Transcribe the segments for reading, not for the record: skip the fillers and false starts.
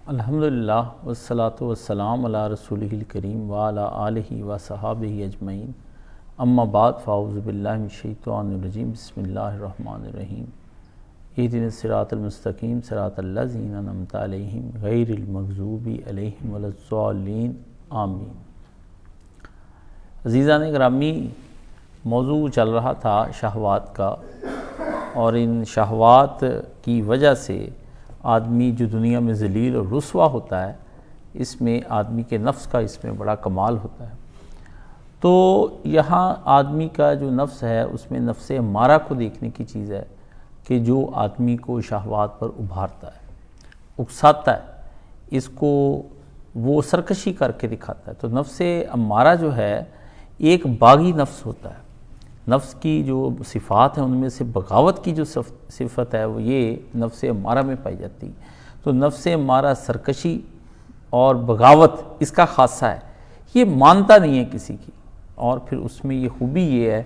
الحمدللہ والصلاة والسلام علی رسولہ الکریم وعلی آلہ وصحابہ اجمعین، اما بعد فاعوذ باللہ من الشیطان الرجیم، بسم اللہ الرحمن الرحیم۔ اہدنا الصراط المستقیم صراط الذین انعمت علیہم غیر المغضوب علیہم ولا الضالین، آمین۔ عزیزان گرامی، موضوع چل رہا تھا شہوات کا، اور ان شہوات کی وجہ سے آدمی جو دنیا میں ذلیل اور رسوا ہوتا ہے، اس میں آدمی کے نفس کا اس میں بڑا کمال ہوتا ہے۔ تو یہاں آدمی کا جو نفس ہے اس میں نفس امارہ کو دیکھنے کی چیز ہے کہ جو آدمی کو شہوات پر ابھارتا ہے، اکساتا ہے، اس کو وہ سرکشی کر کے دکھاتا ہے۔ تو نفس امارہ جو ہے ایک باغی نفس ہوتا ہے۔ نفس کی جو صفات ہیں ان میں سے بغاوت کی جو صفت ہے وہ یہ نفس امارہ میں پائی جاتی ہے۔ تو نفس امارہ سرکشی اور بغاوت اس کا خاصہ ہے، یہ مانتا نہیں ہے کسی کی۔ اور پھر اس میں یہ خوبی یہ ہے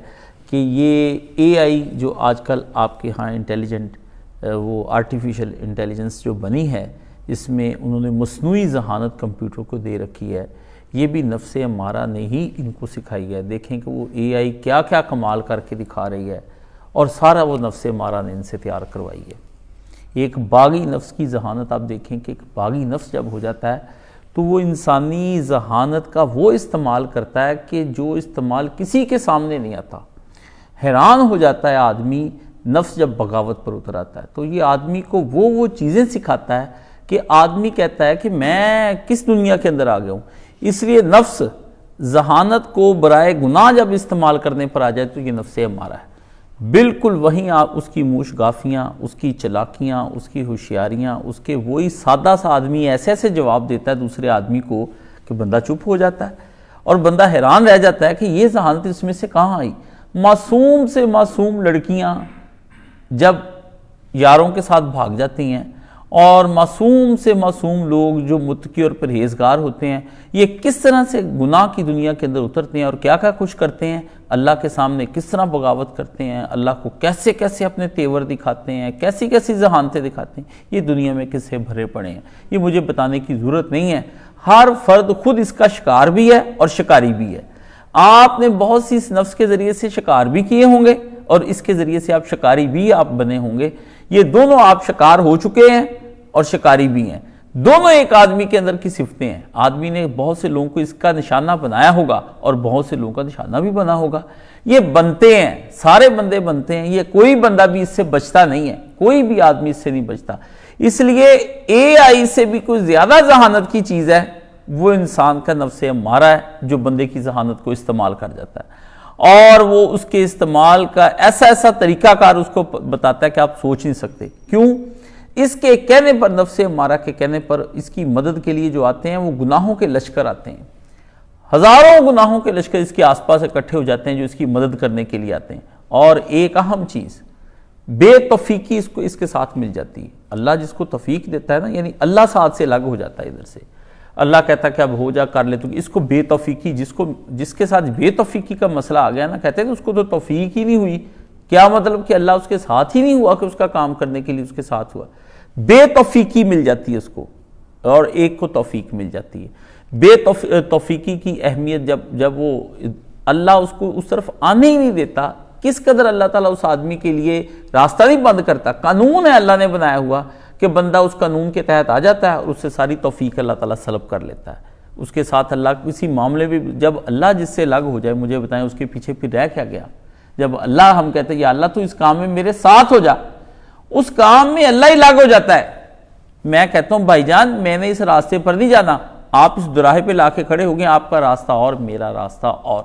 کہ یہ اے آئی جو آج کل آپ کے ہاں انٹیلیجنٹ وہ آرٹیفیشل انٹیلیجنس جو بنی ہے، اس میں انہوں نے مصنوعی ذہانت کمپیوٹر کو دے رکھی ہے، یہ بھی نفس امارہ نے ہی ان کو سکھائی ہے۔ دیکھیں کہ وہ اے آئی کیا کیا کمال کر کے دکھا رہی ہے، اور سارا وہ نفس امارہ نے ان سے تیار کروائی ہے۔ ایک باغی نفس کی ذہانت آپ دیکھیں کہ ایک باغی نفس جب ہو جاتا ہے تو وہ انسانی ذہانت کا وہ استعمال کرتا ہے کہ جو استعمال کسی کے سامنے نہیں آتا۔ حیران ہو جاتا ہے آدمی نفس جب بغاوت پر اتر آتا ہے۔ تو یہ آدمی کو وہ چیزیں سکھاتا ہے کہ آدمی کہتا ہے کہ میں کس دنیا کے اندر آ گیا ہوں۔ اس لیے نفس ذہانت کو برائے گناہ جب استعمال کرنے پر آ جائے تو یہ نفس امارہ ہے۔ بالکل وہیں آپ اس کی موش گافیاں، اس کی چلاکیاں، اس کی ہوشیاریاں، اس کے وہی سادہ سا آدمی ایسے ایسے جواب دیتا ہے دوسرے آدمی کو کہ بندہ چپ ہو جاتا ہے، اور بندہ حیران رہ جاتا ہے کہ یہ ذہانت اس میں سے کہاں آئی۔ معصوم سے معصوم لڑکیاں جب یاروں کے ساتھ بھاگ جاتی ہیں، اور معصوم سے معصوم لوگ جو متقی اور پرہیزگار ہوتے ہیں، یہ کس طرح سے گناہ کی دنیا کے اندر اترتے ہیں اور کیا کیا کچھ کرتے ہیں، اللہ کے سامنے کس طرح بغاوت کرتے ہیں، اللہ کو کیسے کیسے اپنے تیور دکھاتے ہیں، کیسی کیسی ذہانتیں دکھاتے ہیں، یہ دنیا میں کسے بھرے پڑے ہیں۔ یہ مجھے بتانے کی ضرورت نہیں ہے، ہر فرد خود اس کا شکار بھی ہے اور شکاری بھی ہے۔ آپ نے بہت سی اس نفس کے ذریعے سے شکار بھی کیے ہوں گے، اور اس کے ذریعے سے آپ شکاری بھی آپ بنے ہوں گے۔ یہ دونوں آپ شکار ہو چکے ہیں اور شکاری بھی ہیں، دونوں ایک آدمی کے اندر کی صفتیں ہیں۔ آدمی نے بہت سے لوگوں کو اس کا نشانہ بنایا ہوگا اور بہت سے لوگوں کا نشانہ بھی بنا ہوگا۔ یہ بنتے ہیں، سارے بندے بنتے ہیں، یہ کوئی بندہ بھی اس سے بچتا نہیں ہے، کوئی بھی آدمی اس سے نہیں بچتا۔ اس لیے اے آئی سے بھی کوئی زیادہ ذہانت کی چیز ہے وہ انسان کا نفس امارہ ہے، جو بندے کی ذہانت کو استعمال کر جاتا ہے، اور وہ اس کے استعمال کا ایسا طریقہ کار اس کو بتاتا ہے کہ آپ سوچ نہیں سکتے۔ کیوں؟ اس کے کہنے پر، نفس امارہ کے کہنے پر، اس کی مدد کے لیے جو آتے ہیں وہ گناہوں کے لشکر آتے ہیں، ہزاروں گناہوں کے لشکر اس کے آس پاس اکٹھے ہو جاتے ہیں جو اس کی مدد کرنے کے لیے آتے ہیں۔ اور ایک اہم چیز، بے توفیقی اس کے ساتھ مل جاتی ہے۔ اللہ جس کو توفیق دیتا ہے نا، یعنی اللہ ساتھ سے الگ ہو جاتا ہے، ادھر سے اللہ کہتا ہے کہ اب ہو جا، کر لے۔ تو اس کو بے توفیقی، جس کے ساتھ بے توفیقی کا مسئلہ آ گیا نا، کہتے ہیں کہ اس کو تو توفیق ہی نہیں ہوئی۔ کیا مطلب کہ اللہ اس کے ساتھ ہی نہیں ہوا کہ اس کا کام کرنے کے لیے اس کے ساتھ ہوا۔ بے توفیقی مل جاتی ہے اس کو، اور ایک کو توفیق مل جاتی ہے۔ بے توفیقی کی اہمیت جب وہ اللہ اس کو اس طرف آنے ہی نہیں دیتا، کس قدر اللہ تعالیٰ اس آدمی کے لیے راستہ نہیں بند کرتا۔ قانون ہے اللہ نے بنایا ہوا کہ بندہ اس قانون کے تحت آ جاتا ہے اور اس سے ساری توفیق اللہ تعالیٰ سلب کر لیتا ہے۔ اس کے ساتھ اللہ کسی معاملے میں جب اللہ جس سے الگ ہو جائے، مجھے بتائیں اس کے پیچھے پھر رہ کیا گیا۔ جب اللہ ہم کہتے ہیں یا اللہ تو اس کام میں میرے ساتھ ہو جا، اس کام میں اللہ ہی الگ ہو جاتا ہے۔ میں کہتا ہوں بھائی جان میں نے اس راستے پر نہیں جانا، آپ اس دراہے پہ لا کے کھڑے ہو گئے، آپ کا راستہ اور میرا راستہ اور۔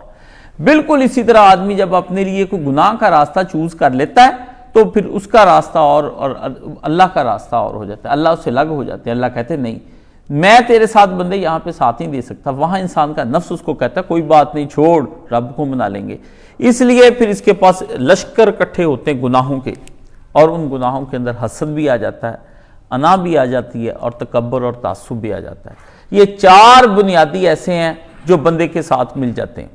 بالکل اسی طرح آدمی جب اپنے لیے کوئی گناہ کا راستہ چوز کر لیتا ہے تو پھر اس کا راستہ اور اللہ کا راستہ اور ہو جاتا ہے، اللہ اس سے الگ ہو جاتے ہیں۔ اللہ کہتے ہیں نہیں، میں تیرے ساتھ بندے یہاں پہ ساتھ نہیں دے سکتا۔ وہاں انسان کا نفس اس کو کہتا ہے کوئی بات نہیں، چھوڑ، رب کو منا لیں گے۔ اس لیے پھر اس کے پاس لشکر اکٹھے ہوتے ہیں گناہوں کے، اور ان گناہوں کے اندر حسد بھی آ جاتا ہے، انا بھی آ جاتی ہے، اور تکبر اور تعصب بھی آ جاتا ہے۔ یہ چار بنیادی ایسے ہیں جو بندے کے ساتھ مل جاتے ہیں،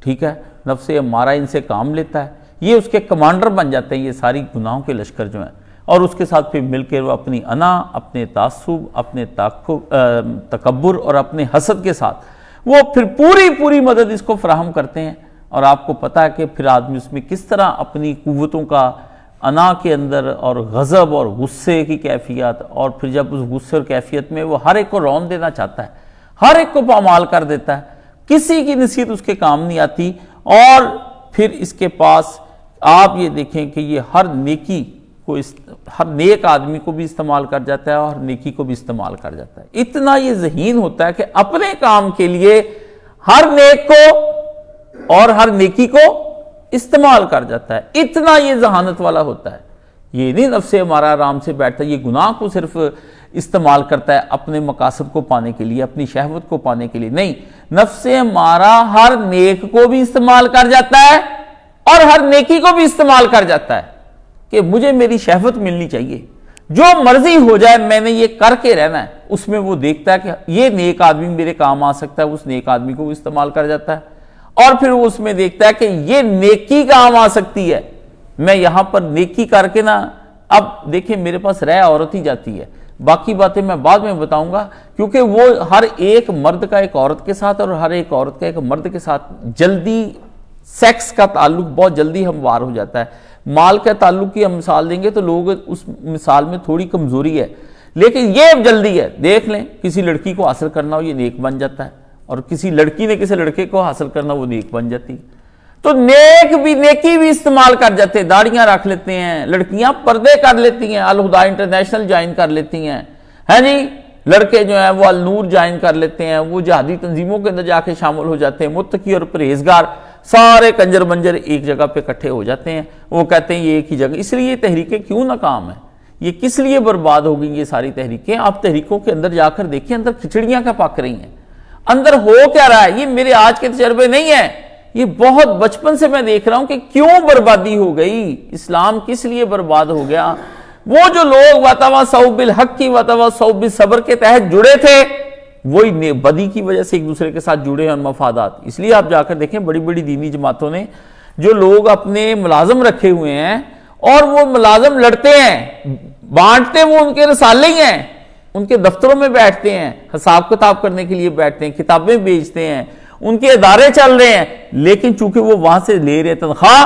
ٹھیک ہے۔ نفس امارہ ان سے کام لیتا ہے، یہ اس کے کمانڈر بن جاتے ہیں، یہ ساری گناہوں کے لشکر جو ہیں۔ اور اس کے ساتھ پھر مل کے وہ اپنی انا، اپنے تعصب، اپنے تکبر اور اپنے حسد کے ساتھ وہ پھر پوری مدد اس کو فراہم کرتے ہیں۔ اور آپ کو پتہ ہے کہ پھر آدمی اس میں کس طرح اپنی قوتوں کا انا کے اندر اور غضب اور غصے کی کیفیت، اور پھر جب اس غصے اور کیفیت میں وہ ہر ایک کو رون دینا چاہتا ہے، ہر ایک کو پامال کر دیتا ہے، کسی کی نصیحت اس کے کام نہیں آتی، اور پھر اس کے پاس آپ یہ دیکھیں کہ یہ ہر نیکی کو ہر نیک آدمی کو بھی استعمال کر جاتا ہے اور ہر نیکی کو بھی استعمال کر جاتا ہے۔ اتنا یہ ذہین ہوتا ہے کہ اپنے کام کے لیے ہر نیک کو اور ہر نیکی کو استعمال کر جاتا ہے، اتنا یہ ذہانت والا ہوتا ہے۔ یہ نہیں نفس ہمارا آرام سے بیٹھتا ہے، یہ گناہ کو صرف استعمال کرتا ہے اپنے مقاصد کو پانے کے لیے، اپنی شہوت کو پانے کے لیے، نہیں، نفس ہمارا ہر نیک کو بھی استعمال کر جاتا ہے اور ہر نیکی کو بھی استعمال کر جاتا ہے کہ مجھے میری شہوت ملنی چاہیے، جو مرضی ہو جائے میں نے یہ کر کے رہنا ہے۔ اس میں وہ دیکھتا ہے کہ یہ نیک آدمی میرے کام آ سکتا ہے، اس نیک آدمی کو استعمال کر جاتا ہے، اور پھر وہ اس میں دیکھتا ہے کہ یہ نیکی کام آ سکتی ہے، میں یہاں پر نیکی کر کے نا، اب دیکھیں میرے پاس رہ عورت ہی جاتی ہے، باقی باتیں میں بعد میں بتاؤں گا، کیونکہ وہ ہر ایک مرد کا ایک عورت کے ساتھ اور ہر ایک عورت کا ایک مرد کے ساتھ جلدی سیکس کا تعلق بہت جلدی ہموار ہو جاتا ہے۔ مال کا تعلق کی ہم مثال دیں گے تو لوگ اس مثال میں تھوڑی کمزوری ہے، لیکن یہ جلدی ہے، دیکھ لیں کسی لڑکی کو حاصل کرنا ہو یہ نیک بن جاتا ہے، اور کسی لڑکی نے کسی لڑکے کو حاصل کرنا وہ نیک بن جاتی ہے۔ تو نیکی بھی استعمال کر جاتے ہیں، داڑیاں رکھ لیتے ہیں، لڑکیاں پردے کر لیتی ہیں، الہدا انٹرنیشنل جوائن کر لیتی ہیں، ہے جی، لڑکے جو ہیں وہ النور جوائن کر لیتے ہیں، وہ جہادی تنظیموں کے اندر جا کے شامل ہو جاتے ہیں، متقی اور پرہیزگار سارے کنجر منجر ایک جگہ پہ اکٹھے ہو جاتے ہیں، وہ کہتے ہیں یہ ایک ہی جگہ۔ اس لیے یہ تحریکیں کیوں ناکام ہیں، یہ کس لیے برباد ہو گئی یہ ساری تحریکیں؟ آپ تحریکوں کے اندر جا کر دیکھیں، اندر کھچڑیاں کیا پک رہی ہیں، اندر ہو کیا رہا ہے۔ یہ میرے آج کے تجربے نہیں ہیں، یہ بہت بچپن سے میں دیکھ رہا ہوں کہ کیوں بربادی ہو گئی، اسلام کس لیے برباد ہو گیا۔ وہ جو لوگ وَتَوَاصَوْا بِالْحَقِّ وَتَوَاصَوْا بِالصَّبْرِ کے تحت جڑے تھے، وہی بدی کی وجہ سے ایک دوسرے کے ساتھ جڑے ہیں اور مفادات۔ اس لیے آپ جا کر دیکھیں بڑی بڑی دینی جماعتوں نے جو لوگ اپنے ملازم رکھے ہوئے ہیں اور وہ ملازم لڑتے ہیں، بانٹتے وہ ان کے رسالے ہی ہیں، ان کے دفتروں میں بیٹھتے ہیں، حساب کتاب کرنے کے لیے بیٹھتے ہیں، کتابیں بیچتے ہیں، ان کے ادارے چل رہے ہیں، لیکن چونکہ وہ وہاں سے لے رہے تنخواہ،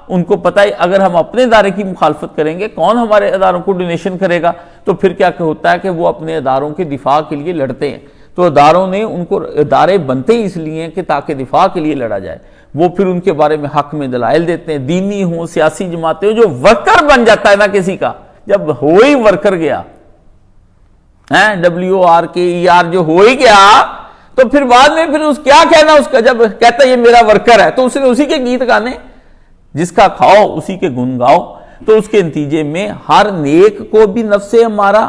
ان کو پتہ ہے اگر ہم اپنے ادارے کی مخالفت کریں گے کون ہمارے اداروں کو ڈونیشن کرے گا، تو پھر کیا ہوتا ہے کہ وہ اپنے اداروں کے دفاع کے لیے لڑتے ہیں۔ تو اداروں نے ان کو ادارے بنتے ہی اس لیے کہ تاکہ دفاع کے لیے لڑا جائے، وہ پھر ان کے بارے میں حق میں دلائل دیتے ہیں، دینی ہوں سیاسی جماعتیں ہوں، جو ورکر بن جاتا ہے نا کسی کا، جب ہو ہی ورکر گیا، WORKER جو ہو ہی گیا، تو پھر بعد میں پھر اس کیا کہنا اس کا، جب کہتا ہے یہ میرا ورکر ہے تو اس نے اسی کے گیت گانے، جس کا کھاؤ اسی کے گن گاؤ۔ تو اس کے نتیجے میں ہر نیک کو بھی نفس امارہ،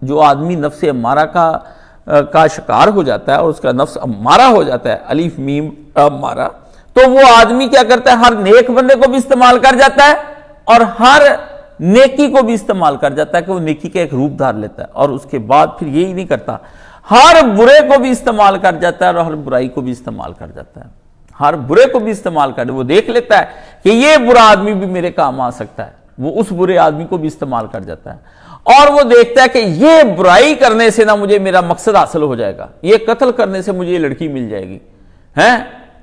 جو آدمی نفس امارہ کا شکار ہو جاتا ہے اور اس کا نفس امارہ ہو جاتا ہے، الف میم امارہ، تو وہ آدمی کیا کرتا ہے، ہر نیک بندے کو بھی استعمال کر جاتا ہے اور ہر نیکی کو بھی استعمال کر جاتا ہے کہ وہ نیکی کا ایک روپ دھار لیتا ہے، اور اس کے بعد پھر یہی نہیں کرتا، ہر برے کو بھی استعمال کر جاتا ہے اور ہر برائی کو بھی استعمال کر جاتا ہے، ہر برے کو بھی استعمال کر، وہ دیکھ لیتا ہے کہ یہ برا آدمی بھی میرے کام آ سکتا ہے، وہ اس برے آدمی کو بھی استعمال کر جاتا ہے، اور وہ دیکھتا ہے کہ یہ برائی کرنے سے نہ مجھے میرا مقصد حاصل ہو جائے گا، یہ قتل کرنے سے مجھے یہ لڑکی مل جائے گی،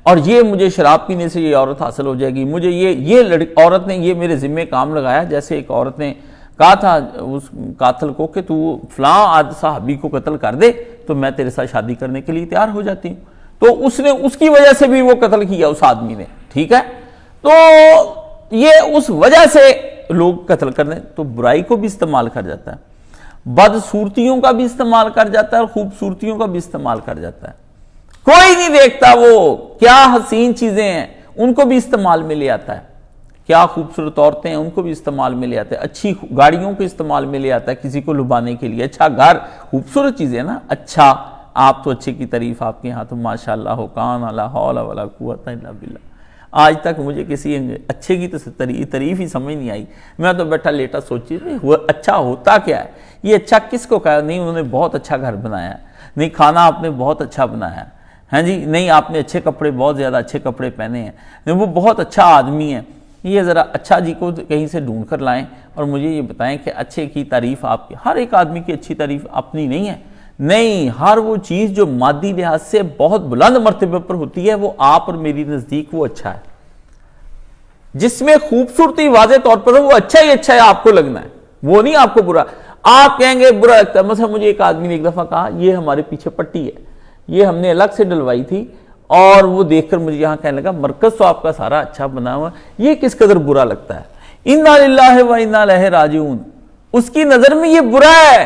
اور یہ مجھے شراب پینے سے یہ عورت حاصل ہو جائے گی، مجھے یہ عورت نے یہ میرے ذمہ کام لگایا، جیسے ایک عورت نے کہا تھا اس قاتل کو کہ تو فلاں صحابی کو قتل کر دے تو میں تیرے ساتھ شادی کرنے کے لیے تیار ہو جاتی ہوں، تو اس نے اس کی وجہ سے بھی وہ قتل کیا اس آدمی نے، ٹھیک ہے، تو یہ اس وجہ سے لوگ قتل کرنے، تو برائی کو بھی استعمال کر جاتا ہے، بدصورتیوں کا بھی استعمال کر جاتا ہے اور خوبصورتیوں کا بھی استعمال کر جاتا ہے، کوئی نہیں دیکھتا وہ کیا حسین چیزیں ہیں ان کو بھی استعمال میں لے آتا ہے، کیا خوبصورت عورتیں ہیں ان کو بھی استعمال میں لے آتا ہے، اچھی گاڑیوں کو استعمال میں لے آتا ہے کسی کو لبانے کے لیے، اچھا گھر، خوبصورت چیزیں نا، اچھا آپ تو اچھے کی تعریف، آپ کے یہاں تو ماشاءاللہ ہو کان لا حول ولا قوت الا باللہ، آج تک مجھے کسی اچھے کی تو تعریف ہی سمجھ نہیں آئی، میں تو بیٹھا لیٹا سوچی وہ اچھا ہوتا کیا ہے، یہ اچھا کس کو کہا، نہیں انہوں نے بہت اچھا گھر بنایا ہے، نہیں کھانا آپ نے بہت اچھا بنایا ہے، ہاں جی، نہیں آپ نے اچھے کپڑے، بہت زیادہ اچھے کپڑے پہنے ہیں، نہیں وہ بہت اچھا آدمی ہے، یہ ذرا اچھا جی کو کہیں سے ڈھونڈ کر لائیں اور مجھے یہ بتائیں کہ اچھے کی تعریف آپ کی، ہر ایک آدمی کی اچھی تعریف اپنی نہیں ہے، نہیں، ہر وہ چیز جو مادی لحاظ سے بہت بلند مرتبے پر ہوتی ہے وہ آپ اور میری نزدیک وہ اچھا ہے، جس میں خوبصورتی واضح طور پر وہ اچھا ہی اچھا ہے، آپ کو لگنا ہے، وہ نہیں آپ کو برا، آپ کہیں گے برا لگتا ہے۔ مثلا مجھے ایک آدمی نے ایک دفعہ کہا یہ ہمارے پیچھے پٹی ہے، یہ ہم نے الگ سے ڈلوائی تھی، اور وہ دیکھ کر مجھے یہاں کہنے لگا مرکز تو آپ کا سارا اچھا بنا ہوا، یہ کس قدر برا لگتا ہے، انا للہ و انا الیہ راجعون، اس کی نظر میں یہ برا ہے،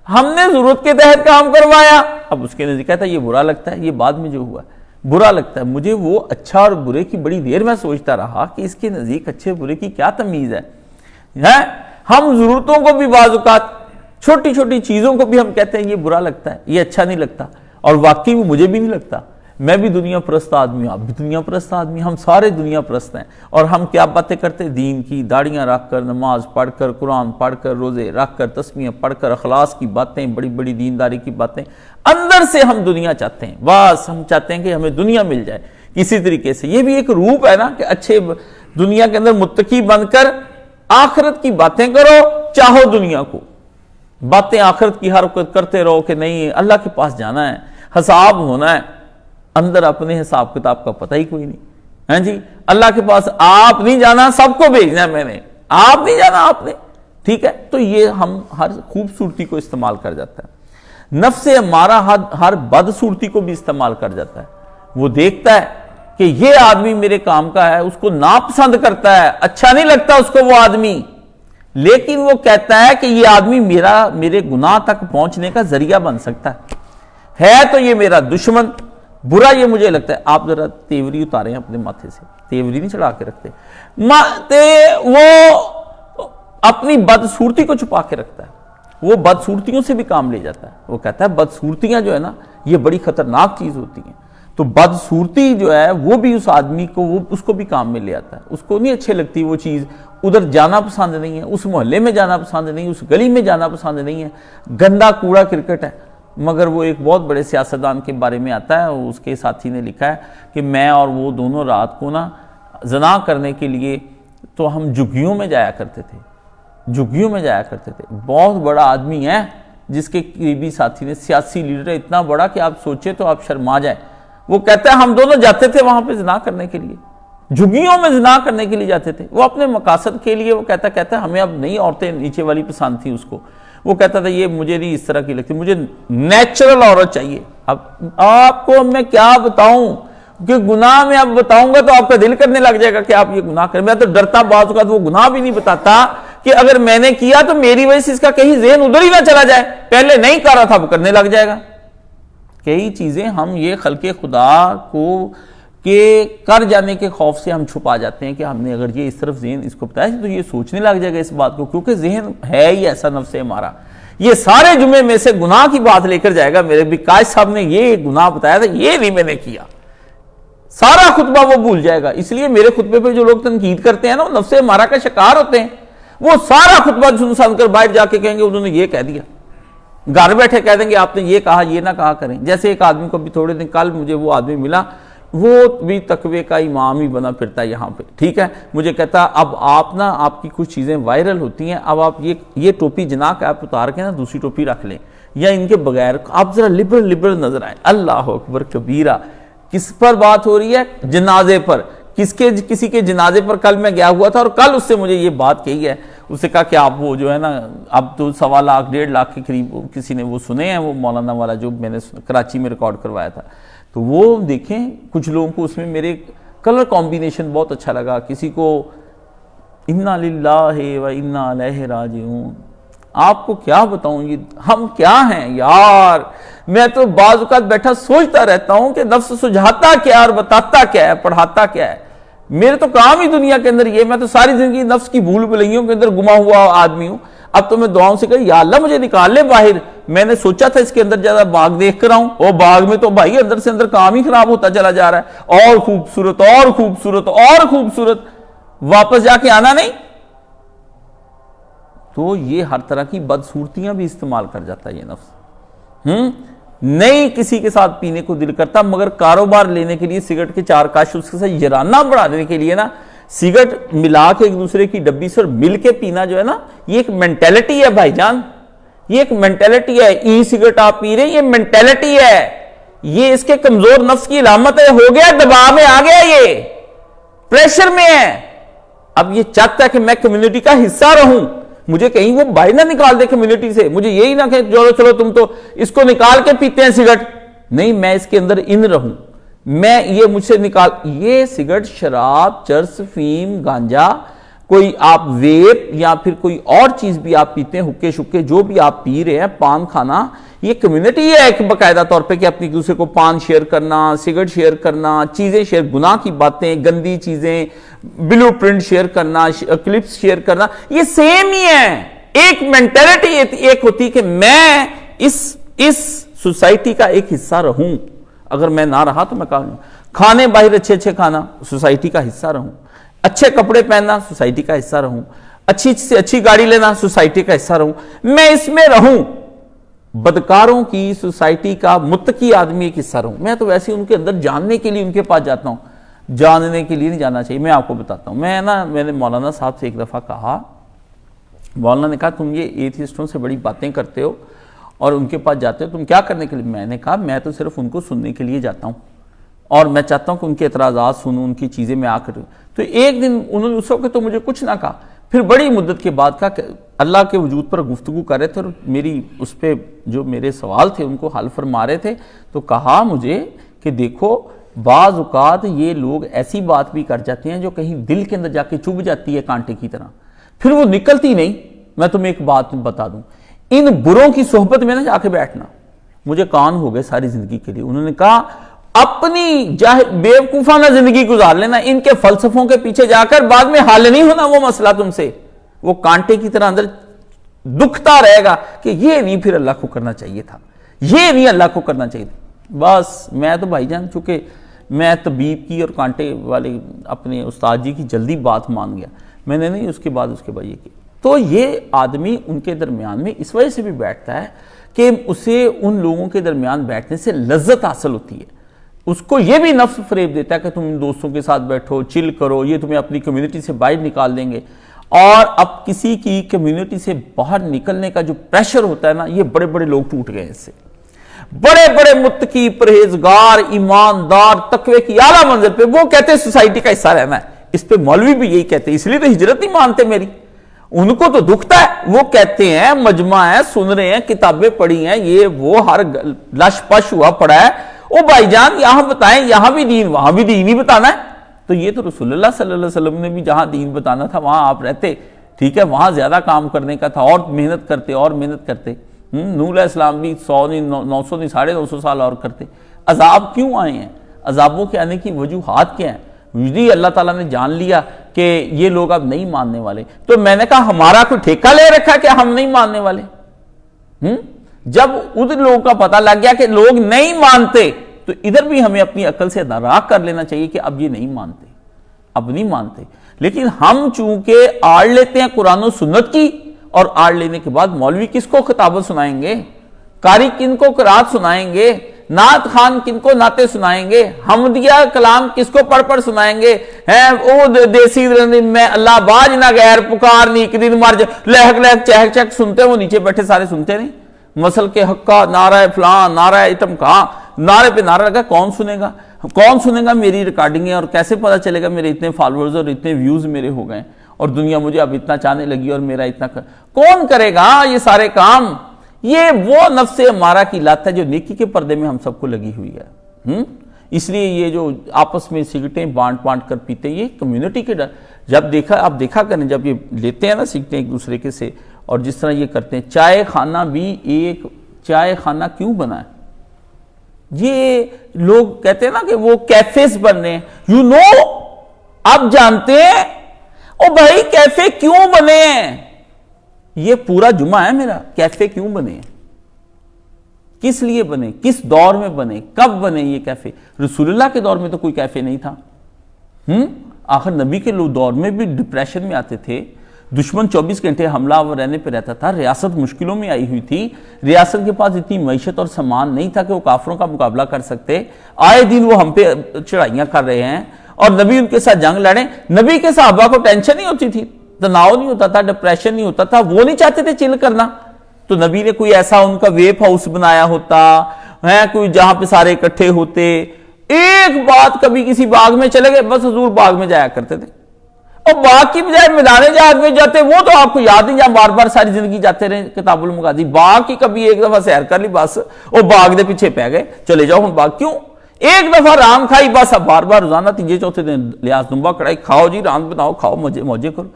ہم نے ضرورت کے تحت کام کروایا، اب اس کے نزدیک کہتا ہے یہ برا لگتا ہے، یہ بعد میں جو ہوا برا لگتا ہے، مجھے وہ اچھا اور برے کی بڑی دیر میں سوچتا رہا کہ اس کے نزدیک اچھے برے کی کیا تمیز ہے۔ ہم ضرورتوں کو بھی بعض اوقات چھوٹی چھوٹی چیزوں کو بھی ہم کہتے ہیں یہ برا لگتا ہے، یہ اچھا نہیں لگتا، اور واقعی وہ مجھے بھی نہیں لگتا، میں بھی دنیا پرست آدمی ہوں، آپ بھی دنیا پرست آدمی، ہم سارے دنیا پرست ہیں، اور ہم کیا باتیں کرتے ہیں، دین کی، داڑیاں رکھ کر، نماز پڑھ کر، قرآن پڑھ کر، روزے رکھ کر، تسبیحیں پڑھ کر، اخلاص کی باتیں، بڑی بڑی دینداری کی باتیں، اندر سے ہم دنیا چاہتے ہیں، بس ہم چاہتے ہیں کہ ہمیں دنیا مل جائے کسی طریقے سے، یہ بھی ایک روپ ہے نا کہ اچھے دنیا کے اندر متقی بن کر آخرت کی باتیں کرو، چاہو دنیا کو، باتیں آخرت کی ہر وقت کرتے رہو کہ نہیں اللہ کے پاس جانا ہے، حساب ہونا ہے، اندر اپنے حساب کتاب کا پتہ ہی کوئی نہیں، ہاں جی، اللہ کے پاس آپ نہیں جانا، سب کو بھیجنا ہے میں نے، آپ نہیں جانا آپ نے، ٹھیک ہے، تو یہ ہم ہر خوبصورتی کو استعمال کر جاتا ہے، نفس ہمارا ہر بدصورتی کو بھی استعمال کر جاتا ہے، وہ دیکھتا ہے کہ یہ آدمی میرے کام کا ہے، اس کو ناپسند کرتا ہے، اچھا نہیں لگتا اس کو وہ آدمی، لیکن وہ کہتا ہے کہ یہ آدمی میرے گناہ تک پہنچنے کا ذریعہ بن سکتا ہے تو یہ میرا دشمن، برا یہ مجھے لگتا ہے۔ آپ ذرا تیوری اتاریں اپنے ماتھے سے، تیوری نہیں چڑھا کے رکھتے، وہ اپنی بدصورتی کو چھپا کے رکھتا ہے، وہ بدصورتیوں سے بھی کام لے جاتا ہے، وہ کہتا ہے بدصورتیاں جو ہے نا یہ بڑی خطرناک چیز ہوتی ہیں، تو بدصورتی جو ہے وہ بھی اس آدمی کو اس کو بھی کام میں لے آتا ہے، اس کو نہیں اچھے لگتی وہ چیز، ادھر جانا پسند نہیں ہے، اس محلے میں جانا پسند نہیں، اس گلی میں جانا پسند نہیں ہے، گندا کوڑا کرکٹ ہے، مگر وہ ایک بہت بڑے سیاستدان کے بارے میں آتا ہے، اس کے ساتھی نے لکھا ہے کہ میں اور وہ دونوں رات کو نا زنا کرنے کے لیے تو ہم جھگیوں میں جایا کرتے تھے، جھگیوں میں جایا کرتے تھے، بہت بڑا آدمی ہے جس کے قریبی ساتھی نے، سیاسی لیڈر ہے اتنا بڑا کہ آپ سوچے تو آپ شرما جائیں، وہ کہتا ہے ہم دونوں جاتے تھے وہاں پہ زنا کرنے کے لیے، جھگیوں میں زنا کرنے کے لیے جاتے تھے، وہ اپنے مقاصد کے لیے، وہ کہتا ہے ہمیں اب نئی عورتیں نیچے والی پسند تھی اس کو، وہ کہتا تھا یہ مجھے نہیں اس طرح کی لگتی، مجھے نیچرل عورت چاہیے۔ اب آپ کو میں کیا بتاؤں کہ گناہ میں اب بتاؤں گا تو آپ کا دل کرنے لگ جائے گا کہ آپ یہ گناہ کریں، میں تو ڈرتا بعض اوقات وہ گناہ بھی نہیں بتاتا کہ اگر میں نے کیا تو میری وجہ سے اس کا کہیں ذہن ادھر ہی نہ چلا جائے، پہلے نہیں کر رہا تھا وہ کرنے لگ جائے گا۔ کئی چیزیں ہم یہ خلق خدا کو کہ کر جانے کے خوف سے ہم چھپا جاتے ہیں کہ ہم نے اگر یہ اس طرف ذہن اس کو بتایا تو یہ سوچنے لگ جائے گا اس بات کو، کیونکہ ذہن ہے ہی ایسا نفس ہمارا، یہ سارے جمعے میں سے گناہ کی بات لے کر جائے گا، میرے بھی قائد صاحب نے یہ گناہ بتایا تھا، یہ نہیں میں نے کیا، سارا خطبہ وہ بھول جائے گا۔ اس لیے میرے خطبے پہ جو لوگ تنقید کرتے ہیں نا وہ نفس ہمارا کا شکار ہوتے ہیں، وہ سارا خطبہ سن کر باہر جا کے کہیں گے انہوں نے یہ کہہ دیا، گھر بیٹھے کہہ دیں گے آپ نے یہ کہا، یہ نہ کہا کریں۔ جیسے ایک آدمی کو بھی تھوڑے دن کل مجھے وہ آدمی ملا، وہ بھی تقوی کا امام ہی بنا پھرتا ہے یہاں پہ، ٹھیک ہے، مجھے کہتا اب آپ نا آپ کی کچھ چیزیں وائرل ہوتی ہیں، اب آپ یہ ٹوپی جنا کے آپ اتار کے نا دوسری ٹوپی رکھ لیں، یا ان کے بغیر آپ ذرا لبرل نظر آئیں۔ اللہ اکبر کبیرہ، کس پر بات ہو رہی ہے؟ جنازے پر، کسی کے جنازے پر کل میں گیا ہوا تھا، اور کل اس سے مجھے یہ بات کہی ہے، اس سے کہا کہ آپ وہ جو ہے نا اب تو 1.25 لاکھ 1.5 لاکھ کے قریب کسی نے وہ سنے ہیں، وہ مولانا والا جو میں نے کراچی میں ریکارڈ کروایا تھا، تو وہ دیکھیں کچھ لوگوں کو اس میں میرے کلر کمبینیشن بہت اچھا لگا، کسی کو انا للہ و انا الیہ راجعون۔ آپ کو کیا بتاؤں یہ ہم کیا ہیں یار، میں تو بعض اوقات بیٹھا سوچتا رہتا ہوں کہ نفس سجھاتا کیا اور بتاتا کیا ہے، پڑھاتا کیا ہے۔ میرے تو کام ہی دنیا کے اندر یہ، میں تو ساری زندگی نفس کی بھول بھلائیوں کے اندر گما ہوا آدمی ہوں۔ اب تو میں دعاؤں سے کہا یا اللہ مجھے نکال لے باہر، میں نے سوچا تھا اس کے اندر زیادہ باغ دیکھ کر آؤں، اور باغ میں تو بھائی اندر سے اندر کام ہی خراب ہوتا چلا جا رہا ہے، اور خوبصورت اور خوبصورت اور خوبصورت، واپس جا کے آنا نہیں۔ تو یہ ہر طرح کی بدصورتیاں بھی استعمال کر جاتا ہے یہ نفس۔ نہیں کسی کے ساتھ پینے کو دل کرتا، مگر کاروبار لینے کے لیے سگریٹ کے 4 کاش اس کے ساتھ یرانہ بڑھانے کے لیے نا سگریٹ ملا کے ایک دوسرے کی ڈبی سے اور مل کے پینا جو ہے نا، یہ ایک مینٹیلٹی ہے بھائی جان، یہ ایک مینٹیلٹی ہے. ای سگریٹ آپ پی رہے ہیں، یہ مینٹیلٹی ہے، یہ اس کے کمزور نفس کی علامت ہے. ہو گیا دباؤ میں آ گیا، یہ پریشر میں ہے. اب یہ چاہتا ہے کہ میں کمیونٹی کا حصہ رہوں، مجھے کہیں وہ باہر نہ نکال دے کمیونٹی سے، مجھے یہی نہ کہ چلو تم تو اس کو نکال کے پیتے ہیں سگریٹ. نہیں، میں اس کے اندر ان رہوں، میں یہ مجھ سے نکال. یہ سگریٹ، شراب، چرس، فیم، گانجا، کوئی آپ ویپ یا پھر کوئی اور چیز بھی آپ پیتے ہیں، حکے شکے جو بھی آپ پی رہے ہیں، پان کھانا، یہ کمیونٹی ہے ایک باقاعدہ طور پہ کہ اپنی دوسرے کو پان شیئر کرنا، سگریٹ شیئر کرنا، چیزیں شیئر، گناہ کی باتیں، گندی چیزیں، بلو پرنٹ شیئر کرنا، کلپس شیئر کرنا، یہ سیم ہی ہے. ایک مینٹیلٹی ایک ہوتی کہ میں اس سوسائٹی کا ایک حصہ رہوں. اگر میں نہ رہا تو میں کھانے باہر اچھے اچھے کھانا، سوسائٹی کا حصہ رہوں. اچھے کپڑے پہننا، سوسائٹی کا حصہ رہوں. اچھی سے اچھی گاڑی لینا، سوسائٹی کا حصہ رہوں. میں اس میں رہوں. بدکاروں کی سوسائٹی کا متقی آدمی ایک حصہ رہوں. میں تو ویسے ان کے اندر جاننے کے لیے ان کے پاس جاتا ہوں، جاننے کے لیے نہیں جانا چاہیے. میں آپ کو بتاتا ہوں، میں نے مولانا صاحب سے ایک دفعہ کہا، مولانا نے کہا تم یہ ایتھیسٹوں سے بڑی باتیں کرتے ہو اور ان کے پاس جاتے ہو، تم کیا کرنے کے لیے؟ میں نے کہا میں تو صرف ان کو سننے کے لیے جاتا ہوں اور میں چاہتا ہوں کہ ان کے اعتراضات سنوں، ان کی چیزیں میں آ کر. تو ایک دن انہوں نے اس وقت تو مجھے کچھ نہ کہا، پھر بڑی مدت کے بعد کہا کہ اللہ کے وجود پر گفتگو کر رہے تھے اور میری اس پہ جو میرے سوال تھے ان کو حل فرما رہے تھے. تو کہا مجھے کہ دیکھو بعض اوقات یہ لوگ ایسی بات بھی کر جاتے ہیں جو کہیں دل کے اندر جا کے چبھ جاتی ہے کانٹے کی طرح، پھر وہ نکلتی نہیں. میں تمہیں ایک بات بتا دوں، ان بروں کی صحبت میں نہ جا کے بیٹھنا. مجھے کان ہو گئے ساری زندگی کے لیے. انہوں نے کہا اپنی بیوقوفانہ زندگی گزار لینا، ان کے فلسفوں کے پیچھے جا کر بعد میں حل نہیں ہونا وہ مسئلہ تم سے، وہ کانٹے کی طرح اندر دکھتا رہے گا کہ یہ نہیں پھر اللہ کو کرنا چاہیے تھا، یہ نہیں اللہ کو کرنا چاہیے تھا. بس میں تو بھائی جان چونکہ میں طبیب کی اور کانٹے والے اپنے استاد جی کی جلدی بات مان گیا، میں نے نہیں اس کے بعد یہ کی. تو یہ آدمی ان کے درمیان میں اس وجہ سے بھی بیٹھتا ہے کہ اسے ان لوگوں کے درمیان بیٹھنے سے لذت حاصل ہوتی ہے. اس کو یہ بھی نفس فریب دیتا ہے کہ تم ان دوستوں کے ساتھ بیٹھو، چل کرو، یہ تمہیں اپنی کمیونٹی سے باہر نکال دیں گے. اور اب کسی کی کمیونٹی سے باہر نکلنے کا جو پریشر ہوتا ہے نا، یہ بڑے بڑے لوگ ٹوٹ گئے اس سے. بڑے بڑے متقی، پرہیزگار، ایماندار، تقوی کی اعلیٰ منزل پہ، وہ کہتے ہیں سوسائٹی کا حصہ رہنا ہے. اس پہ مولوی بھی یہی کہتے ہیں، اس لیے تو ہجرت نہیں مانتے میری. ان کو تو دکھتا ہے، وہ کہتے ہیں مجمع ہے، سن رہے ہیں، کتابیں پڑھی ہیں، یہ وہ ہر لش پش ہوا پڑا ہے. او بھائی جان یہاں بتائیں، یہاں بھی دین وہاں بھی دین ہی بتانا ہے. تو یہ تو رسول اللہ صلی اللہ علیہ وسلم نے بھی جہاں دین بتانا تھا وہاں آپ رہتے، ٹھیک ہے، وہاں زیادہ کام کرنے کا تھا اور محنت کرتے. نوح علیہ السلام بھی 100 نہیں 900 نہیں 950 سال اور کرتے. عذاب کیوں آئے ہیں؟ عذابوں کے آنے کی وجوہات کیا ہیں؟ جی اللہ تعالیٰ نے جان لیا کہ یہ لوگ اب نہیں ماننے والے، تو میں نے کہا ہمارا کوئی ٹھیکہ لے رکھا کہ ہم نہیں ماننے والے؟ جب ان لوگوں کا پتہ لگ گیا کہ لوگ نہیں مانتے تو ادھر بھی ہمیں اپنی عقل سے دراغ کر لینا چاہیے کہ اب یہ نہیں مانتے، اب نہیں مانتے. لیکن ہم چونکہ آڑ لیتے ہیں قرآن و سنت کی، اور آڑ لینے کے بعد مولوی کس کو خطابت سنائیں گے، قاری کن کو قرات سنائیں گے، نعت خان کن کو نعتیں سنائیں گے، حمدیہ کلام کس کو پڑھ سنائیں گے، او دیسی میں اللہ باج نہ غیر پکار نیک دن مر جائے، لہک لہک چہک چہک سنتے، وہ نیچے بیٹھے سارے سنتے نہیں. مسل کے حقہ، نعرہ فلان، نعرہ اتم کہاں، نعرے پہ نعرہ لگا. کون سنے گا میری ریکارڈنگیں، اور کیسے پتا چلے گا میرے اتنے فالورز اور اتنے ویوز میرے ہو گئے اور دنیا مجھے اب اتنا چاہنے لگی اور میرا اتنا کون کرے گا یہ سارے کام؟ یہ وہ نفس ہمارا کی لت ہے جو نیکی کے پردے میں ہم سب کو لگی ہوئی ہے. اس لیے یہ جو آپس میں سگریٹیں بانٹ کر پیتے، یہ کمیونٹی کے ڈر. جب آپ دیکھا کریں، جب یہ لیتے ہیں نا سگریٹیں ایک دوسرے کے سے، اور جس طرح یہ کرتے ہیں، چائے خانہ بھی ایک چائے خانہ کیوں بنا ہے؟ یہ لوگ کہتے ہیں نا کہ وہ کیفیز بن رہے ہیں. آپ جانتے ہیں او بھائی کیفے کیوں بنے ہیں؟ یہ پورا جمعہ ہے میرا، کیفے کیوں بنے ہیں، کس لیے بنے، کس دور میں بنے، کب بنے یہ کیفے؟ رسول اللہ کے دور میں تو کوئی کیفے نہیں تھا. آخر نبی کے دور میں بھی ڈپریشن میں آتے تھے، دشمن 24 گھنٹے حملہ آور رہنے پہ رہتا تھا، ریاست مشکلوں میں آئی ہوئی تھی، ریاست کے پاس اتنی معیشت اور سامان نہیں تھا کہ وہ کافروں کا مقابلہ کر سکتے. آئے دن وہ ہم پہ چڑھائیاں کر رہے ہیں اور نبی ان کے ساتھ جنگ لڑیں. نبی کے صحابہ کو ٹینشن نہیں ہوتی تھی, تناؤ نہیں ہوتا تھا, ڈپریشن نہیں ہوتا تھا, وہ نہیں چاہتے تھے چل کرنا. تو نبی نے کوئی ایسا ان کا ویپ ہاؤس بنایا ہوتا ہے, کوئی جہاں پہ سارے اکٹھے ہوتے, ایک بات کبھی کسی باغ میں چلے گئے, بس حضور باغ میں جایا کرتے تھے. اور باغ کی بجائے میدان جہاد میں جاتے, وہ تو آپ کو یاد نہیں, جہاں بار بار ساری زندگی جاتے رہے کتاب المغازی. باغ کی کبھی ایک دفعہ سیر کر لی بس, اور باغ دے پیچھے پہ گئے, چلے جاؤ ہن باغ. کیوں؟ ایک دفعہ رام کھائی بس, اب بار بار روزانہ تیجے چوتھے دن لیاس دمبا کڑائی کھاؤ جی, رام بناؤ, کھاؤ, موجے کرو.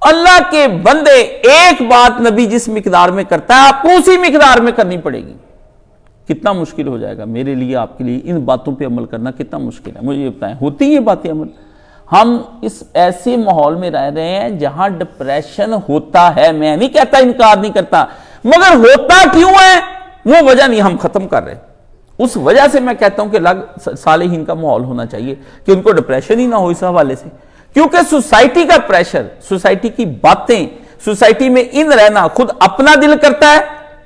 اللہ کے بندے, ایک بات نبی جس مقدار میں کرتا ہے آپ کو اسی مقدار میں کرنی پڑے گی. کتنا مشکل ہو جائے گا میرے لیے, آپ کے لیے ان باتوں پہ عمل کرنا کتنا مشکل ہے, مجھے یہ بتائیں. ہوتی یہ باتیں عمل؟ ہم اس ایسے ماحول میں رہ رہے ہیں جہاں ڈپریشن ہوتا ہے. میں نہیں کہتا انکار نہیں کرتا, مگر ہوتا کیوں ہے وہ وجہ نہیں ہم ختم کر رہے. اس وجہ سے میں کہتا ہوں کہ صالحین کا ماحول ہونا چاہیے کہ ان کو ڈپریشن ہی نہ ہو اس حوالے سے. کیونکہ سوسائٹی کا پریشر, سوسائٹی کی باتیں, سوسائٹی میں ان رہنا, خود اپنا دل کرتا ہے,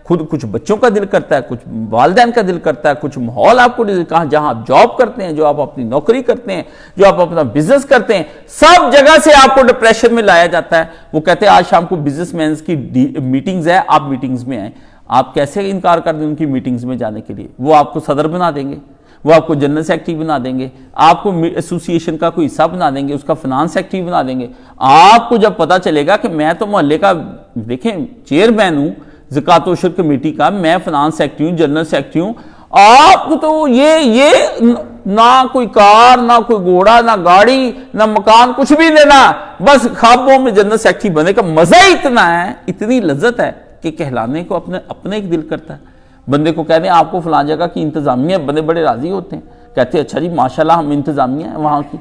خود کچھ بچوں کا دل کرتا ہے, کچھ والدین کا دل کرتا ہے, کچھ ماحول آپ کو کہاں جہاں آپ جاب کرتے ہیں, جو آپ اپنی نوکری کرتے ہیں, جو آپ اپنا بزنس کرتے ہیں, سب جگہ سے آپ کو ڈپریشن میں لایا جاتا ہے. وہ کہتے ہیں آج شام کو بزنس مینز کی میٹنگز ہے, آپ میٹنگز میں آئیں. آپ کیسے انکار کر دیں ان کی میٹنگز میں جانے کے لیے؟ وہ آپ کو صدر بنا دیں گے, وہ آپ کو جنرل سیکرٹری بنا دیں گے, آپ کو ایسوسی ایشن کا کوئی حصہ بنا دیں گے, اس کا فنانس سیکرٹری بنا دیں گے. آپ کو جب پتا چلے گا کہ میں تو محلے کا دیکھیں چیئرمین ہوں زکوٰۃ و عشر کمیٹی کا, میں فنانس سیکرٹری ہوں, جنرل سیکرٹری ہوں, آپ کو تو یہ نہ کوئی کار, نہ کوئی گھوڑا, نہ گاڑی, نہ مکان, کچھ بھی دینا, بس خوابوں میں جنرل سیکرٹری بنے کا مزہ ہی اتنا ہے, اتنی لذت ہے کہ کہلانے کو اپنے ایک دل کرتا ہے. بندے کو کہتے ہیں آپ کو فلان جگہ کی انتظامیہ, بندے بڑے راضی ہوتے ہیں, کہتے ہیں اچھا جی ماشاءاللہ ہم انتظامیہ ہیں وہاں کی.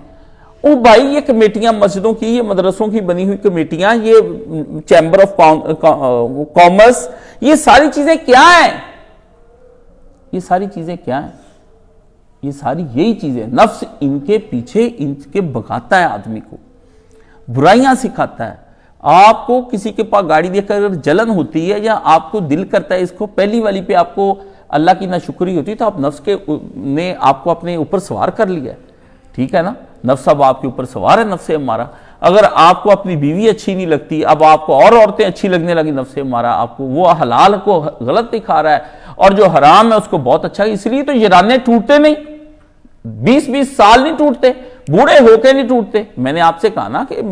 او بھائی یہ کمیٹیاں مسجدوں کی, یہ مدرسوں کی بنی ہوئی کمیٹیاں, یہ چیمبر آف کامرس, یہ ساری چیزیں کیا ہیں؟ یہ ساری چیزیں کیا ہیں؟ یہ ساری یہی چیزیں, نفس ان کے پیچھے ان کے بھگاتا ہے آدمی کو, برائیاں سکھاتا ہے. آپ کو کسی کے پاس گاڑی دیکھ کر جلن ہوتی ہے یا آپ کو دل کرتا ہے اس کو, پہلی والی پہ آپ کو اللہ کی ناشکری ہوتی ہے, تو آپ نفس نے آپ کو اپنے اوپر سوار کر لیا ہے. ٹھیک ہے نا, نفس اب آپ کے اوپر سوار ہے, نفس ہمارا. اگر آپ کو اپنی بیوی اچھی نہیں لگتی, اب آپ کو اور عورتیں اچھی لگنے لگی, نفس ہمارا آپ کو وہ حلال کو غلط دکھا رہا ہے اور جو حرام ہے اس کو بہت اچھا. اس لیے تو یہ رانے ٹوٹتے نہیں, 20-20 سال نہیں ٹوٹتے, بوڑھے ہو کے نہیں ٹوٹتے. میں نے آپ سے کہا نا کہ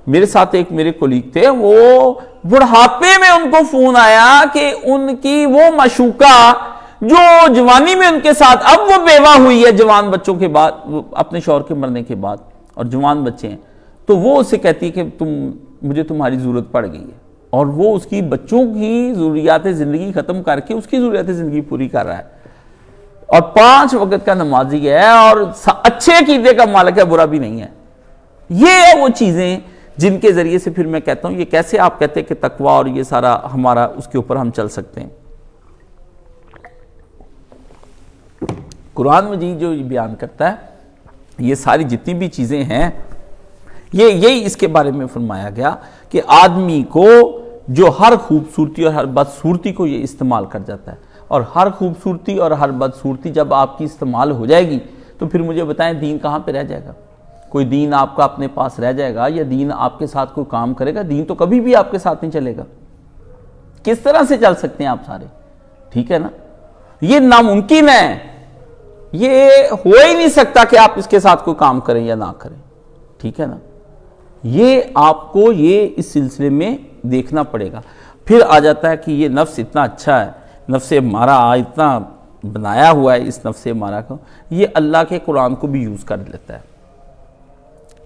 میرے ساتھ ایک میرے کولیگ تھے, وہ بڑھاپے میں ان کو فون آیا کہ ان کی وہ معشوقہ جو جوانی میں ان کے ساتھ, اب وہ بیوہ ہوئی ہے جوان بچوں کے بعد, اپنے شوہر کے مرنے کے بعد, اور جوان بچے ہیں, تو وہ اسے کہتی ہے کہ مجھے تمہاری ضرورت پڑ گئی ہے, اور وہ اس کی بچوں کی ضروریات زندگی ختم کر کے اس کی ضروریات زندگی پوری کر رہا ہے, اور 5 وقت کا نمازی ہے, اور اچھے عقیدے کا مالک ہے, برا بھی نہیں ہے. یہ وہ چیزیں جن کے ذریعے سے پھر میں کہتا ہوں یہ کیسے آپ کہتے ہیں کہ تقوی اور یہ سارا ہمارا اس کے اوپر ہم چل سکتے ہیں. قرآن مجید جو بیان کرتا ہے, یہ ساری جتنی بھی چیزیں ہیں, یہی اس کے بارے میں فرمایا گیا کہ آدمی کو جو ہر خوبصورتی اور ہر بدصورتی کو یہ استعمال کر جاتا ہے, اور ہر خوبصورتی اور ہر بدصورتی جب آپ کی استعمال ہو جائے گی تو پھر مجھے بتائیں دین کہاں پہ رہ جائے گا؟ کوئی دین آپ کا اپنے پاس رہ جائے گا یا دین آپ کے ساتھ کوئی کام کرے گا؟ دین تو کبھی بھی آپ کے ساتھ نہیں چلے گا. کس طرح سے چل سکتے ہیں آپ سارے؟ ٹھیک ہے نا, یہ ناممکن ہے, یہ ہو ہی نہیں سکتا کہ آپ اس کے ساتھ کوئی کام کریں یا نہ کریں. ٹھیک ہے نا, یہ آپ کو یہ اس سلسلے میں دیکھنا پڑے گا. پھر آ جاتا ہے کہ یہ نفس اتنا اچھا ہے, نفس ہمارا اتنا بنایا ہوا ہے, اس نفس ہمارا کو یہ اللہ کے قرآن کو بھی یوز کر لیتا ہے.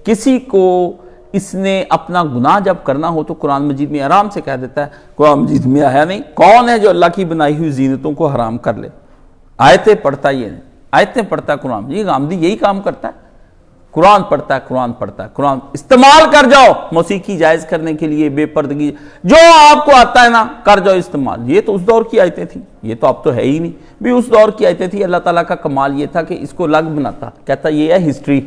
کسی کو اس نے اپنا گناہ جب کرنا ہو تو قرآن مجید میں آرام سے کہہ دیتا ہے, قرآن مجید میں آیا نہیں, کون ہے جو اللہ کی بنائی ہوئی زینتوں کو حرام کر لے؟ آیتیں پڑھتا یہ نہیں, آیتیں پڑھتا ہے قرآن. یہ غامدی یہی کام کرتا ہے, قرآن پڑھتا ہے, قرآن پڑھتا ہے, قرآن استعمال کر جاؤ موسیقی جائز کرنے کے لیے, بے پردگی جو آپ کو آتا ہے نا کر جاؤ استعمال. یہ تو اس دور کی آیتیں تھیں, یہ تو اب تو ہے ہی نہیں بھی, اس دور کی آیتیں تھیں. اللہ تعالیٰ کا کمال یہ تھا کہ اس کو الگ بناتا, کہتا یہ ہے ہسٹری,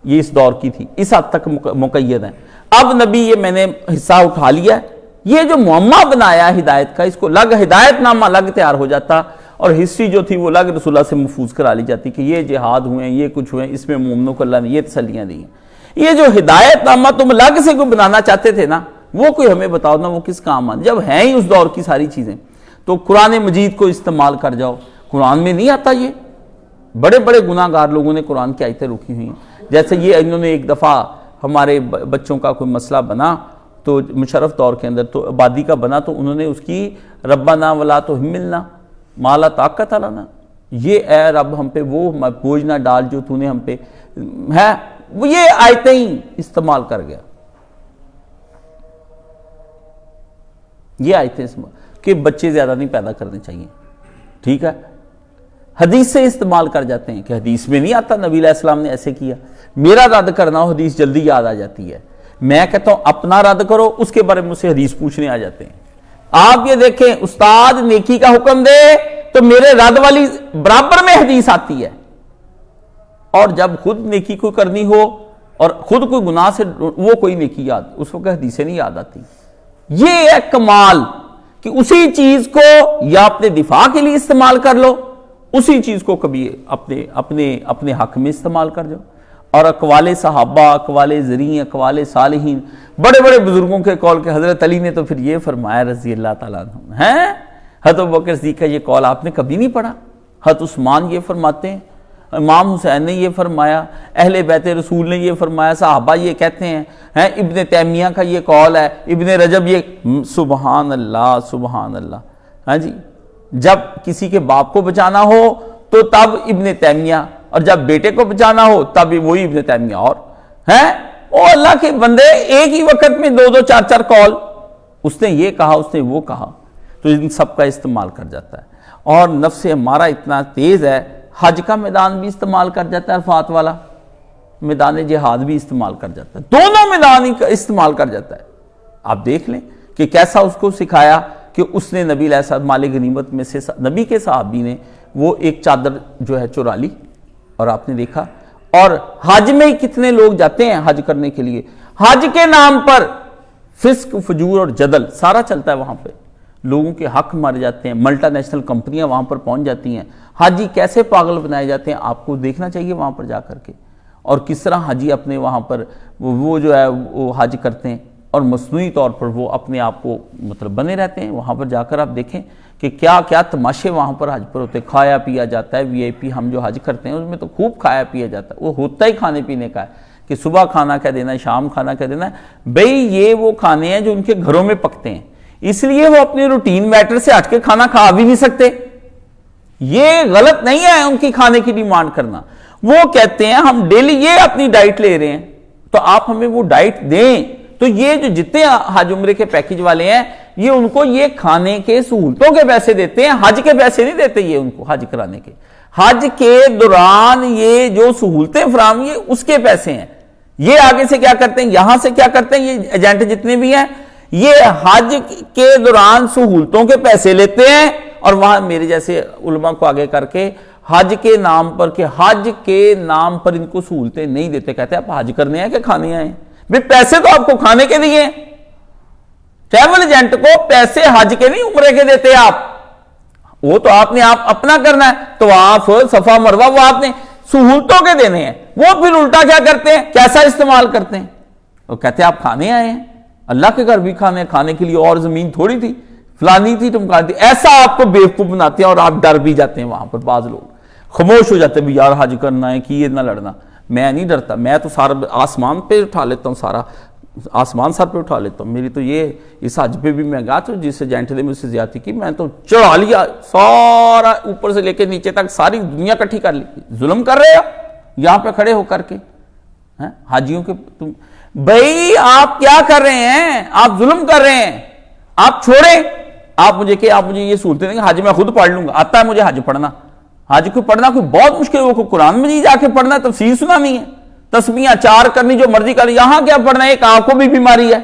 یہ اس دور کی تھی, اس حد تک مقید ہے. اب نبی یہ میں نے حصہ اٹھا لیا, یہ جو معمہ بنایا ہدایت کا, اس کو الگ ہدایت نامہ الگ تیار ہو جاتا, اور ہسٹری جو تھی وہ اللہ کے رسول اللہ سے محفوظ کرا لی جاتی کہ یہ جہاد ہوئے ہیں، یہ کچھ ہوئے ہیں، اس میں مومنوں کو اللہ نے یہ تسلیاں دی ہیں۔ یہ جو ہدایت نامہ تم الگ سے کوئی بنانا چاہتے تھے نا، وہ کوئی ہمیں بتاؤ نا وہ کس کام آنے، جب ہیں ہی اس دور کی ساری چیزیں تو قرآن مجید کو استعمال کر جاؤ۔ قرآن میں نہیں آتا یہ، بڑے بڑے گناہ گار لوگوں نے قرآن کی آیتیں روکی ہوئی ہیں۔ جیسے یہ انہوں نے ایک دفعہ ہمارے بچوں کا کوئی مسئلہ بنا تو مشرف دور کے اندر تو آبادی کا بنا، تو انہوں نے اس کی ربنا ولا تحملنا ما لا طاقت لنا، یہ اے رب ہم پہ وہ بوجھ نہ ڈال جو تو نے ہم پہ ہے، وہ یہ آیتیں ہی استعمال کر گیا، یہ آیتیں استعمال کہ بچے زیادہ نہیں پیدا کرنے چاہیے، ٹھیک ہے۔ حدیث سے استعمال کر جاتے ہیں کہ حدیث میں نہیں آتا نبی علیہ السلام نے ایسے کیا، میرا رد کرنا ہو حدیث جلدی یاد آ جاتی ہے، میں کہتا ہوں اپنا رد کرو، اس کے بارے میں مجھ سے حدیث پوچھنے آ جاتے ہیں۔ آپ یہ دیکھیں استاد نیکی کا حکم دے تو میرے رد والی برابر میں حدیث آتی ہے، اور جب خود نیکی کو کرنی ہو اور خود کوئی گناہ سے وہ کوئی نیکی یاد، اس وقت حدیثیں نہیں یاد آتی۔ یہ ہے کمال کہ اسی چیز کو یا اپنے دفاع کے لیے استعمال کر لو، اسی چیز کو کبھی اپنے حق میں استعمال کر جاؤ۔ اور اقوال صحابہ، اقوال زرین، اقوال صالحین، بڑے بڑے بزرگوں کے قول کے حضرت علی نے تو پھر یہ فرمایا رضی اللہ تعالیٰ عنہ ہیں، حضرت ابوبکر صدیق کا یہ قول آپ نے کبھی نہیں پڑھا، حضرت عثمان یہ فرماتے ہیں، امام حسین نے یہ فرمایا، اہل بیت رسول نے یہ فرمایا، صحابہ یہ کہتے ہیں، ابن تیمیہ کا یہ قول ہے، ابن رجب یہ، سبحان اللہ سبحان اللہ۔ ہاں جی، جب کسی کے باپ کو بچانا ہو تو تب ابن تیمیہ، اور جب بیٹے کو بچانا ہو تب وہی ابن تیمیہ، اور ہیں او اللہ کے بندے ایک ہی وقت میں دو چار چار قول، اس نے یہ کہا اس نے وہ کہا، تو ان سب کا استعمال کر جاتا ہے۔ اور نفس ہمارا اتنا تیز ہے، حج کا میدان بھی استعمال کر جاتا ہے، عرفات والا میدان جہاد بھی استعمال کر جاتا ہے، دونوں میدان ہی استعمال کر جاتا ہے۔ آپ دیکھ لیں کہ کیسا اس کو سکھایا کہ اس نے نبی علیہ السلام مال غنیمت میں سے نبی کے صحابی نے وہ ایک چادر جو ہے چرا لی، اور آپ نے دیکھا۔ اور حج میں ہی کتنے لوگ جاتے ہیں حج کرنے کے لیے، حج کے نام پر فسق فجور اور جدل سارا چلتا ہے، وہاں پہ لوگوں کے حق مارے جاتے ہیں، ملٹا نیشنل کمپنیاں وہاں پر پہنچ جاتی ہیں، حاجی کیسے پاگل بنائے جاتے ہیں، آپ کو دیکھنا چاہیے وہاں پر جا کر کے، اور کس طرح حاجی اپنے وہاں پر وہ جو ہے وہ حج کرتے ہیں، اور مصنوعی طور پر وہ اپنے آپ کو مطلب بنے رہتے ہیں۔ وہاں پر جا کر آپ دیکھیں کہ کیا کیا تماشے وہاں پر حج پر ہوتے ہیں، کھایا پیا جاتا ہے، وی آئی پی ہم جو حج کرتے ہیں اس میں تو خوب کھایا پیا جاتا ہے، وہ ہوتا ہی کھانے پینے کا ہے کہ صبح کھانا کیا دینا ہے، شام کھانا کیا دینا ہے، بھئی یہ وہ کھانے ہیں جو ان کے گھروں میں پکتے ہیں، اس لیے وہ اپنے روٹین میٹر سے ہٹ کے کھانا کھا بھی نہیں سکتے۔ یہ غلط نہیں ہے ان کی کھانے کی ڈیمانڈ کرنا، وہ کہتے ہیں ہم ڈیلی یہ اپنی ڈائٹ لے رہے ہیں تو آپ ہمیں وہ ڈائٹ دیں۔ تو یہ جو جتنے حج عمرے کے پیکج والے ہیں یہ ان کو یہ کھانے کے سہولتوں کے پیسے دیتے ہیں، حج کے پیسے نہیں دیتے یہ ان کو حج کرانے کے، حج کے دوران یہ جو سہولتیں فراہم یہ اس کے پیسے ہیں۔ یہ آگے سے کیا کرتے ہیں، یہاں سے کیا کرتے ہیں، یہ ایجنٹ جتنے بھی ہیں یہ حج کے دوران سہولتوں کے پیسے لیتے ہیں، اور وہاں میرے جیسے علماء کو آگے کر کے حج کے نام پر کہ حج کے نام پر ان کو سہولتیں نہیں دیتے، کہتے ہیں آپ حج کرنے ہیں کہ کھانے آئے ہیں، بھئی پیسے تو آپ کو کھانے کے دیے ہیں، ٹریول ایجنٹ کو پیسے حج کے نہیں عمرے کے دیتے آپ، وہ تو آپ نے آپ اپنا کرنا ہے، طواف صفا مروہ وہ آپ نے سہولتوں کے دینے ہیں، وہ پھر الٹا کیا کرتے ہیں، کیسا استعمال کرتے ہیں، وہ کہتے ہیں آپ کھانے آئے ہیں، اللہ کے گھر بھی کھانے کے لیے اور زمین تھوڑی تھی، فلانی تھی ٹمکانی تھی، ایسا آپ کو بیوقوف بناتے ہیں، اور آپ ڈر بھی جاتے ہیں، وہاں پر بعض لوگ خاموش ہو جاتے ہیں بھی یار حج کرنا ہے کہ یہ نہ لڑنا، میں نہیں ڈرتا، میں تو سارا آسمان پہ اٹھا لیتا ہوں، سارا آسمان سر پہ اٹھا لیتا ہوں، میری تو یہ اس حج پہ بھی میں گیا تو جس ایجنٹ نے مجھ سے زیادتی کی میں تو چڑھا لیا، سارا اوپر سے لے کے نیچے تک ساری دنیا کٹھی کر لی، ظلم کر رہے ہو یہاں پہ کھڑے ہو کر کے حاجیوں کے، تم بھائی آپ کیا کر رہے ہیں، آپ ظلم کر رہے ہیں، آپ چھوڑیں، آپ مجھے کہ آپ مجھے یہ سہولتیں دیں گے، حج میں خود پڑھ لوں گا، آتا ہے مجھے حج پڑھنا، حج کو پڑھنا کوئی بہت مشکل ہے، وہ قرآن میں نہیں جا کے پڑھنا، تفسیر سنانی ہے، تسبیحاں چار کرنی جو مرضی کرنی، یہاں کیا پڑھنا ہے، ایک آنکھ کو بھی بیماری ہے،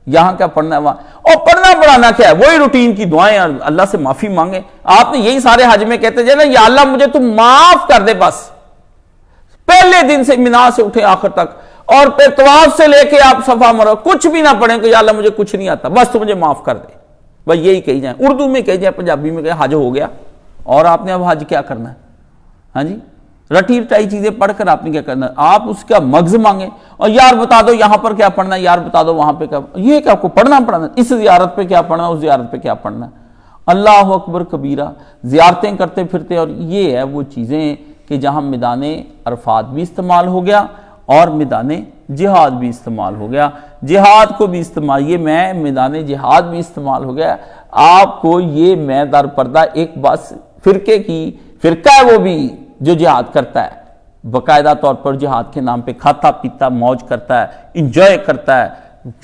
یہاں کیا پڑھنا ہے وہاں، اور پڑھنا پڑھانا کیا ہے، وہی روٹین کی دعائیں، اللہ سے معافی مانگیں، آپ نے یہی سارے حج میں کہتے ہیں نا یا اللہ مجھے تو معاف کر دے، بس پہلے دن سے منا سے اٹھے آخر تک، اور پھر طواف سے لے کے آپ صفا مرو کچھ بھی نہ پڑھیں کہ یا اللہ مجھے کچھ نہیں آتا، بس تو مجھے معاف کر دے، بس یہی کہی جائیں، اردو میں کہی جائیں، پنجابی میں کہیں حج ہو گیا، اور آپ نے اب حج کیا کرنا ہے؟ ہاں جی، رٹی رٹائی چیزیں پڑھ کر آپ نے کیا کرنا ہے؟ آپ اس کا مغز مانگیں اور یار بتا دو یہاں پر کیا پڑھنا ہے، یار بتا دو وہاں پہ کیا، یہ کہ آپ کو پڑھنا اس زیارت پہ کیا پڑھنا، اس زیارت پہ کیا پڑھنا ہے۔ اللہ اکبر کبیرہ، زیارتیں کرتے پھرتے، اور یہ ہے وہ چیزیں کہ جہاں میدان عرفات بھی استعمال ہو گیا اور میدان جہاد بھی استعمال ہو گیا، جہاد کو بھی استعمال، یہ میں میدان جہاد بھی استعمال ہو گیا۔ آپ کو یہ میں در پردہ ایک بس فرقے کی فرقہ ہے وہ بھی جو جہاد کرتا ہے، باقاعدہ طور پر جہاد کے نام پہ کھاتا پیتا موج کرتا ہے، انجوائے کرتا ہے،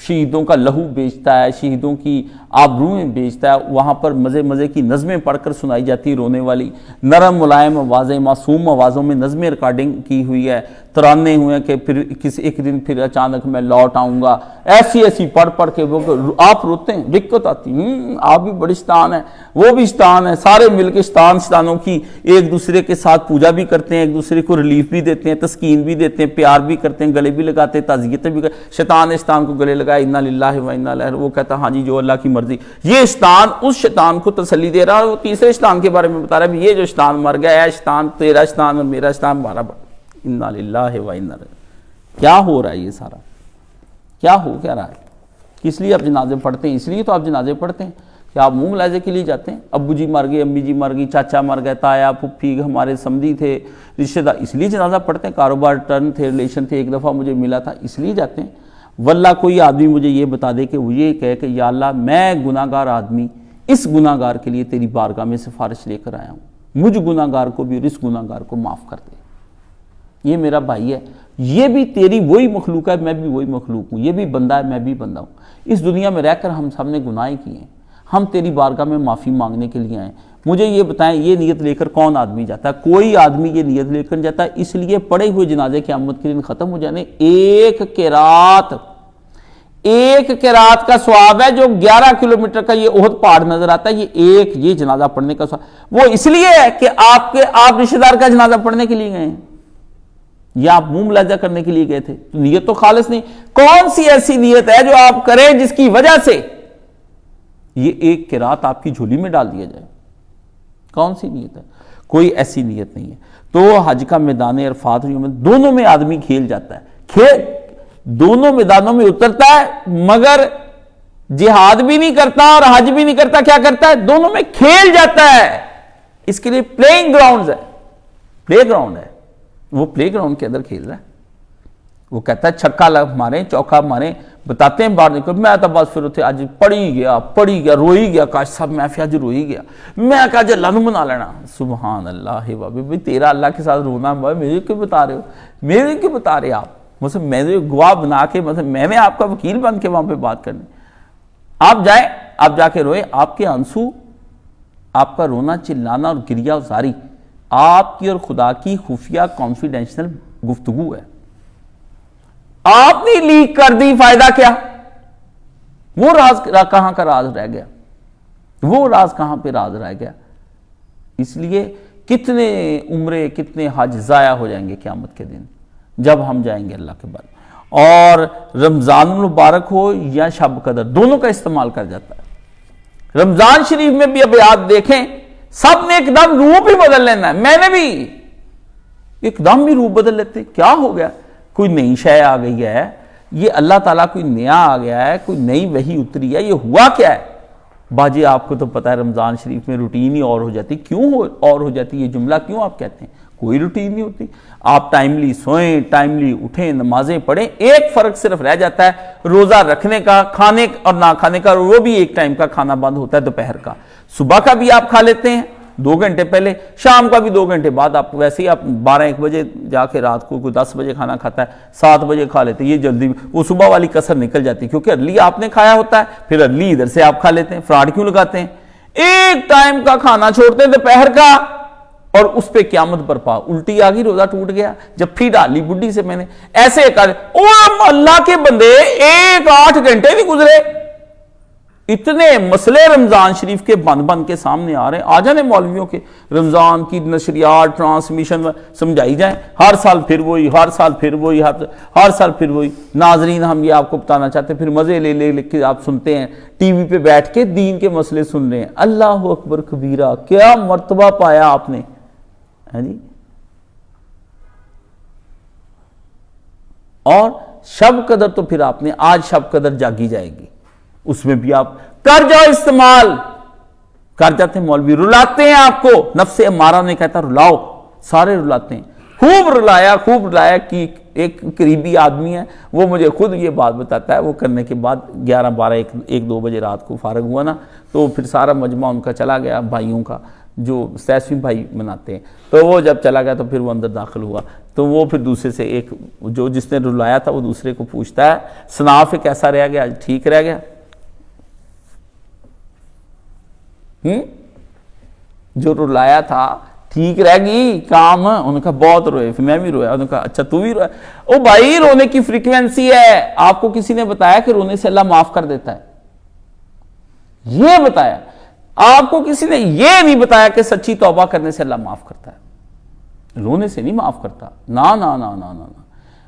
شہیدوں کا لہو بیچتا ہے، شہیدوں کی آبروئیں بیچتا ہے، وہاں پر مزے مزے کی نظمیں پڑھ کر سنائی جاتی رونے والی، نرم ملائم آوازیں، معصوم آوازوں میں نظمیں ریکارڈنگ کی ہوئی ہے، ترانے ہوئے ہیں کہ پھر کسی ایک دن پھر اچانک میں لوٹ آؤں گا، ایسی ایسی پڑھ پڑھ کے وہ آپ روتے ہیں، دقت آتی، آپ بھی بڑی شیطان ہے، وہ بھی شیطان ہے، سارے مل کے شیطانوں کی ایک دوسرے کے ساتھ پوجا بھی کرتے ہیں، ایک دوسرے کو ریلیف بھی دیتے ہیں، تسکین بھی دیتے ہیں، پیار بھی کرتے ہیں، گلے بھی لگاتے ہیں، تعزیتیں بھی کرتے ہیں۔ شیطان کو گلے لگائے، انا للہ و انا الیہ، وہ کہتا ہاں جی جو اللہ کی مرضی۔ یہ شیطان اس شیطان کو تسلی دے رہا ہے، وہ تیسرے شیطان کے بارے میں بتا رہا ہے یہ جو شیطان مر گیا ہے، شیطان تیرا شیطان اور میرا شیطان ہمارا، انا للہ و انا الیہ۔ کیا ہو رہا ہے یہ سارا؟ کیا ہو کیا رہا ہے؟ کس لیے آپ جنازے پڑھتے ہیں؟ اس لیے تو آپ جنازے پڑھتے ہیں کہ آپ منہ ملاحظے کے لیے جاتے ہیں، ابو جی مر گئے، امی جی مر گئی، چاچا مر گئے، تایا پھپھی ہمارے سمدھی تھے، رشتہ دار، اس لیے جنازہ پڑھتے ہیں، کاروبار ٹرن تھے، ریلیشن تھے، ایک دفعہ مجھے ملا تھا، اس لیے جاتے ہیں۔ واللہ کوئی آدمی مجھے یہ بتا دے کہ وہ یہ کہے کہ یا اللہ میں گناہ گار آدمی اس گناہ گار کے لیے تیری بارگاہ میں سفارش لے کر آیا ہوں، مجھ گناہ گار کو بھی اور اس گناہ گار کو معاف کر دے، یہ میرا بھائی ہے، یہ بھی تیری وہی مخلوق ہے، میں بھی وہی مخلوق ہوں، یہ بھی بندہ ہے، میں بھی بندہ ہوں، اس دنیا میں رہ کر ہم سب نے گناہ کیے ہیں، ہم تیری بارگاہ میں معافی مانگنے کے لیے آئے۔ مجھے یہ بتائیں یہ نیت لے کر کون آدمی جاتا ہے؟ کوئی آدمی یہ نیت لے کر جاتا ہے، اس لیے پڑے ہوئے جنازے قیامت کے دن ختم ہو جانے، ایک قرات کا ثواب ہے، جو 11 کلومیٹر کا یہ احد پہاڑ نظر آتا ہے، یہ جنازہ پڑھنے کا ثواب، وہ اس لیے ہے کہ آپ رشتہ دار کا جنازہ پڑھنے کے لیے گئے ہیں یا آپ منہ ملاحظہ کرنے کے لیے گئے تھے، تو نیت تو خالص نہیں۔ کون سی ایسی نیت ہے جو آپ کریں جس کی وجہ سے یہ ایک قرات آپ کی جھولی میں ڈال دیا جائے؟ کون سی نیت ہے؟ کوئی ایسی نیت نہیں ہے۔ تو حج کا میدان عرفات دونوں میں آدمی کھیل جاتا ہے، دونوں میدانوں میں اترتا ہے، مگر جہاد بھی نہیں کرتا اور حج بھی نہیں کرتا، کیا کرتا ہے؟ دونوں میں کھیل جاتا ہے۔ اس کے لیے پلے گراؤنڈ ہے، وہ پلے گراؤنڈ کے اندر کھیل رہا ہے، وہ کہتا ہے چھکا ماریں چوکا ماریں، بتاتے ہیں باہر نکل، میں تو بس پھر اتنے اج پڑھی گیا روئی گیا، کاش صاحب میں پھر اج روئی گیا، میں کہا جی اللہ نو منا لینا، سبحان اللہ بابی بھئی تیرا اللہ کے ساتھ رونا، میرے کیوں بتا رہے ہو، میرے کیوں بتا رہے آپ؟ مثلا میں نے گواہ بنا کے، مثلا میں نے آپ کا وکیل بن کے وہاں پہ بات کرنی، آپ جائیں، آپ جا کے روئے، آپ کے آنسو، آپ کا رونا چلانا اور گریہ ازاری آپ کی اور خدا کی خفیہ کانفیڈینشنل گفتگو ہے، آپ نے لیک کر دی، فائدہ کیا؟ وہ راز کہاں کا راز رہ گیا؟ وہ راز کہاں پہ راز رہ گیا؟ اس لیے کتنے عمرے کتنے حج ضائع ہو جائیں گے قیامت کے دن جب ہم جائیں گے اللہ کے بعد۔ اور رمضان المبارک ہو یا شب قدر، دونوں کا استعمال کر جاتا ہے۔ رمضان شریف میں بھی اب آپ دیکھیں سب نے ایک دم روح بھی بدل لینا ہے، میں نے بھی ایک دم بھی روح بدل لیتے، کیا ہو گیا؟ کوئی نئی شے آ گئی ہے، یہ اللہ تعالیٰ کوئی نیا آ گیا ہے، کوئی نئی وحی اتری ہے، یہ ہوا کیا ہے؟ باجی آپ کو تو پتا ہے رمضان شریف میں روٹین ہی اور ہو جاتی، کیوں اور ہو جاتی؟ یہ جملہ کیوں آپ کہتے ہیں؟ کوئی روٹین نہیں ہوتی، آپ ٹائملی سوئیں، ٹائملی اٹھیں، نمازیں پڑھیں، ایک فرق صرف رہ جاتا ہے روزہ رکھنے کا، کھانے اور نہ کھانے کا، وہ بھی ایک ٹائم کا کھانا بند ہوتا ہے دوپہر کا، صبح کا بھی آپ کھا لیتے ہیں 2 گھنٹے پہلے، شام کا بھی 2 گھنٹے بعد، آپ ویسے ہی آپ 12-1 بجے جا کے رات کو کوئی 10 بجے کھانا کھاتا ہے، 7 بجے کھا لیتے ہیں، یہ جلدی وہ صبح والی کسر نکل جاتی ہے کیونکہ ارلی آپ نے کھایا ہوتا ہے، پھر ارلی ادھر سے آپ کھا لیتے ہیں، فراڈ کیوں لگاتے ہیں؟ ایک ٹائم کا کھانا چھوڑتے ہیں دوپہر کا اور اس پہ قیامت برپا، الٹی آ گئی، روزہ ٹوٹ گیا، جب پھر ڈالی بڈھی سے میں نے ایسے کر، اللہ کے بندے 8 گھنٹے بھی گزرے، اتنے مسئلے رمضان شریف کے بن بن کے سامنے آ رہے ہیں. آ جانے مولویوں کے رمضان کی نشریات ٹرانسمیشن سمجھائی جائیں, ہر سال پھر وہی, ہر سال پھر وہی, ہر سال پھر وہی. ناظرین ہم یہ آپ کو بتانا چاہتے ہیں, پھر مزے لے لے کے آپ سنتے ہیں, ٹی وی پہ بیٹھ کے دین کے مسئلے سن رہے ہیں. اللہ اکبر کبیرہ, کیا مرتبہ پایا آپ نے جی. اور شب قدر تو پھر آپ نے, آج شب قدر جاگی جائے گی, اس میں بھی آپ کر جاؤ استعمال. کر جاتے ہیں مولوی, رلاتے ہیں آپ کو. نفس امارہ نے کہتا رلاؤ, سارے رلاتے ہیں. خوب رلایا کہ ایک قریبی آدمی ہے, وہ مجھے خود یہ بات بتاتا ہے, وہ کرنے کے بعد 11 12 1 2 بجے رات کو فارغ ہوا نا, تو پھر سارا مجمع ان کا چلا گیا, بھائیوں کا جو سیسویں بھائی مناتے ہیں, تو وہ جب چلا گیا تو پھر وہ اندر داخل ہوا, تو وہ پھر دوسرے سے ایک جو جس نے رلایا تھا وہ دوسرے کو پوچھتا ہے, سنا پھر کیسا رہ گیا, ٹھیک رہ گیا؟ جو رلایا تھا ٹھیک رہ گئی کام؟ انہوں نے کہا بہت روئے. پھر میں بھی رویا. انہوں نے کہا اچھا تو بھی رویا؟ او بھائی, رونے کی فریکوینسی ہے. آپ کو کسی نے بتایا کہ رونے سے اللہ معاف کر دیتا ہے؟ یہ بتایا آپ کو کسی نے؟ یہ نہیں بتایا کہ سچی توبہ کرنے سے اللہ معاف کرتا ہے. رونے سے نہیں معاف کرتا, نا نا نا نا نا.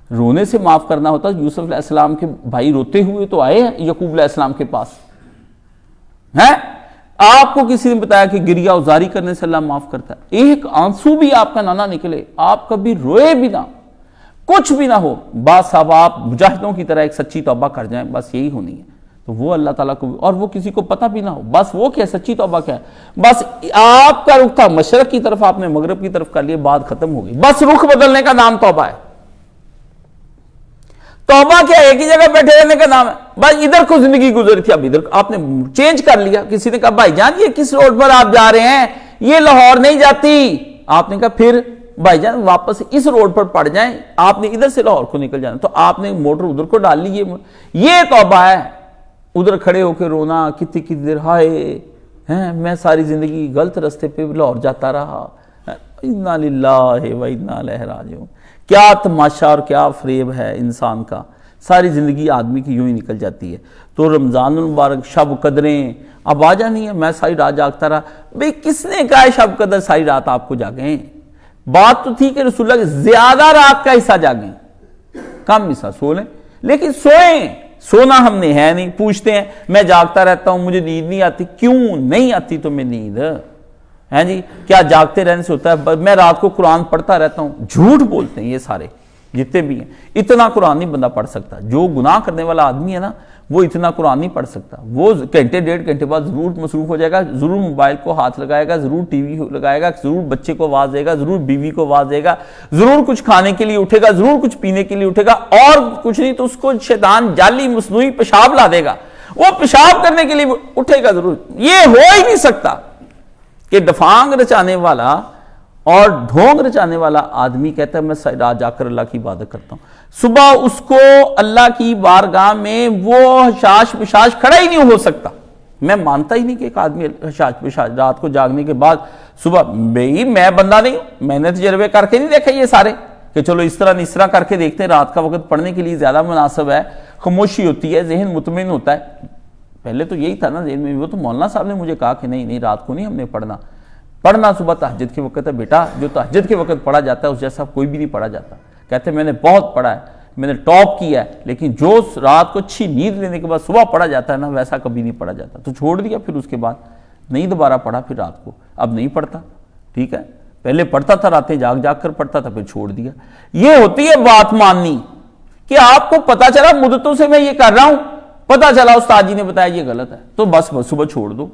رونے سے معاف کرنا ہوتا. یوسف علیہ السلام کے بھائی روتے ہوئے تو آئے ہیں یعقوب علیہ السلام کے پاس ہیں. آپ کو کسی نے بتایا کہ گریہ ازاری کرنے سے اللہ معاف کرتا ہے؟ ایک آنسو بھی آپ کا نہ نکلے, آپ کبھی روئے بھی نہ, کچھ بھی نہ ہو, بس اب آپ مجاہدوں کی طرح ایک سچی توبہ کر جائیں, بس یہی ہونی ہے. تو وہ اللہ تعالیٰ کو, اور وہ کسی کو پتہ بھی نہ ہو, بس وہ کیا سچی توبہ کیا ہے. بس آپ کا رخ تھا مشرق کی طرف, آپ نے مغرب کی طرف کر لیے, بات ختم ہو گئی. بس رخ بدلنے کا نام توبہ ہے. توبہ کیا ایک ہی جگہ بیٹھے رہنے کا نام ہے. بس ادھر کو زندگی گزری تھی, اب ادھر آپ نے چینج کر لیا. کسی نے کہا بھائی جان یہ کس روڈ پر آپ جا رہے ہیں, یہ لاہور نہیں جاتی. آپ نے کہا پھر بھائی جان واپس اس روڈ پر پڑ جائیں, آپ نے ادھر سے لاہور کو نکل جانا. تو آپ نے موٹر ادھر کو ڈال لی. یہ توبہ ہے. ادھر کھڑے ہو کے رونا کتنی دیر, ہائے میں ساری زندگی غلط رستے پہ لاہور جاتا رہا, انا للہ و انا الیہ راجعون. کیا تماشا اور کیا فریب ہے انسان کا. ساری زندگی آدمی کی یوں ہی نکل جاتی ہے. تو رمضان المبارک, شب قدریں اب آ جانی ہے. میں ساری رات جاگتا رہا. بھئی کس نے کہا ہے شب قدر ساری رات آپ کو جاگیں؟ بات تو تھی کہ رسول اللہ زیادہ رات کا حصہ جاگیں, کم حصہ سو لیں, لیکن سوئیں. سونا ہم نے ہے نہیں. پوچھتے ہیں میں جاگتا رہتا ہوں, مجھے نیند نہیں آتی. کیوں نہیں آتی تمہیں نیند ہیں جی؟ کیا جاگتے رہنے سے ہوتا ہے؟ میں رات کو قرآن پڑھتا رہتا ہوں. جھوٹ بولتے ہیں یہ سارے جتنے بھی ہیں. اتنا قرآن نہیں بندہ پڑھ سکتا. جو گناہ کرنے والا آدمی ہے نا, وہ اتنا قرآن نہیں پڑھ سکتا. وہ گھنٹے 1.5 گھنٹے بعد ضرور مصروف ہو جائے گا, ضرور موبائل کو ہاتھ لگائے گا, ضرور ٹی وی لگائے گا, ضرور بچے کو آواز دے گا, ضرور بیوی کو آواز دے گا, ضرور کچھ کھانے کے لیے اٹھے گا, ضرور کچھ پینے کے لیے اٹھے گا, اور کچھ نہیں تو اس کو شیطان جعلی مصنوعی پیشاب لا دے گا. وہ پیشاب کرنے کے لیے اٹھے گا ضرور. یہ ہو ہی نہیں سکتا کہ دفانگ رچانے والا اور ڈھونگ رچانے والا آدمی کہتا ہے میں رات جا کر اللہ کی عبادت کرتا ہوں. صبح اس کو اللہ کی بارگاہ میں وہ حشاش پشاش کھڑا ہی نہیں ہو سکتا. میں مانتا ہی نہیں کہ ایک آدمی حشاش پشاش رات کو جاگنے کے بعد صبح, بھئی میں بندہ نہیں ہوں, میں نے تجربے کر کے نہیں دیکھا یہ سارے کہ چلو اس طرح نہیں اس طرح کر کے دیکھتے ہیں. رات کا وقت پڑھنے کے لیے زیادہ مناسب ہے, خاموشی ہوتی ہے, ذہن مطمئن ہوتا ہے. پہلے تو یہی تھا نا ذہن میں. وہ تو مولانا صاحب نے مجھے کہا کہ نہیں رات کو نہیں ہم نے پڑھنا صبح تہجد کے وقت ہے بیٹا. جو تہجد کے وقت پڑھا جاتا ہے اس جیسا کوئی بھی نہیں پڑھا جاتا. کہتے میں نے بہت پڑھا ہے, میں نے ٹاپ کیا ہے, لیکن جو رات کو اچھی نیند لینے کے بعد صبح پڑھا جاتا ہے نا, ویسا کبھی نہیں پڑھا جاتا. تو چھوڑ دیا. پھر اس کے بعد نہیں دوبارہ پڑھا. پھر رات کو اب نہیں پڑھتا. ٹھیک ہے, پہلے پڑھتا تھا, راتیں جاگ جاگ کر پڑھتا تھا, پھر چھوڑ دیا. یہ ہوتی ہے بات ماننی کہ آپ کو پتا چلا مدتوں سے میں یہ کر رہا ہوں, پتا چلا استاد جی نے بتایا یہ غلط ہے, تو بس صبح چھوڑ دو,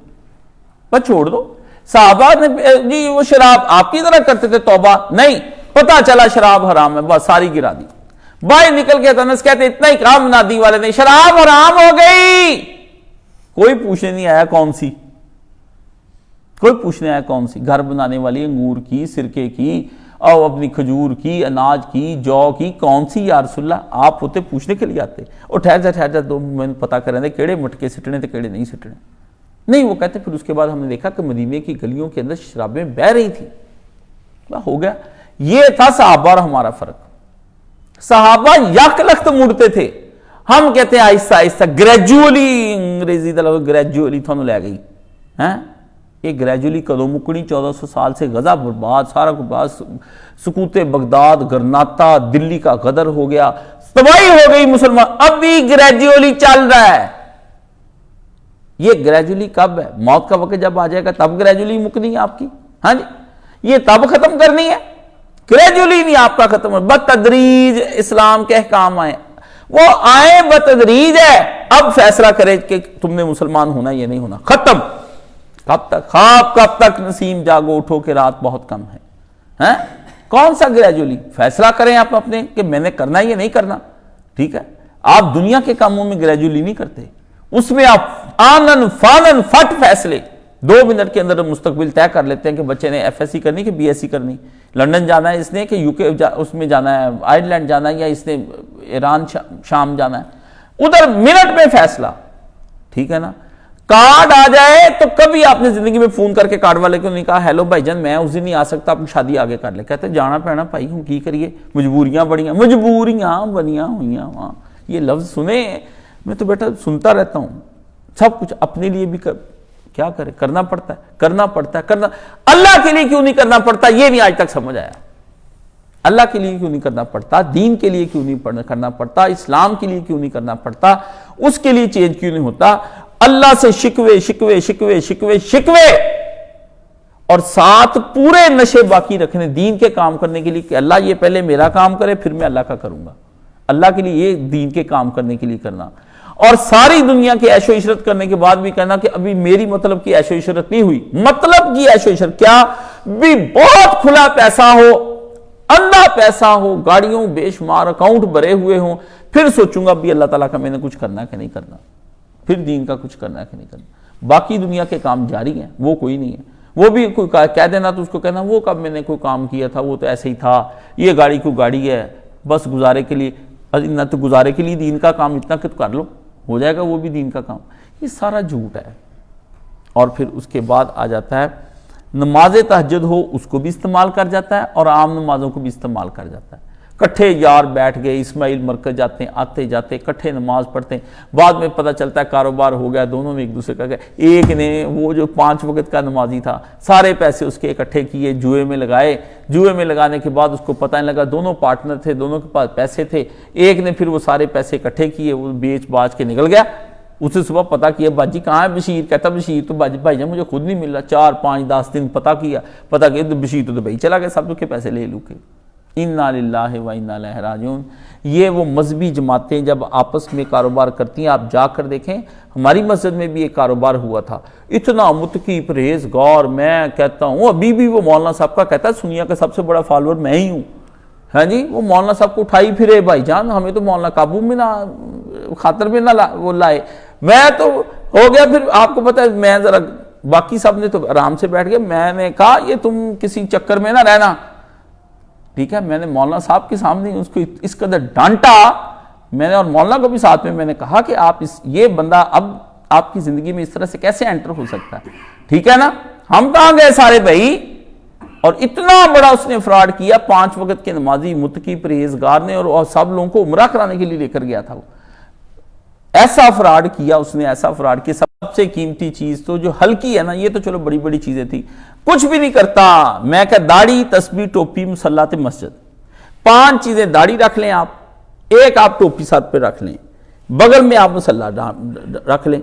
بس چھوڑ دو. صحابہ نے جی وہ شراب آپ کی طرح کرتے تھے, توبہ نہیں, پتا چلا شراب حرام ہے, بس ساری گرا دی. باہر نکل کے انس کہتے اتنا ہی کام نادی والے نے, شراب حرام ہو گئی. کوئی پوچھنے نہیں آیا کون سی, کوئی پوچھنے آیا کون سی. گھر بنانے والی انگور کی, سرکے کی, اور اپنی کھجور کی, اناج کی, جو کی, کون سی یا رسول اللہ؟ آپ ہوتے پوچھنے کے لیے آتے. اور ٹھہر جا دو منٹ پتا کریں دے کیڑے مٹکے سٹنے تھے کیڑے نہیں سٹنے. نہیں, وہ کہتے پھر اس کے بعد ہم نے دیکھا کہ مدینے کی گلیوں کے اندر شرابیں بہ رہی تھی. ہو گیا. یہ تھا صحابہ اور ہمارا فرق. صحابہ یک لخت مڑتے تھے, ہم کہتے ہیں آہستہ آہستہ گریجولی، انگریزی دا لفظ گریجولی تھانوں لے گئی ہیں. یہ گریجولی کدوں مکنی؟ 1400 سال سے غزہ برباد، سارا کچھ بات، سقوط بغداد، گرناطہ، دلی کا غدر ہو گیا، تباہی ہو گئی مسلمان. ابھی گریجولی چل رہا ہے. یہ گریجولی کب ہے؟ موت کا وقت جب آ جائے گا تب گریجولی مکنی ہے آپ کی. ہاں جی، یہ تب ختم کرنی ہے، گریجولی نہیں آپ کا ختم. بتدریج اسلام کے احکام آئے، وہ آئے بتدریج ہے. اب فیصلہ کرے کہ تم نے مسلمان ہونا یا نہیں ہونا. ختم. کب تک خواب، کب تک نسیم جاگو اٹھو کہ رات بہت کم ہے. کون سا گریجولی؟ فیصلہ کریں آپ اپنے کہ میں نے کرنا یا نہیں کرنا. ٹھیک ہے، آپ دنیا کے کاموں میں گریجولی نہیں کرتے، اس میں آپ آنن فانن فٹ فیصلے 2 منٹ کے اندر مستقبل طے کر لیتے ہیں کہ بچے نے ایف ایس سی کرنی کہ بی ایس سی کرنی، لندن جانا ہے اس نے کہ یو کے اس میں جانا ہے، آئرلینڈ جانا ہے، یا اس نے ایران شام جانا ہے. ادھر منٹ میں فیصلہ. ٹھیک ہے نا. کارڈ آ جائے تو کبھی آپ نے زندگی میں فون کر کے کارڈ والے کو نہیں کہا ہیلو بھائی جان میں اس دن نہیں آ سکتا، آپ شادی آگے کر لے. کہتے جانا پینا بھائی ہوں کی کریے، مجبوریاں بنیاں ہوئیاں وہاں. یہ لفظ سنے میں تو بیٹا سنتا رہتا ہوں. سب کچھ اپنے لیے بھی کیا کرے، کرنا پڑتا ہے. اللہ کے لیے کیوں نہیں کرنا پڑتا یہ نہیں آج تک سمجھ آیا. اللہ کے لیے کیوں نہیں کرنا پڑتا، دین کے لیے کیوں نہیں کرنا پڑتا، اسلام کے لیے کیوں نہیں کرنا پڑتا، اس کے لیے چینج کیوں نہیں ہوتا. اللہ سے شکوے شکوے شکوے شکوے شکوے، اور ساتھ پورے نشے باقی رکھنے دین کے کام کرنے کے لیے کہ اللہ یہ پہلے میرا کام کرے پھر میں اللہ کا کروں گا. اللہ کے لیے یہ دین کے کام کرنے کے لیے کرنا، اور ساری دنیا کی عیش و عشرت کرنے کے بعد بھی کہنا کہ ابھی میری مطلب کی عیش و عشرت نہیں ہوئی. مطلب کی عیش و عشرت کیا بھی بہت کھلا پیسہ ہو، اندھا پیسہ ہو، گاڑیوں بے شمار، اکاؤنٹ بھرے ہوئے ہوں، پھر سوچوں گا بھی اللہ تعالیٰ کا میں نے کچھ کرنا ہے کہ نہیں کرنا، پھر دین کا کچھ کرنا ہے کہ نہیں کرنا. باقی دنیا کے کام جاری ہیں، وہ کوئی نہیں ہے. وہ بھی کوئی کہہ دینا تو اس کو کہنا وہ کب میں نے کوئی کام کیا تھا، وہ تو ایسے ہی تھا، یہ گاڑی کو گاڑی ہے بس گزارے کے لیے. نہ تو گزارے کے لیے دین کا کام اتنا کہ کر لو ہو جائے گا، وہ بھی دین کا کام. یہ سارا جھوٹ ہے. اور پھر اس کے بعد آ جاتا ہے نماز تہجد ہو اس کو بھی استعمال کر جاتا ہے اور عام نمازوں کو بھی استعمال کر جاتا ہے. کٹھے یار بیٹھ گئے، اسماعیل مرکز جاتے ہیں، آتے جاتے کٹھے نماز پڑھتے ہیں. بعد میں پتہ چلتا ہے کاروبار ہو گیا، دونوں میں ایک دوسرے کا گیا. ایک نے وہ جو 5 وقت کا نمازی تھا سارے پیسے اس کے اکٹھے کیے، جوئے میں لگائے. جوئے میں لگانے کے بعد اس کو پتہ نہیں لگا، دونوں پارٹنر تھے، دونوں کے پاس پیسے تھے. ایک نے پھر وہ سارے پیسے اکٹھے کیے، وہ بیچ باچ کے نکل گیا. اسے صبح پتہ کیا باجی کہاں ہے بشیر؟ کہتا بشیر تو بھائی جان مجھے خود نہیں مل رہا. 4 5 10 دن پتہ کیا تو بشیر تو بھائی چلا گیا، سب کے پیسے لے لو کے. انا للہ و انا الیہ راجعون. یہ وہ مذہبی جماعتیں جب آپس میں کاروبار کرتی ہیں، آپ جا کر دیکھیں. ہماری مسجد میں بھی ایک کاروبار ہوا تھا، اتنا متقی پرہیزگار، میں کہتا ہوں ابھی بھی وہ مولانا صاحب کا کہتا ہے سنیا کا سب سے بڑا فالوور میں ہی ہوں. ہاں جی، وہ مولانا صاحب کو اٹھائی پھرے بھائی جان، ہمیں تو مولانا قابو میں نہ خاطر میں نہ وہ لائے. میں تو ہو گیا. پھر آپ کو پتہ ہے میں ذرا باقی سب نے تو آرام سے بیٹھ گئے، میں نے کہا یہ تم کسی چکر میں نہ رہنا. ٹھیک ہے، میں نے مولانا صاحب کے سامنے اس کو اس قدر ڈانٹا، میں نے اور مولانا کو بھی ساتھ میں نے کہا کہ آپ یہ بندہ اب آپ کی زندگی میں اس طرح سے کیسے انٹر ہو سکتا ہے. ٹھیک ہے نا، ہم کہاں گئے سارے بھائی. اور اتنا بڑا اس نے فراڈ کیا، 5 وقت کے نمازی متقی پرہیزگار نے، اور سب لوگوں کو عمرہ کرانے کے لیے لے کر گیا تھا. وہ ایسا فراڈ کیا اس نے، ایسا فراڈ کیا. سب سے قیمتی چیز تو جو ہلکی ہے نا، یہ تو چلو بڑی بڑی چیزیں تھی، کچھ بھی نہیں کرتا. میں کہ داڑھی، تسبیح، ٹوپی، مصلات مسجد، 5 چیزیں. داڑھی رکھ لیں آپ، ایک آپ ٹوپی ساتھ پہ رکھ لیں، بغل میں آپ مصلا رکھ لیں،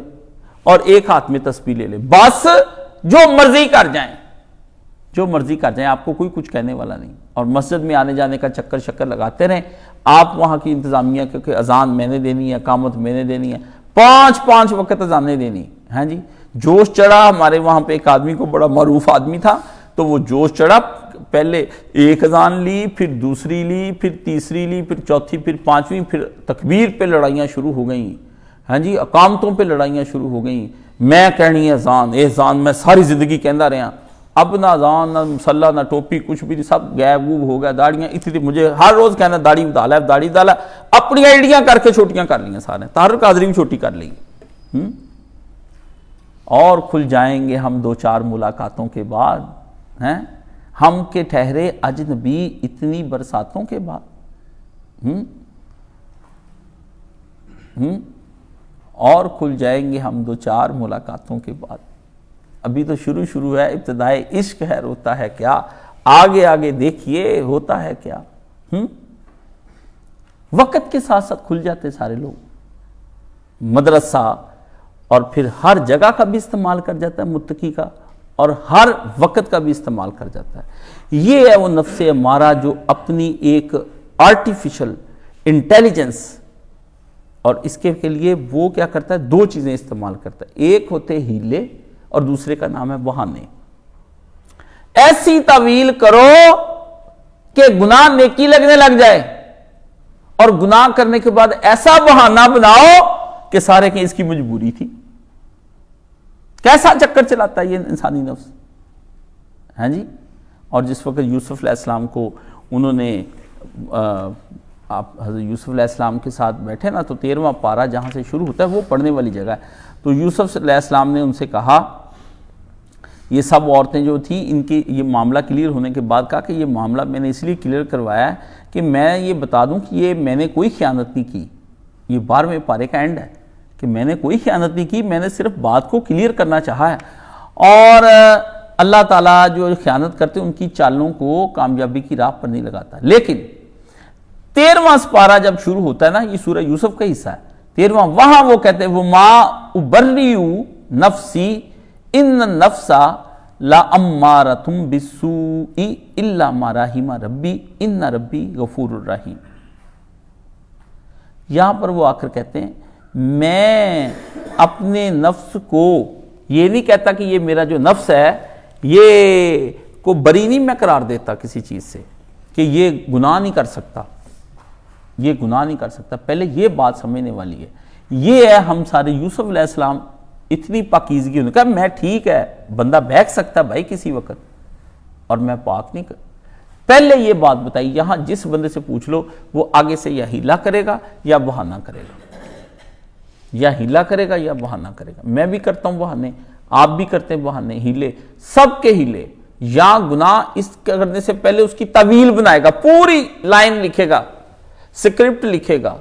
اور ایک ہاتھ میں تسبیح لے لیں. بس جو مرضی کر جائیں، جو مرضی کر جائیں، آپ کو کوئی کچھ کہنے والا نہیں. اور مسجد میں آنے جانے کا چکر شکر لگاتے رہیں. آپ وہاں کی انتظامیہ کیونکہ اذان میں نے دینی ہے، اقامت میں نے دینی ہے، 5 وقت اذانیں دینی. ہاں جی، جوش چڑھا. ہمارے وہاں پہ ایک آدمی کو، بڑا معروف آدمی تھا، تو وہ جوش چڑھا. پہلے ایک اذان لی، پھر دوسری لی، پھر تیسری لی، پھر چوتھی، پھر 5ویں، پھر تکبیر پہ لڑائیاں شروع ہو گئیں. ہاں جی، اقامتوں پہ لڑائیاں شروع ہو گئیں. میں کہنی اذان میں ساری زندگی کہندا رہا. اب نہ اذان، نہ مصلی، نہ ٹوپی، کچھ بھی نہیں، سب غائب ہو گیا. داڑیاں اتنی، مجھے ہر روز کہنا داڑھی ڈالا، داڑھی ڈالا. اپنی آئیڈیاں کر کے چھوٹیاں کر لیں سارے. طاہر قادری بھی چھوٹی کر لی. اور کھل جائیں گے ہم 2-4 ملاقاتوں کے بعد، ہیں ہم کے ٹھہرے اجنبی اتنی برساتوں کے بعد. اور کھل جائیں گے ہم 2-4 ملاقاتوں کے بعد. ابھی تو شروع ہے, ابتدائے عشق ہے, روتا ہے کیا, آگے آگے دیکھیے ہوتا ہے کیا. وقت کے ساتھ ساتھ کھل جاتے سارے لوگ. مدرسہ اور پھر ہر جگہ کا بھی استعمال کر جاتا ہے متقی کا, اور ہر وقت کا بھی استعمال کر جاتا ہے. یہ ہے وہ نفس امارہ جو اپنی ایک آرٹیفیشل انٹیلیجنس, اور اس کے لیے وہ کیا کرتا ہے, 2 چیزیں استعمال کرتا ہے. ایک ہوتے ہیلے اور دوسرے کا نام ہے بہانے. ایسی تعویل کرو کہ گناہ نیکی لگنے لگ جائے, اور گناہ کرنے کے بعد ایسا بہانہ بناؤ کہ سارے کہ اس کی مجبوری تھی. کیسا چکر چلاتا ہے یہ انسانی نفس, ہاں جی. اور جس وقت یوسف علیہ السلام کو انہوں نے آپ حضرت یوسف علیہ السلام کے ساتھ بیٹھے نا, تو 13واں پارہ جہاں سے شروع ہوتا ہے وہ پڑھنے والی جگہ ہے. تو یوسف علیہ السلام نے ان سے کہا, یہ سب عورتیں جو تھیں ان کی یہ معاملہ کلیئر ہونے کے بعد کہا کہ یہ معاملہ میں نے اس لیے کلیئر کروایا ہے کہ میں یہ بتا دوں کہ یہ میں نے کوئی خیانت نہیں کی. یہ 12ویں پارے کا اینڈ ہے کہ میں نے کوئی خیانت نہیں کی, میں نے صرف بات کو کلیئر کرنا چاہا ہے. اور اللہ تعالیٰ جو خیانت کرتے ان کی چالوں کو کامیابی کی راہ پر نہیں لگاتا. لیکن 13واں پارہ جب شروع ہوتا ہے نا, یہ سورہ یوسف کا حصہ ہے 13واں, وہاں وہ کہتے ہیں وَمَا أُبَرِّئُ نَفْسِي إِنَّ النَّفْسَ لَأَمَّارَةٌ بِالسُّوءِ إِلَّا مَا رَحِمَ رَبِّي إِنَّ رَبِّي غَفُورٌ رَحِيمٌ. یہاں پر وہ آ کر کہتے ہیں میں اپنے نفس کو یہ نہیں کہتا کہ یہ میرا جو نفس ہے یہ کو بری نہیں میں قرار دیتا کسی چیز سے کہ یہ گناہ نہیں کر سکتا, یہ گناہ نہیں کر سکتا. پہلے یہ بات سمجھنے والی ہے. یہ ہے ہم سارے یوسف علیہ السلام اتنی پاکیزگی, انہوں نے کہا میں ٹھیک ہے بندہ بہک سکتا بھائی کسی وقت, اور میں پاک نہیں کر. پہلے یہ بات بتائی, یہاں جس بندے سے پوچھ لو وہ آگے سے یا ہیلا کرے گا یا بہانہ کرے گا, یا ہیلا کرے گا یا بہانہ کرے گا. میں بھی کرتا ہوں بہانے, آپ بھی کرتے ہیں بہانے, ہیلے, سب کے ہیلے. یا گناہ اس کرنے سے پہلے اس کی تعویل بنائے گا, پوری لائن لکھے گا, سکرپٹ لکھے گا,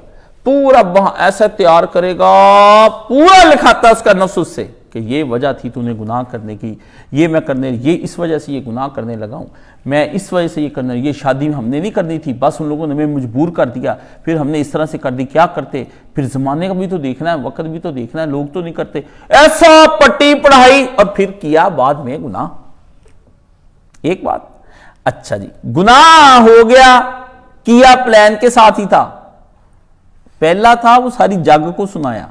پورا ایسا تیار کرے گا, پورا لکھاتا اس کا نفس اس سے کہ یہ وجہ تھی تو نے گناہ کرنے کی, یہ میں کرنے, یہ اس وجہ سے یہ گناہ کرنے لگا ہوں, میں اس وجہ سے یہ کرنے, یہ شادی ہم نے نہیں کرنی تھی بس ان لوگوں نے ہمیں مجبور کر دیا, پھر ہم نے اس طرح سے کر دی, کیا کرتے, پھر زمانے کا بھی تو دیکھنا ہے, وقت بھی تو دیکھنا ہے, لوگ تو نہیں کرتے. ایسا پٹی پڑھائی, اور پھر کیا بعد میں گناہ. ایک بات, اچھا جی گناہ ہو گیا, کیا پلان کے ساتھ ہی تھا. پہلا تھا وہ ساری جگ کو سنایا,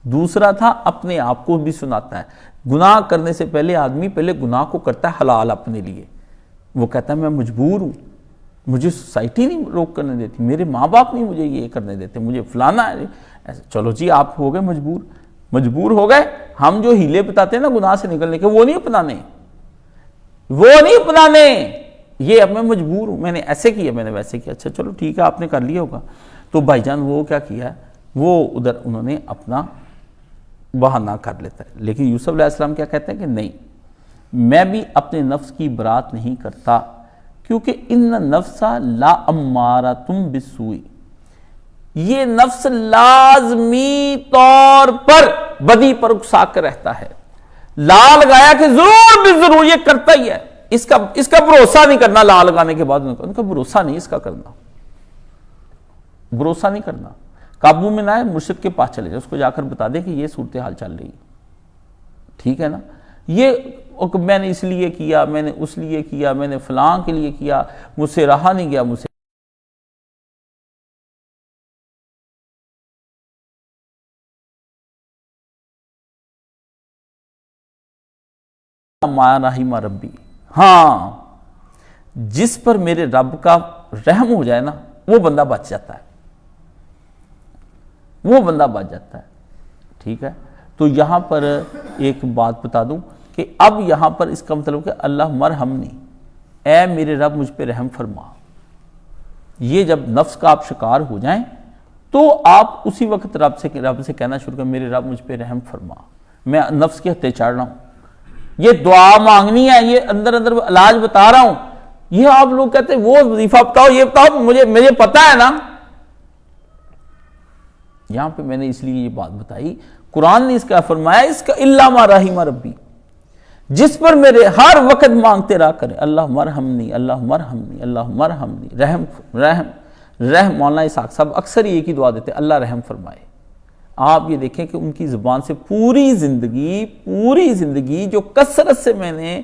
دوسرا تھا اپنے آپ کو بھی سناتا ہے. گناہ کرنے سے پہلے آدمی پہلے گناہ کو کرتا ہے حلال اپنے لیے. وہ کہتا ہے میں مجبور ہوں, مجھے سوسائٹی نہیں روک کرنے دیتی, میرے ماں باپ نہیں مجھے یہ کرنے دیتے, مجھے فلانا ہے. چلو جی آپ ہو گئے مجبور ہو گئے. ہم جو ہیلے بتاتے ہیں نا گناہ سے نکلنے کے, وہ نہیں اپنانے. یہ اب میں مجبور ہوں, میں نے ایسے کیا, میں نے ویسے کیا. اچھا چلو ٹھیک ہے آپ نے کر لیا ہوگا. تو بھائی جان وہ کیا کیا, وہ ادھر انہوں نے اپنا بہانہ کر لیتا ہے. لیکن یوسف علیہ السلام کیا کہتے ہیں کہ نہیں, میں بھی اپنے نفس کی برات نہیں کرتا, کیونکہ ان نفس لا امارۃ بالسوء, یہ نفس لازمی طور پر بدی پر اکسا کر رہتا ہے. لا لگایا کہ ضرور بھی ضرور یہ کرتا ہی ہے, اس کا بھروسہ نہیں کرنا. لا لگانے کے بعد ان کا بھروسہ نہیں اس کا کرنا, بھروسہ نہیں کرنا. قابو میں نہ آئے مرشد کے پاس چلے جائے, اس کو جا کر بتا دے کہ یہ صورتحال چل رہی ہے, ٹھیک ہے نا. یہ میں نے اس لیے کیا, میں نے اس لیے کیا, میں نے فلاں کے لیے کیا, مجھ سے رہا نہیں گیا, مجھ سے ما رحم ربی. ہاں جس پر میرے رب کا رحم ہو جائے نا وہ بندہ بچ جاتا ہے, وہ بندہ بچ جاتا ہے. ٹھیک ہے, تو یہاں پر ایک بات بتا دوں کہ اب یہاں پر اس کا مطلب کہ اللہ مرحمنی, اے میرے رب مجھ پہ رحم فرما. یہ جب نفس کا آپ شکار ہو جائیں تو آپ اسی وقت رب سے کہنا شروع کریں میرے رب مجھ پہ رحم فرما, میں نفس کے ہتھے چڑھ رہا ہوں, یہ دعا مانگنی ہے, یہ اندر علاج بتا رہا ہوں. یہ آپ لوگ کہتے ہیں وہ وظیفہ بتاؤ, یہ بتاؤ, مجھے پتا ہے نا, یہاں پہ میں نے اس لیے یہ بات بتائی، قرآن نے اس کا فرمایا اس کا الا ما رحم ربی، جس پر میرے ہر وقت مانگتے رہا کریں اللہ مرحمنی اللہ مرحمنی اللہ مرحمنی، رحم رحم رحم۔ مولانا اسحاق صاحب اکثر یہ کی دعا دیتے اللہ رحم فرمائے۔ آپ یہ دیکھیں کہ ان کی زبان سے پوری زندگی جو کثرت سے میں نے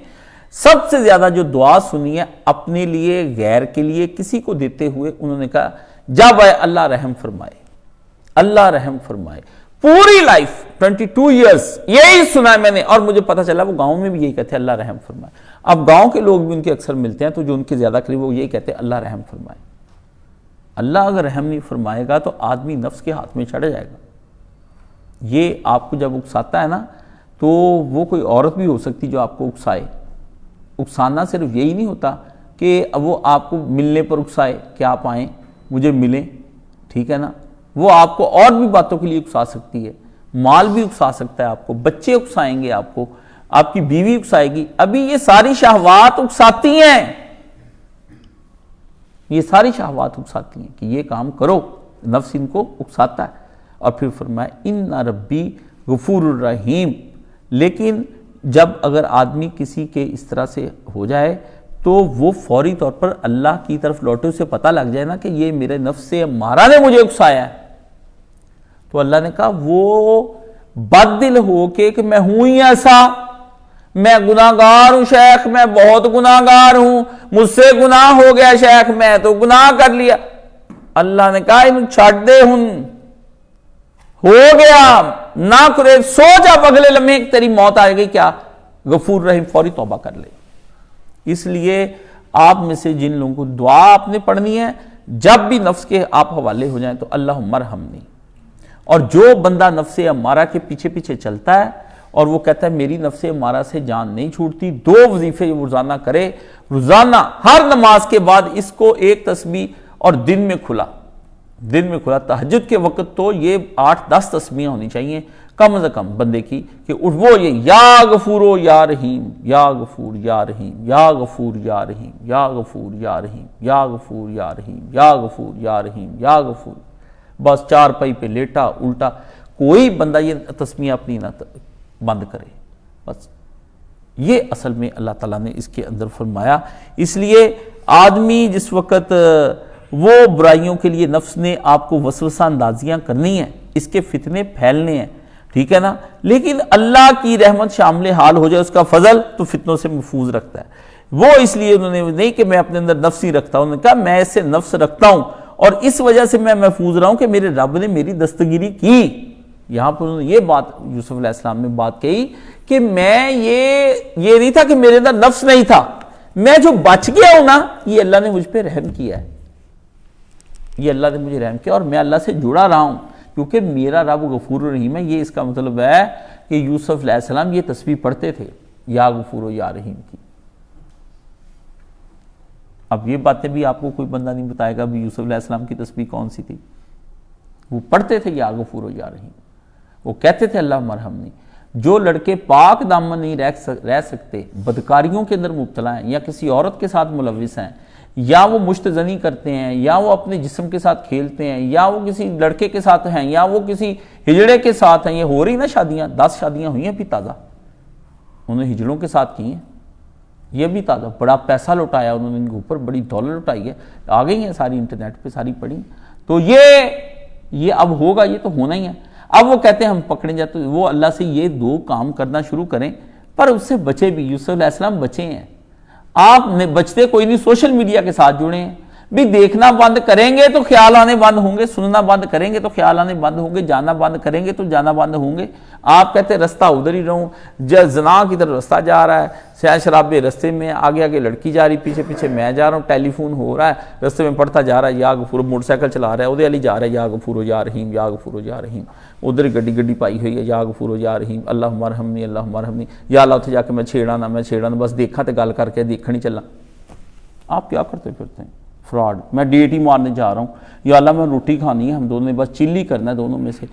سب سے زیادہ جو دعا سنی ہے اپنے لیے غیر کے لیے کسی کو دیتے ہوئے، انہوں نے کہا جب آئے اللہ رحم فرمائے اللہ رحم فرمائے۔ پوری لائف 22 ایئرز یہی سنا ہے میں نے، اور مجھے پتا چلا وہ گاؤں میں بھی یہی کہتے ہیں اللہ رحم فرمائے۔ اب گاؤں کے لوگ بھی ان کے اکثر ملتے ہیں تو جو ان کے زیادہ قریب وہ یہی کہتے ہیں اللہ رحم فرمائے۔ اللہ اگر رحم نہیں فرمائے گا تو آدمی نفس کے ہاتھ میں چڑھ جائے گا۔ یہ آپ کو جب اکساتا ہے نا تو وہ کوئی عورت بھی ہو سکتی جو آپ کو اکسائے۔ اکسانا صرف یہی نہیں ہوتا کہ وہ آپ کو ملنے پر اکسائے کہ آپ آئیں مجھے ملیں، ٹھیک ہے نا، وہ آپ کو اور بھی باتوں کے لیے اکسا سکتی ہے، مال بھی اکسا سکتا ہے آپ کو، بچے اکسائیں گے آپ کو، آپ کی بیوی اکسائے گی۔ ابھی یہ ساری شہوات اکساتی ہیں، یہ ساری شہوات اکساتی ہیں کہ یہ کام کرو، نفس ان کو اکساتا ہے۔ اور پھر فرمایا ان ربی غفور الرحیم۔ لیکن جب اگر آدمی کسی کے اس طرح سے ہو جائے تو وہ فوری طور پر اللہ کی طرف لوٹے، اسے پتہ لگ جائے نا کہ یہ میرے نفس سے امارہ نے مجھے اکسایا ہے، تو اللہ نے کہا وہ بد دل ہو کے کہ میں ہوں ہی ایسا، میں گناہگار ہوں شیخ، میں بہت گناہگار ہوں، مجھ سے گناہ ہو گیا شیخ، میں تو گناہ کر لیا، اللہ نے کہا انہوں چھڑ دے، ہو گیا نہ کرے، سوچ اب اگلے لمحے تیری موت آئے گی کیا، غفور رحیم، فوری توبہ کر لے۔ اس لیے آپ میں سے جن لوگوں کو دعا آپ نے پڑھنی ہے جب بھی نفس کے آپ حوالے ہو جائیں تو اللہم ارحمنی، اور جو بندہ نفس امارہ کے پیچھے پیچھے چلتا ہے اور وہ کہتا ہے میری نفس امارہ سے جان نہیں چھوٹتی، 2 وظیفے روزانہ کرے، روزانہ ہر نماز کے بعد اس کو ایک تسبیح، اور دن میں کھلا تہجد کے وقت تو یہ 8-10 تسبیحیں ہونی چاہیے کم از کم بندے کی، کہ وہ یہ یا غفور یا رحیم یا غفور یا رحیم یا غفور یا رحیم یا غفور یا رحیم یا غفور یا رحیم یا غفور یا رحیم یا غفور، بس 4 پائی پہ لیٹا الٹا کوئی بندہ یہ تسبیح اپنی نہ بند کرے، بس یہ اصل میں اللہ تعالیٰ نے اس کے اندر فرمایا۔ اس لیے آدمی جس وقت وہ برائیوں کے لیے نفس نے آپ کو وسوسہ اندازیاں کرنی ہیں، اس کے فتنے پھیلنے ہیں، ٹھیک ہے نا، لیکن اللہ کی رحمت شامل حال ہو جائے، اس کا فضل، تو فتنوں سے محفوظ رکھتا ہے وہ۔ اس لیے انہوں نے نہیں کہ میں اپنے اندر نفس ہی رکھتا ہوں، انہوں نے کہا میں اس سے نفس رکھتا ہوں اور اس وجہ سے میں محفوظ رہا ہوں کہ میرے رب نے میری دستگیری کی۔ یہاں پر انہوں نے یہ بات یوسف علیہ السلام نے بات کہی کہ میں یہ نہیں تھا کہ میرے اندر نفس نہیں تھا، میں جو بچ گیا ہوں نا یہ اللہ نے مجھ پہ رحم کیا ہے، یہ اللہ نے مجھے رحم کیا اور میں اللہ سے جڑا رہا ہوں کیونکہ میرا رب غفور الرحیم ہے۔ یہ اس کا مطلب ہے کہ یوسف علیہ السلام یہ تسبیح پڑھتے تھے یا غفور یا رحیم کی۔ اب یہ باتیں بھی آپ کو کوئی بندہ نہیں بتائے گا بھی یوسف علیہ السلام کی تسبیح کون سی تھی، وہ پڑھتے تھے یا غفور یا رحیم، وہ کہتے تھے اللہ مرحمنی۔ جو لڑکے پاک دامن نہیں رہ سکتے، بدکاریوں کے اندر مبتلا ہیں یا کسی عورت کے ساتھ ملوث ہیں یا وہ مشتزنی کرتے ہیں یا وہ اپنے جسم کے ساتھ کھیلتے ہیں یا وہ کسی لڑکے کے ساتھ ہیں یا وہ کسی ہجڑے کے ساتھ ہیں، یہ ہو رہی نا شادیاں، 10 شادیاں ہوئی ہیں بھی تازہ، انہوں نے ہجڑوں کے ساتھ کی ہیں، یہ بھی تازہ، بڑا پیسہ لوٹایا انہوں نے، ان کے اوپر بڑی دولت لوٹائی ہے، آ گئی ہیں ساری انٹرنیٹ پہ ساری پڑھی، تو یہ اب ہوگا، یہ تو ہونا ہی ہے۔ اب وہ کہتے ہیں ہم پکڑیں جاتے، وہ اللہ سے یہ 2 کام کرنا شروع کریں، پر اس سے بچے بھی، یوسف علیہ السلام بچے ہیں۔ آپ نے بچتے کوئی نہیں، سوشل میڈیا کے ساتھ جڑے ہیں بھی، دیکھنا بند کریں گے تو خیال آنے بند ہوں گے، سننا بند کریں گے تو خیال آنے بند ہوں گے، جانا بند کریں گے تو جانا بند ہوں گے۔ آپ کہتے ہیں رستہ ادھر ہی رہوں، زنا کی طرف رستہ جا رہا ہے، سیاہ شرابے رستے میں، آگے آگے لڑکی جا رہی، پیچھے پیچھے میں جا رہا ہوں، ٹیلی فون ہو رہا ہے رستے میں پڑھتا جا رہا ہے یا غفور، موٹر سائیکل چلا رہا ہے ادھر علی جا رہا ہے یا غفور یا رحیم یا غفور یا رحیم، ادھر گڈی پائی ہوئی ہے یا غفور یا رحیم، اللہم ارحمنی اللہم ارحمنی، یا اللہ اتھے جا کے میں چھیڑا نہ بس دیکھا تے گل کر کے دیکھا نہیں چلنا۔ آپ کیا کرتے پھرتے ہیں؟ فراڈ، میں ڈیٹ ہی مارنے جا رہا ہوں، یا اللہ میں روٹی کھانی ہے، ہم دونوں نے بس چل ہی کرنا ہے دونوں میں سے۔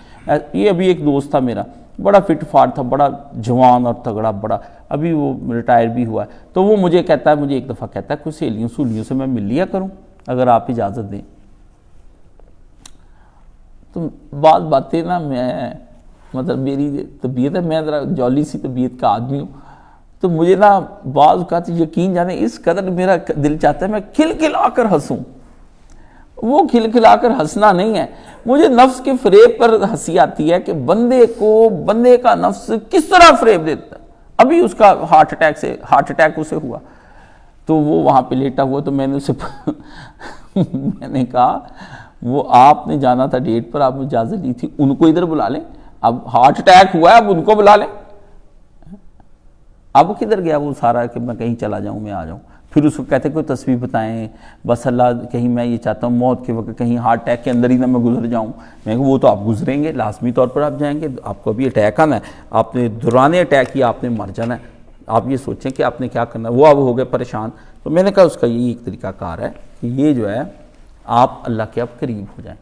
یہ ابھی ایک دوست تھا میرا، بڑا فٹ فاٹ تھا، بڑا جوان اور تگڑا، بڑا ابھی وہ ریٹائر بھی ہوا ہے، تو وہ مجھے کہتا ہے، مجھے ایک دفعہ کہتا ہے کچھ سہیلیوں سے میں مل لیا کروں اگر آپ اجازت دیں۔ تو بعض باتیں نا میں مطلب میری طبیعت ہے، میں ذرا جولی سی طبیعت کا آدمی ہوں، تو مجھے نا بعض اوقات یقین جانے اس قدر میرا دل چاہتا ہے میں کھل کھلا کر ہنسوں. وہ کھل کھلا کر ہنسنا نہیں ہے، مجھے نفس کے فریب پر ہنسی آتی ہے کہ بندے کا نفس کس طرح فریب دیتا ہے. ابھی اس کا ہارٹ اٹیک اسے ہوا تو وہ وہاں پہ لیٹا ہوا، تو میں نے اسے میں نے کہا وہ آپ نے جانا تھا ڈیٹ پر، آپ نے اجازت لی تھی، ان کو ادھر بلا لیں. اب ہارٹ اٹیک ہوا ہے، اب ان کو بلا لیں. اب کدھر گیا وہ سارا کہ میں کہیں چلا جاؤں، میں آ جاؤں. پھر اس کو کہتے کوئی تصویر بتائیں، بس اللہ کہیں میں یہ چاہتا ہوں موت کے وقت کہیں ہارٹ اٹیک کے اندر ہی نہ میں گزر جاؤں. میں کہا وہ تو آپ گزریں گے، لازمی طور پر آپ جائیں گے، آپ کو ابھی اٹیک آنا ہے، آپ نے دوران اٹیک کیا، آپ نے مر جانا ہے. آپ یہ سوچیں کہ آپ نے کیا کرنا ہے. وہ اب ہو گئے پریشان. تو میں نے کہا اس کا یہی ایک طریقہ کار ہے کہ یہ جو ہے آپ اللہ کے اب قریب ہو جائیں.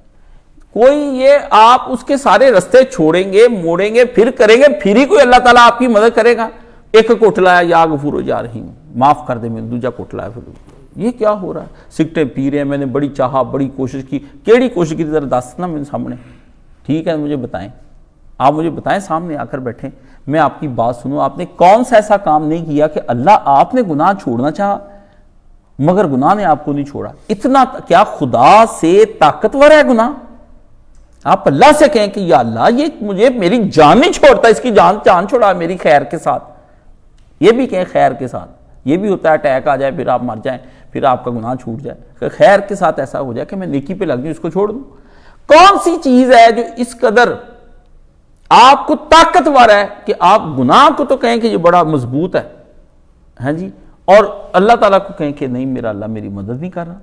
کوئی یہ آپ اس کے سارے رستے چھوڑیں گے، موڑیں گے، پھر کریں گے، پھر ہی کوئی اللہ تعالیٰ آپ کی مدد کرے گا. ایک کوٹلا ہے یا غفور جا رہی ہوں، معاف کر دے، میں دوجا کوٹلا ہے. پھر یہ کیا ہو رہا ہے؟ سگٹیں پی رہے ہیں، میں نے بڑی چاہا، بڑی کوشش کی. کیڑی کوشش کی؟ ذرا دس نا میرے سامنے. ٹھیک ہے مجھے بتائیں، آپ مجھے بتائیں، سامنے آ کر بیٹھیں، میں آپ کی بات سنوں. آپ نے کون سا ایسا کام نہیں کیا کہ اللہ آپ نے گناہ چھوڑنا چاہا مگر گناہ نے آپ کو نہیں چھوڑا؟ اتنا کیا خدا سے طاقتور ہے گناہ؟ آپ اللہ سے کہیں کہ یا اللہ یہ مجھے میری جان نہیں چھوڑتا، اس کی جان چھوڑا میری خیر کے ساتھ. یہ بھی کہیں خیر کے ساتھ. یہ بھی ہوتا ہے اٹیک آ جائے، پھر آپ مر جائیں، پھر آپ کا گناہ چھوٹ جائے. کہ خیر کے ساتھ ایسا ہو جائے کہ میں نیکی پہ لگ جاؤں، اس کو چھوڑ دوں. کون سی چیز ہے جو اس قدر آپ کو طاقتور ہے کہ آپ گناہ کو تو کہیں کہ یہ بڑا مضبوط ہے، ہاں جی، اور اللہ تعالیٰ کو کہیں کہ نہیں میرا اللہ میری مدد نہیں کر رہا.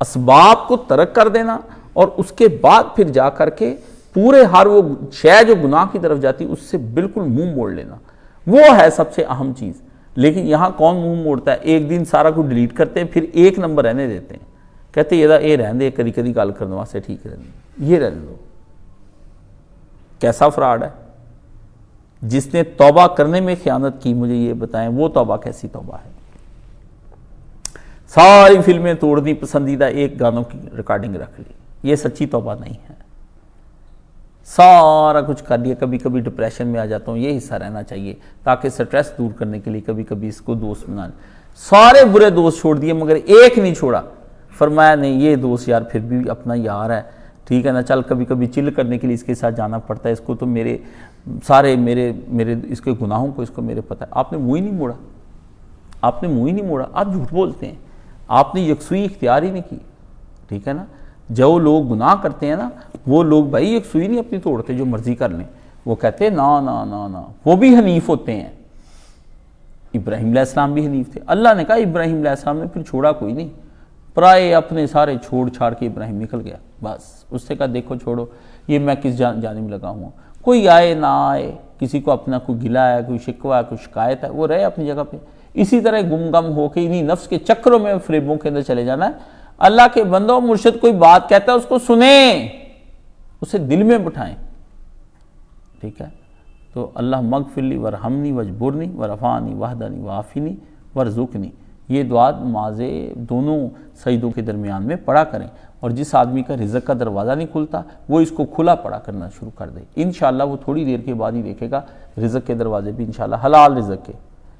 اسباب کو ترک کر دینا اور اس کے بعد پھر جا کر کے پورے ہر وہ شے جو گناہ کی طرف جاتی اس سے بالکل منہ موڑ لینا، وہ ہے سب سے اہم چیز. لیکن یہاں کون منہ موڑتا ہے؟ ایک دن سارا کو ڈیلیٹ کرتے ہیں، پھر ایک نمبر رہنے دیتے ہیں، کہتے یہ رہن دے، کدی کدی گل کرنے واسطے ٹھیک رہنے، یہ رہنے دو. کیسا فراڈ ہے؟ جس نے توبہ کرنے میں خیانت کی، مجھے یہ بتائیں وہ توبہ کیسی توبہ ہے؟ ساری فلمیں توڑ دی، پسندیدہ ایک گانوں کی ریکارڈنگ رکھ لی، یہ سچی توبہ نہیں ہے. سارا کچھ کر لیا، کبھی کبھی ڈپریشن میں آ جاتا ہوں، یہ حصہ رہنا چاہیے تاکہ سٹریس دور کرنے کے لیے کبھی کبھی اس کو دوست بنا لیں. سارے برے دوست چھوڑ دیے مگر ایک نہیں چھوڑا. فرمایا نہیں یہ دوست یار پھر بھی اپنا یار ہے، ٹھیک ہے نا، چل کبھی کبھی چل کرنے کے لیے اس کے ساتھ جانا پڑتا ہے، اس کو تو میرے اس کے گناہوں کو اس کو میرے پتہ ہے. آپ نے منہ ہی نہیں موڑا، آپ نے منہ ہی نہیں موڑا. آپ جھوٹ بولتے ہیں، آپ نے یکسوئی اختیار ہی نہیں کی. ٹھیک ہے نا، جو لوگ گناہ کرتے ہیں نا وہ لوگ بھائی یکسوئی نہیں اپنی توڑتے، جو مرضی کر لیں. وہ کہتے ہیں نا نا نا نا، وہ بھی حنیف ہوتے ہیں. ابراہیم علیہ السلام بھی حنیف تھے. اللہ نے کہا ابراہیم علیہ السلام نے پھر چھوڑا کوئی نہیں، پرائے اپنے سارے چھوڑ چھاڑ کے ابراہیم نکل گیا. بس اس سے کہا دیکھو چھوڑو، یہ میں کس جانب لگا ہوں، کوئی آئے نہ آئے، کسی کو اپنا کوئی گلہ ہے، کوئی شکوہ ہے، کوئی شکایت ہے، وہ رہے اپنی جگہ پہ. اسی طرح گم ہو کے انہی نفس کے چکروں میں فریبوں کے اندر چلے جانا ہے. اللہ کے بندوں، مرشد کوئی بات کہتا ہے اس کو سنیں، اسے دل میں بٹھائیں. ٹھیک ہے، تو اللہ مغفر لی ورحمنی وجبرنی ورفعنی وحدنی وعافنی ورزقنی، یہ دعا نماز دونوں سجدوں کے درمیان میں پڑھا کریں. اور جس آدمی کا رزق کا دروازہ نہیں کھلتا وہ اس کو کھلا پڑا کرنا شروع کر دے. انشاءاللہ وہ تھوڑی دیر کے بعد ہی دیکھے گا رزق کے دروازے بھی انشاءاللہ حلال رزق کے،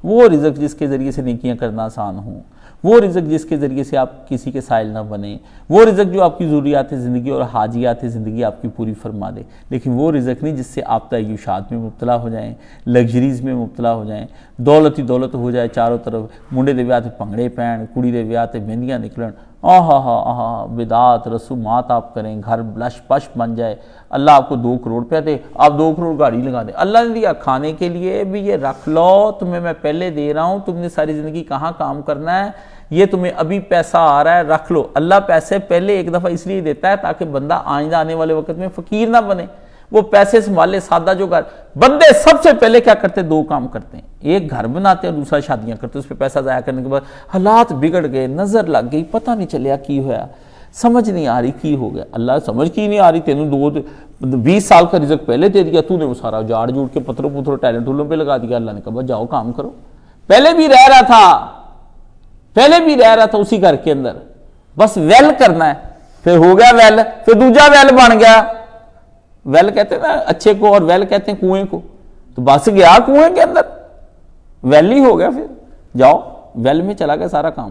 وہ رزق جس کے ذریعے سے نیکیاں کرنا آسان ہوں، وہ رزق جس کے ذریعے سے آپ کسی کے سائل نہ بنیں، وہ رزق جو آپ کی ضروریات زندگی اور حاجیات زندگی آپ کی پوری فرما دے. لیکن وہ رزق نہیں جس سے آپ تعیشات میں مبتلا ہو جائیں، لگژریز میں مبتلا ہو جائیں، دولت ہی دولت ہو جائے چاروں طرف، منڈے دے ویاہ تے پنگڑے پہن، کڑی دے ویاہ تے مہندیاں نکلن، بدعات رسومات آپ کریں، گھر لش پش بن جائے. اللہ آپ کو 2 کروڑ روپیہ دے، آپ 2 کروڑ گاڑی لگا دیں. اللہ نے دیا کھانے کے لیے بھی، یہ رکھ لو، تمہیں میں پہلے دے رہا ہوں، تم نے ساری زندگی کہاں کام کرنا ہے، یہ تمہیں ابھی پیسہ آ رہا ہے رکھ لو. اللہ پیسے پہلے ایک دفعہ اس لیے دیتا ہے تاکہ بندہ آئندہ آنے والے وقت میں فقیر نہ بنے. وہ پیسے سنبھالے. سادہ جو گھر بندے سب سے پہلے کیا کرتے؟ 2 کام کرتے ہیں، ایک گھر بناتے ہیں اور دوسرا شادیاں کرتے ہیں. اس پہ پیسہ ضائع کرنے کے بعد حالات بگڑ گئے، نظر لگ گئی، پتہ نہیں چلیا کی ہوا، سمجھ نہیں آ رہی کی ہو گیا. اللہ سمجھ کی نہیں آ رہی، تینوں 20 سال کا رزق پہلے دے دیا، تو نے وہ سارا جاڑ جوڑ کے پتھروں ٹیلنٹ ٹولوں پہ لگا دیا. اللہ نے کہا جاؤ کام کرو. پہلے بھی رہ رہا تھا اسی گھر کے اندر، بس ویل کرنا ہے، پھر ہو گیا ویل، پھر دوجا ویل بن گیا، ویل کہتے ہیں نا اچھے کو، اور ویل کہتے ہیں کنویں کو. تو بس گیا کنویں کے اندر، ویل ہی ہو گیا، پھر جاؤ ویل میں چلا گیا سارا کام.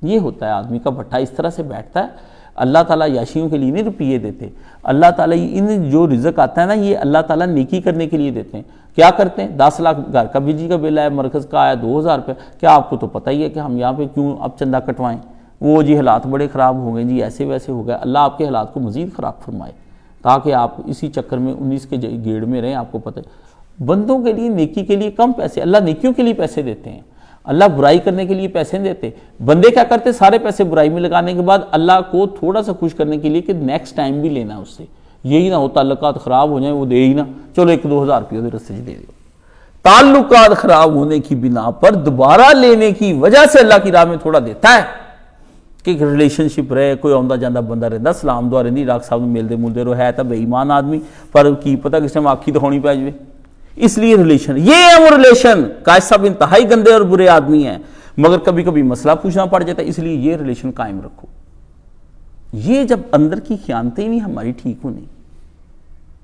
یہ ہوتا ہے آدمی کا بھٹا اس طرح سے بیٹھتا ہے. اللہ تعالیٰ یاشیوں کے لیے نہیں روپیے دیتے. اللہ تعالیٰ ان جو رزق آتا ہے نا، یہ اللہ تعالیٰ نیکی کرنے کے لیے دیتے ہیں. کیا کرتے ہیں؟ 10 لاکھ گھر کا بجلی کا بل آیا، مرکز کا آیا 2000 روپے. کیا آپ کو تو پتہ ہی ہے کہ ہم یہاں پہ کیوں اب چندہ کٹوائیں؟ وہ جی حالات بڑے خراب ہو گئے جی، ایسے ویسے ہو گئے. اللہ آپ کے حالات کو مزید خراب فرمائے تاکہ آپ اسی چکر میں 19 کے گیڑ میں رہیں. آپ کو پتہ ہے بندوں کے لیے نیکی کے لیے کم پیسے، اللہ نیکیوں کے لیے پیسے دیتے ہیں. اللہ برائی کرنے کے لیے پیسے نہیں دیتے. بندے کیا کرتے؟ سارے پیسے برائی میں لگانے کے بعد اللہ کو تھوڑا سا خوش کرنے کے لیے کہ نیکسٹ ٹائم بھی لینا اس سے، یہی نہ ہو تعلقات خراب ہو جائیں وہ دے ہی نہ، چلو 1-2 ہزار روپیہ ادھر سے دے دو. تعلقات خراب ہونے کی بنا پر دوبارہ لینے کی وجہ سے اللہ کی راہ میں تھوڑا دیتا ہے کہ ریلیشن شپ رہے، کوئی آمدہ جاندہ بندہ رہتا. سلام دعا رہی ڈاکٹر صاحب ملتے ملتے رہو، ہے تو بے ایمان آدمی پر کی پتہ کس ٹائم آنکھی دکھانی پہ جائے. اس لیے ریلیشن، یہ ہے وہ ریلیشن. قائد صاحب انتہائی گندے اور برے آدمی ہیں، مگر کبھی کبھی مسئلہ پوچھنا پڑ جاتا ہے، اس لیے یہ ریلیشن قائم رکھو. یہ جب اندر کی خیانتیں نہیں ہماری ٹھیک ہونی،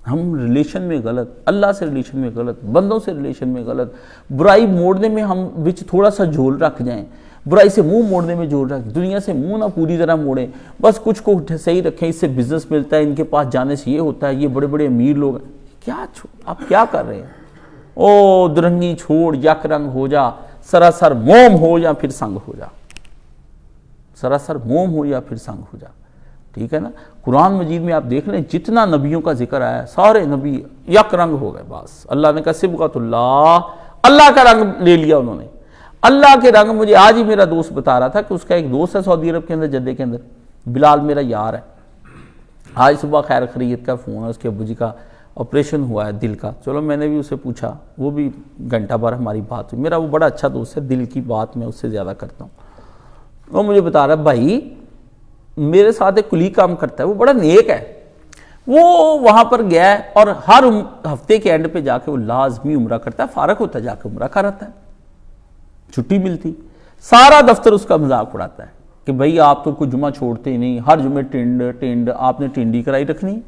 ہم ریلیشن میں غلط، اللہ سے ریلیشن میں غلط، بندوں سے ریلیشن میں غلط، برائی موڑنے میں ہم وچ تھوڑا سا جھول رکھ جائیں، برائی سے منہ موڑنے میں جھول رکھ، دنیا سے منہ نہ پوری طرح موڑیں، بس کچھ کو صحیح رکھیں. اس سے بزنس ملتا ہے، ان کے پاس جانے سے یہ ہوتا ہے، یہ بڑے بڑے امیر لوگ ہیں. کیا آپ کیا کر رہے ہیں؟ او درنگی چھوڑ، یک رنگ ہو جا، سراسر موم ہو یا پھر سنگ ہو جا. سراسر موم ہو یا پھر سنگ ہو جا. ٹھیک ہے نا؟ قرآن مجید میں آپ دیکھ لیں جتنا نبیوں کا ذکر آیا، سارے نبی یک رنگ ہو گئے. بس اللہ نے کہا صبغۃ اللہ، اللہ کا رنگ لے لیا انہوں نے. اللہ کے رنگ، مجھے آج ہی میرا دوست بتا رہا تھا کہ اس کا ایک دوست ہے سعودی عرب کے اندر، جدے کے اندر، بلال میرا یار ہے. آج صبح خیر خیریت کا فون ہے، اس کے ابو جی کا آپریشن ہوا ہے دل کا. چلو میں نے بھی اسے پوچھا، وہ بھی گھنٹہ بھر ہماری بات ہوئی. میرا وہ بڑا اچھا دوست ہے، دل کی بات میں اس سے زیادہ کرتا ہوں. وہ مجھے بتا رہا ہے بھائی میرے ساتھ ایک کلیگ کام کرتا ہے، وہ بڑا نیک ہے. وہ وہاں پر گیا ہے اور ہر ہفتے کے اینڈ پہ جا کے وہ لازمی عمرہ کرتا ہے، فارغ ہوتا ہے جا کے عمرہ کر آتا ہے، چھٹی ملتی. سارا دفتر اس کا مذاق اڑاتا ہے کہ بھائی آپ تو کوئی جمعہ چھوڑتے ہی نہیں، ہر جمعے ٹینڈ آپ نے ٹینڈی کرائی رکھنی.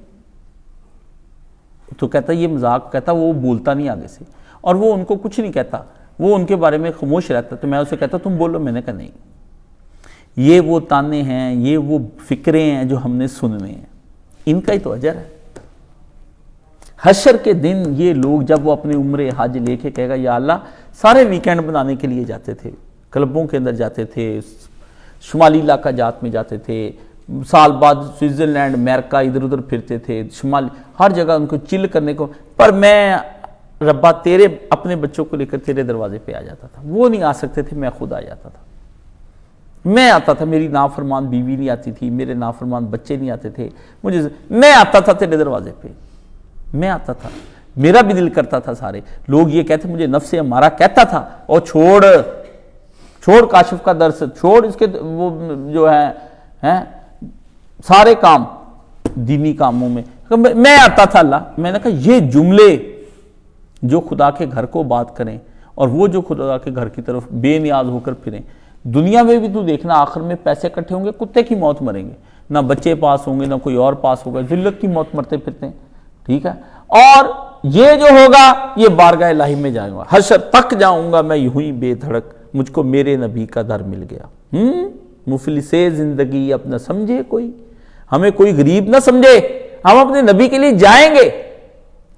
تو کہتا یہ مذاق، کہتا وہ بولتا نہیں آگے سے، اور وہ ان کو کچھ نہیں کہتا، وہ ان کے بارے میں خاموش رہتا. تو میں اسے کہتا تم بولو، میں نے کہا نہیں، یہ وہ تانے ہیں، یہ وہ فکریں ہیں جو ہم نے سننے ہیں، ان کا ہی تو اجر ہے. حشر کے دن یہ لوگ جب وہ اپنے عمرے حج لے کے کہے گا یا اللہ، سارے ویکینڈ بنانے کے لیے جاتے تھے، کلبوں کے اندر جاتے تھے، شمالی علاقہ جات میں جاتے تھے، سال بعد سوئٹزرلینڈ امریکہ ادھر ادھر پھرتے تھے، شمال ہر جگہ ان کو چل کرنے کو. پر میں ربا تیرے اپنے بچوں کو لے کر تیرے دروازے پہ آ جاتا تھا. وہ نہیں آ سکتے تھے، میں خود آ جاتا تھا. میں آتا تھا، میری نافرمان بیوی نہیں آتی تھی، میرے نافرمان بچے نہیں آتے تھے، میں آتا تھا تیرے دروازے پہ، میں آتا تھا. میرا بھی دل کرتا تھا. سارے لوگ یہ کہتے، مجھے نفس ہمارا کہتا تھا اور چھوڑ کاشف کا درس، چھوڑ اس کے وہ جو ہے سارے کام دینی کاموں میں. میں آتا تھا. اللہ میں نے کہا یہ جملے جو خدا کے گھر کو بات کریں اور وہ جو خدا کے گھر کی طرف بے نیاز ہو کر پھریں، دنیا میں بھی تو دیکھنا آخر میں پیسے اکٹھے ہوں گے، کتے کی موت مریں گے، نہ بچے پاس ہوں گے نہ کوئی اور پاس ہوگا، ذلت کی موت مرتے پھرتے ہیں. ٹھیک ہے؟ اور یہ جو ہوگا یہ بارگاہ الہی میں جاؤں گا، حشر تک جاؤں گا میں یوں ہی بے دھڑک، مجھ کو میرے نبی کا در مل گیا. مفلسے زندگی اپنا سمجھے کوئی، ہمیں کوئی غریب نہ سمجھے، ہم اپنے نبی کے لیے جائیں گے.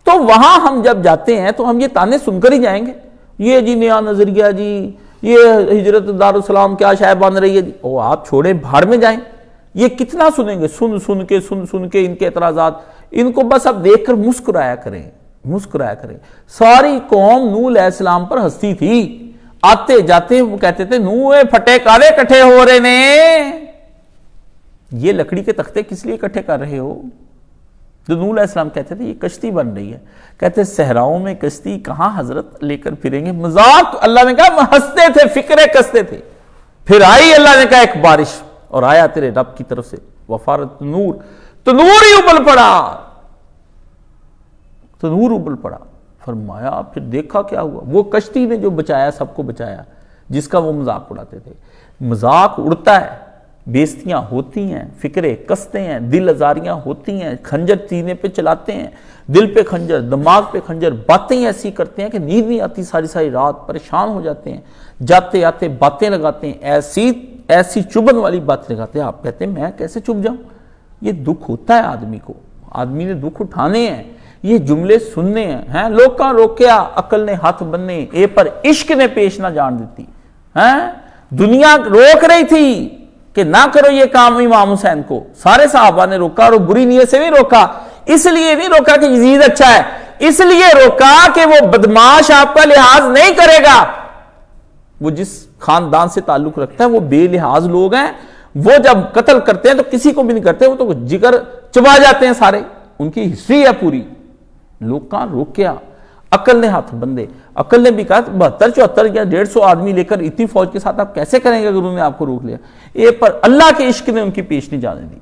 تو وہاں ہم جب جاتے ہیں تو ہم یہ تانے سن کر ہی جائیں گے، یہ جی نیا نظریہ جی، یہ ہجرت دارالسلام کیا شے بن رہی ہے جی. او آپ چھوڑیں، بھاڑ میں جائیں. یہ کتنا سنیں گے، سن کے ان کے اعتراضات. ان کو بس اب دیکھ کر مسکرایا کریں. ساری قوم نوح علیہ السلام پر ہنستی تھی. آتے جاتے وہ کہتے تھے نوح پھٹے کالے کٹھے ہو رہے نے، یہ لکڑی کے تختے کس لیے اکٹھے کر رہے ہو؟ تو نوح علیہ السلام کہتے تھے یہ کشتی بن رہی ہے. کہتے صحراؤں میں کشتی کہاں حضرت لے کر پھریں گے. مذاق. اللہ نے کہا ہنستے تھے، فکرے کستے تھے. پھر آئی اللہ نے کہا ایک بارش، اور آیا تیرے رب کی طرف سے وفارت نور، تو نور ہی ابل پڑا. فرمایا پھر دیکھا کیا ہوا، وہ کشتی نے جو بچایا، سب کو بچایا، جس کا وہ مذاق اڑاتے تھے. مذاق اڑتا ہے بیستیاں ہوتی ہیں، فکریں کستے ہیں، دل ازاریاں ہوتی ہیں، خنجر سینے پہ چلاتے ہیں، دل پہ خنجر، دماغ پہ خنجر، باتیں ایسی کرتے ہیں کہ نیند نہیں آتی ساری ساری رات، پریشان ہو جاتے ہیں، جاتے آتے باتیں لگاتے ہیں، ایسی چبھن والی باتیں لگاتے ہیں. آپ کہتے ہیں میں کیسے چبھ جاؤں؟ یہ دکھ ہوتا ہے آدمی کو، آدمی نے دکھ اٹھانے ہیں، یہ جملے سننے ہیں. لوکاں روکیا عقل نے ہاتھ بننے، اے پر عشق نے پیش نہ جان دیتی. دنیا روک رہی تھی کہ نہ کرو یہ کام امام حسین کو، سارے صحابہ نے روکا، اور بری نیت سے بھی روکا. اس لیے نہیں روکا کہ یزید اچھا ہے، اس لیے روکا کہ وہ بدماش آپ کا لحاظ نہیں کرے گا. وہ جس خاندان سے تعلق رکھتا ہے وہ بے لحاظ لوگ ہیں، وہ جب قتل کرتے ہیں تو کسی کو بھی نہیں کرتے، وہ تو جگر چبا جاتے ہیں سارے. ان کی ہسٹری ہے پوری. لوگ کہاں روکیا، عقل نے ہاتھ بندے. عقل نے بھی کہا 72-74 یا 150 آدمی لے کر اتنی فوج کے ساتھ آپ کیسے کریں گے اگر انہوں نے آپ کو روک لیا. یہ پر اللہ کے عشق نے ان کی پیش نہیں جانے دی.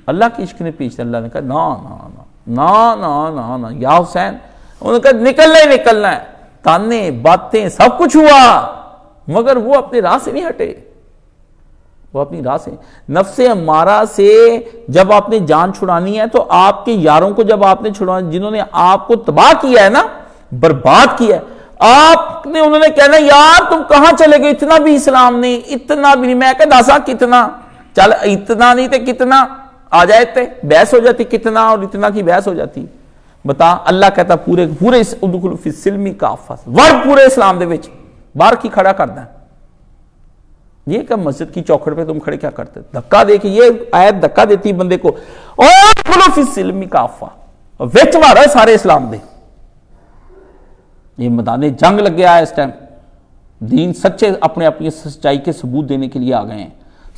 اللہ کے عشق نے پیش، اللہ نے کہا نا نا نا نا نا نا یا حسین. انہوں نے کہا نکلنا ہی نکلنا ہے. تانے باتیں سب کچھ ہوا، مگر وہ اپنے راہ سے نہیں ہٹے. وہ اپنی راہ سے، نفس امارہ سے جب آپ نے جان چھڑانی ہے تو آپ کے یاروں کو جب آپ نے چھڑانا، جنہوں نے آپ کو تباہ کیا ہے نا، برباد کیا ہے، آپ نے انہوں نے کہنا یار تم کہاں چلے گئے، اتنا بھی اسلام نہیں، اتنا بھی نہیں. میں کہا داسا کتنا، چل اتنا نہیں تے کتنا آ جائے تے بحث ہو جاتی، کتنا اور اتنا کی بحث ہو جاتی. بتا اللہ کہتا پورے ادخلوا فی السلم کافہ، ور پورے اسلام دے وچ باہر کی کھڑا کردا ہے. یہ کہ مسجد کی چوکھٹ پہ تم کھڑے کیا کرتے، دھکا دے کے، یہ آیت دھکا دیتی بندے کو، اور ادخلوا فی السلم کافہ، وچ مارا سارے اسلام دے. یہ میدان جنگ لگ گیا ہے اس ٹائم. دین سچے اپنی سچائی کے ثبوت دینے کے لیے آ گئے ہیں.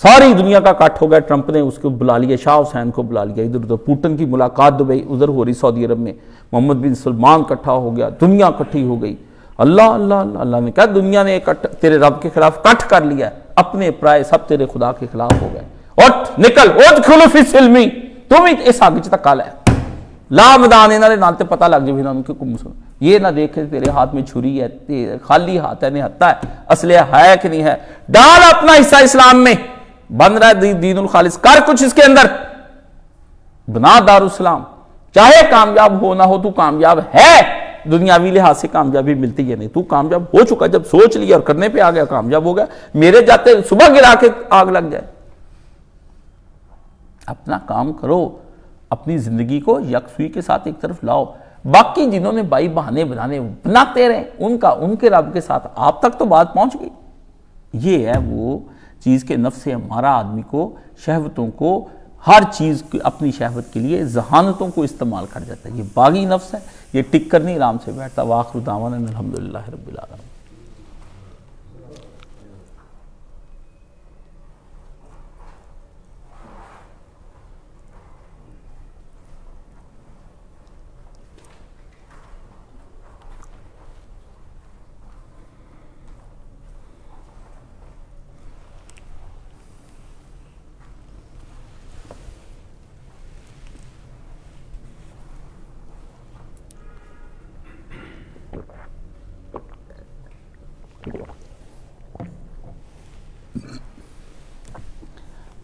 ساری دنیا کا کٹ ہو گیا. ٹرمپ نے اس کو بلا لیا، شاہ حسین کو بلا لیا، ادھر ادھر پوٹن کی ملاقات دبئی ادھر ہو رہی سعودی عرب میں، محمد بن سلمان کٹھا ہو گیا، دنیا کٹھی ہو گئی. اللہ اللہ اللہ اللہ نے کہا دنیا نے تیرے رب کے خلاف کٹ کر لیا ہے، اپنے پرائے سب تیرے خدا کے خلاف ہو گئے. اٹھ نکل، ادخلوا فی السلم، تم ہی اس آگے تک کال ہے لا مدان انہوں نے نالتے پتہ لگ جائے انہوں نے مسلم. یہ نہ دیکھے تیرے ہاتھ میں چھری ہے، خالی ہاتھ ہے، نہتا ہے، اسلحہ ہے کہ نہیں ہے. ڈال اپنا حصہ اسلام میں، بن رہا ہے دین الخالص، کر کچھ اس کے اندر، بنا دار السلام. چاہے کامیاب ہو نہ ہو، تو کامیاب ہے. دنیاوی لحاظ سے کامیابی ملتی ہے نہیں، تو کامیاب ہو چکا، جب سوچ لیا اور کرنے پہ آ گیا کامیاب ہو گیا. میرے جاتے صبح گرا کے آگ لگ جائے. اپنا کام کرو، اپنی زندگی کو یکسوئی کے ساتھ ایک طرف لاؤ. باقی جنہوں نے بائی بہانے بناتے رہے، ان کے رب کے ساتھ آپ تک تو بات پہنچ گئی. یہ ہے وہ چیز کہ نفس ہمارا آدمی کو، شہوتوں کو، ہر چیز اپنی شہوت کے لیے ذہانتوں کو استعمال کر جاتا ہے. یہ باغی نفس ہے، یہ ٹک کر نہیں آرام سے بیٹھتا. وآخر دعوانا الحمدللہ رب العالمین.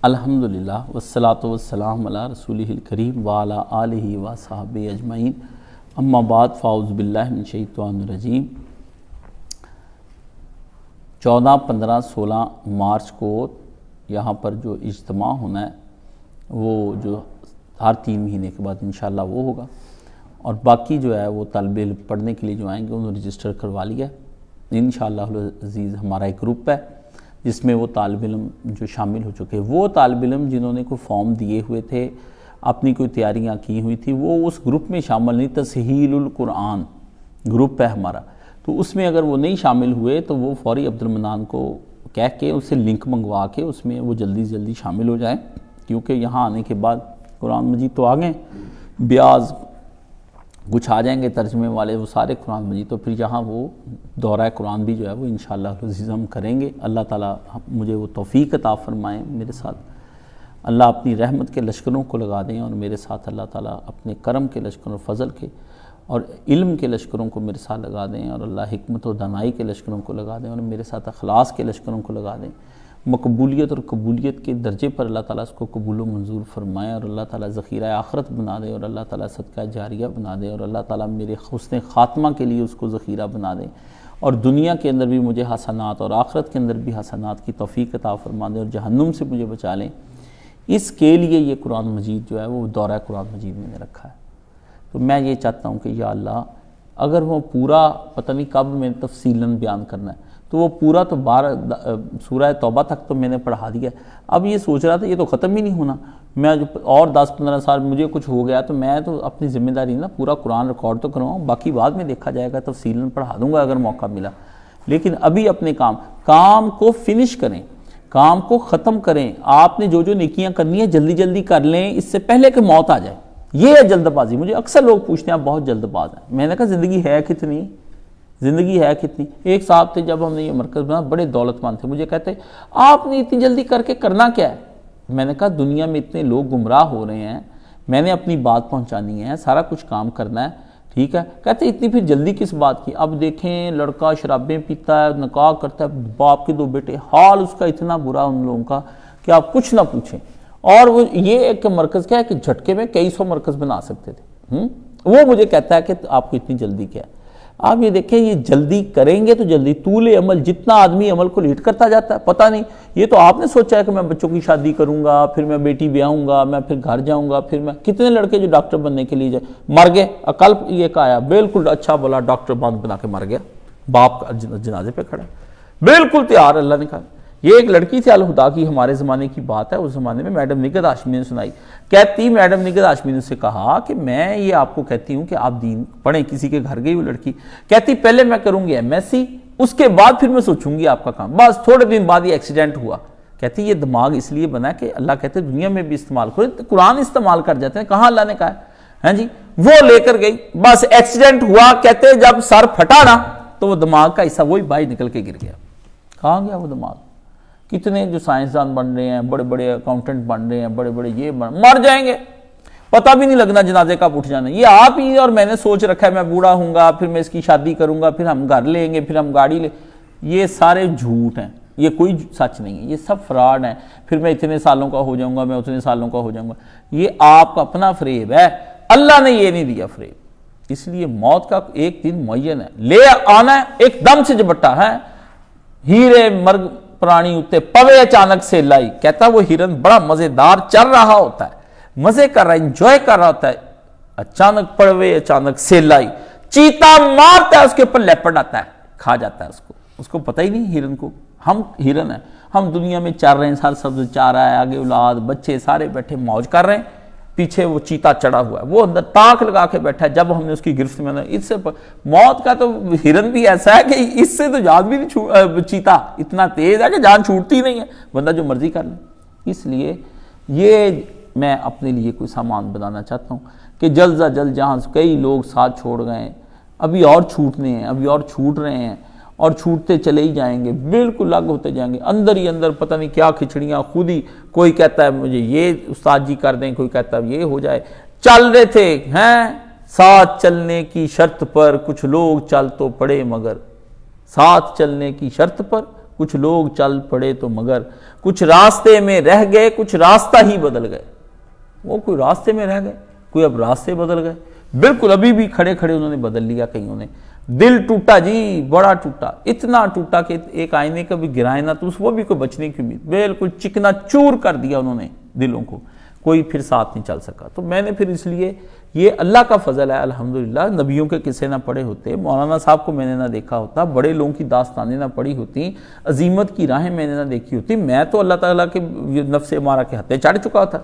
الحمدللہ والصلاة والسلام علی رسولہ الکریم وعلی آلہ وصحبہ اجمعین. اما بعد فاعوذ باللہ من الشیطان الرجیم. 14، 15، 16 مارچ کو یہاں پر جو اجتماع ہونا ہے وہ جو ہر 3 مہینے کے بعد انشاءاللہ وہ ہوگا. اور باقی جو ہے وہ طالب علم پڑھنے کے لیے جو آئیں گے انہوں نے رجسٹر کروا لیا ہے انشاءاللہ العزیز. ہمارا ایک گروپ ہے جس میں وہ طالب علم جو شامل ہو چکے، وہ طالب علم جنہوں نے کوئی فارم دیے ہوئے تھے، اپنی کوئی تیاریاں کی ہوئی تھی، وہ اس گروپ میں شامل نہیں. تسہیل القرآن گروپ ہے ہمارا، تو اس میں اگر وہ نہیں شامل ہوئے تو وہ فوری عبد المنان کو کہہ کے اسے لنک منگوا کے اس میں وہ جلدی جلدی شامل ہو جائیں. کیونکہ یہاں آنے کے بعد قرآن مجید تو آ گئے، بیاض کچھ آ جائیں گے ترجمے والے، وہ سارے قرآن مجید، تو پھر یہاں وہ دورہ قرآن بھی جو ہے وہ انشاءاللہ العزیز ہم کریں گے. اللہ تعالیٰ مجھے وہ توفیق عطا فرمائیں میرے ساتھ. اللہ اپنی رحمت کے لشکروں کو لگا دیں اور میرے ساتھ اللہ تعالیٰ اپنے کرم کے لشکروں اور فضل کے اور علم کے لشکروں کو میرے ساتھ لگا دیں، اور اللہ حکمت و دانائی کے لشکروں کو لگا دیں، اور میرے ساتھ اخلاص کے لشکروں کو لگا دیں. مقبولیت اور قبولیت کے درجے پر اللہ تعالیٰ اس کو قبول و منظور فرمائے، اور اللہ تعالیٰ ذخیرہ آخرت بنا دے، اور اللہ تعالیٰ صدقہ جاریہ بنا دے، اور اللہ تعالیٰ میرے حسن خاتمہ کے لیے اس کو ذخیرہ بنا دے، اور دنیا کے اندر بھی مجھے حسنات اور آخرت کے اندر بھی حسنات کی توفیق عطا فرما دے، اور جہنم سے مجھے بچا لیں۔ اس کے لیے یہ قرآن مجید جو ہے وہ دورہ قرآن مجید میں نے رکھا ہے۔ تو میں یہ چاہتا ہوں کہ یا اللہ اگر وہ پورا پتہ نہیں کب میں تفصیلاً بیان کرنا ہے، تو وہ پورا تو سورہ توبہ تک تو میں نے پڑھا دیا ہے۔ اب یہ سوچ رہا تھا یہ تو ختم ہی نہیں ہونا، میں جو اور 10-15 سال مجھے کچھ ہو گیا تو میں تو اپنی ذمہ داری نا پورا قرآن ریکارڈ تو کرواؤں، باقی بعد میں دیکھا جائے گا، تفصیلاً پڑھا دوں گا اگر موقع ملا۔ لیکن ابھی اپنے کام کو فنش کریں، کام کو ختم کریں۔ آپ نے جو نیکیاں کرنی ہیں جلدی جلدی کر لیں، اس سے پہلے کہ موت آ جائے۔ یہ ہے جلد بازی۔ مجھے اکثر لوگ پوچھتے ہیں آپ بہت جلد باز ہیں۔ میں نے کہا زندگی ہے کتنی؟ زندگی ہے کتنی؟ ایک صاحب تھے جب ہم نے یہ مرکز بنا، بڑے دولت مند تھے، مجھے کہتے آپ نے اتنی جلدی کر کے کرنا کیا ہے؟ میں نے کہا دنیا میں اتنے لوگ گمراہ ہو رہے ہیں، میں نے اپنی بات پہنچانی ہے، سارا کچھ کام کرنا ہے، ٹھیک ہے۔ کہتے اتنی پھر جلدی کس بات کی؟ اب دیکھیں لڑکا شرابیں پیتا ہے، نکاح کرتا ہے، باپ کے 2 بیٹے، حال اس کا اتنا برا ان لوگوں کا کہ آپ کچھ نہ پوچھیں۔ اور وہ یہ ایک مرکز کیا ہے کہ جھٹکے میں کئی 100 مرکز بنا سکتے تھے۔ وہ مجھے کہتا ہے کہ آپ کو اتنی جلدی کیا ہے؟ آپ یہ دیکھیں یہ جلدی کریں گے تو جلدی طول عمل، جتنا آدمی عمل کو لیٹ کرتا جاتا ہے پتہ نہیں۔ یہ تو آپ نے سوچا ہے کہ میں بچوں کی شادی کروں گا، پھر میں بیٹی بیاہوں گا، میں پھر گھر جاؤں گا، پھر میں کتنے لڑکے جو ڈاکٹر بننے کے لیے مر گئے، کل یہ کہا بالکل اچھا بولا ڈاکٹر بنا کے مر گیا، باپ کا جنازے پہ کھڑا بالکل تیار، اللہ نے کہا۔ یہ ایک لڑکی تھی الہدا کی، ہمارے زمانے کی بات ہے، اس زمانے میں میڈم نگہت ہاشمی نے سنائی، کہتی میڈم نگہت ہاشمی نے سے کہا کہ میں یہ آپ کو کہتی ہوں کہ آپ دین پڑھیں۔ کسی کے گھر گئی وہ لڑکی، کہتی پہلے میں کروں گی MSc، اس کے بعد پھر میں سوچوں گی آپ کا کام۔ بس تھوڑے دن بعد یہ ایکسیڈنٹ ہوا۔ کہتی یہ دماغ اس لیے بنا کہ اللہ کہتے دنیا میں بھی استعمال کرو، قرآن استعمال کر جاتے ہیں، کہاں اللہ نے کہا ہے؟ ہاں جی، وہ لے کر گئی، بس ایکسیڈنٹ ہوا، کہتے جب سر پھٹا نا تو وہ دماغ کا حصہ وہی باہر نکل کے گر گیا۔ کہاں گیا وہ دماغ؟ کتنے جو سائنسدان بن رہے ہیں، بڑے بڑے اکاؤنٹنٹ بن رہے ہیں، بڑے بڑے یہ مر جائیں گے، پتہ بھی نہیں لگنا جنازے کا اٹھ جانا۔ یہ آپ ہی اور میں نے سوچ رکھا ہے میں بوڑھا ہوں گا، پھر میں اس کی شادی کروں گا، پھر ہم گھر لیں گے، پھر ہم گاڑی لیں، یہ سارے جھوٹ ہیں، یہ کوئی سچ نہیں ہے، یہ سب فراڈ ہیں۔ پھر میں اتنے سالوں کا ہو جاؤں گا، میں اتنے سالوں کا ہو جاؤں گا، یہ آپ کا اپنا فریب ہے، اللہ نے یہ نہیں دیا فریب۔ اس لیے موت کا ایک دن معین ہے، لے آنا ہے ایک دم سے جبٹا ہے۔ ہیرے مرگ پرانی اتے پوے اچانک سے لائی، کہتا وہ ہرن بڑا مزیدار چل رہا ہوتا ہے، مزے کر رہا ہے، انجوائے کر رہا ہوتا ہے، اچانک پڑوے اچانک سے لائی، چیتا مارتا ہے اس کے اوپر لیپٹ آتا ہے، کھا جاتا ہے اس کو پتہ ہی نہیں ہرن کو۔ ہم ہرن ہیں، ہم دنیا میں چر رہے ہیں، سر سبز چارہ ہے، آگے اولاد بچے سارے بیٹھے موج کر رہے ہیں، پیچھے وہ چیتا چڑھا ہوا ہے، وہ اندر تاک لگا کے بیٹھا ہے۔ جب ہم نے اس کی گرفت میں اس سے موت کا تو ہرن بھی ایسا ہے کہ اس سے تو جان بھی نہیں چیتا اتنا تیز ہے کہ جان چھوٹتی نہیں ہے، بندہ جو مرضی کر لے۔ اس لیے یہ میں اپنے لیے کوئی سامان بنانا چاہتا ہوں کہ جلد از جلد جہاں کئی لوگ ساتھ چھوڑ گئے، ابھی اور چھوٹنے ہیں، ابھی اور چھوٹ رہے ہیں، اور چھوٹتے چلے ہی جائیں گے، بالکل الگ ہوتے جائیں گے، اندر ہی اندر پتہ نہیں کیا کھچڑیاں خود ہی، کوئی کہتا ہے مجھے یہ استاد جی کر دیں، کوئی کہتا ہے یہ ہو جائے۔ چل رہے تھے ہیں ساتھ چلنے کی شرط پر، کچھ لوگ چل تو پڑے مگر، ساتھ چلنے کی شرط پر کچھ لوگ چل پڑے تو مگر، کچھ راستے میں رہ گئے، کچھ راستہ ہی بدل گئے۔ وہ کوئی راستے میں رہ گئے، کوئی اب راستے بدل گئے، بالکل ابھی بھی کھڑے کھڑے انہوں نے بدل لیا کئیوں نے۔ دل ٹوٹا جی، بڑا ٹوٹا، اتنا ٹوٹا کہ ایک آئینے کا بھی گرائے نہ تو وہ بھی کوئی بچنے کی امید، بالکل چکنا چور کر دیا انہوں نے دلوں کو، کوئی پھر ساتھ نہیں چل سکا۔ تو میں نے پھر اس لیے یہ اللہ کا فضل ہے الحمدللہ، نبیوں کے قصے نہ پڑھے ہوتے، مولانا صاحب کو میں نے نہ دیکھا ہوتا، بڑے لوگوں کی داستانیں نہ پڑھی ہوتی، عظیمت کی راہیں میں نے نہ دیکھی ہوتی، میں تو اللہ تعالیٰ کے نفس امارہ کے ہتھے چڑھ چکا تھا۔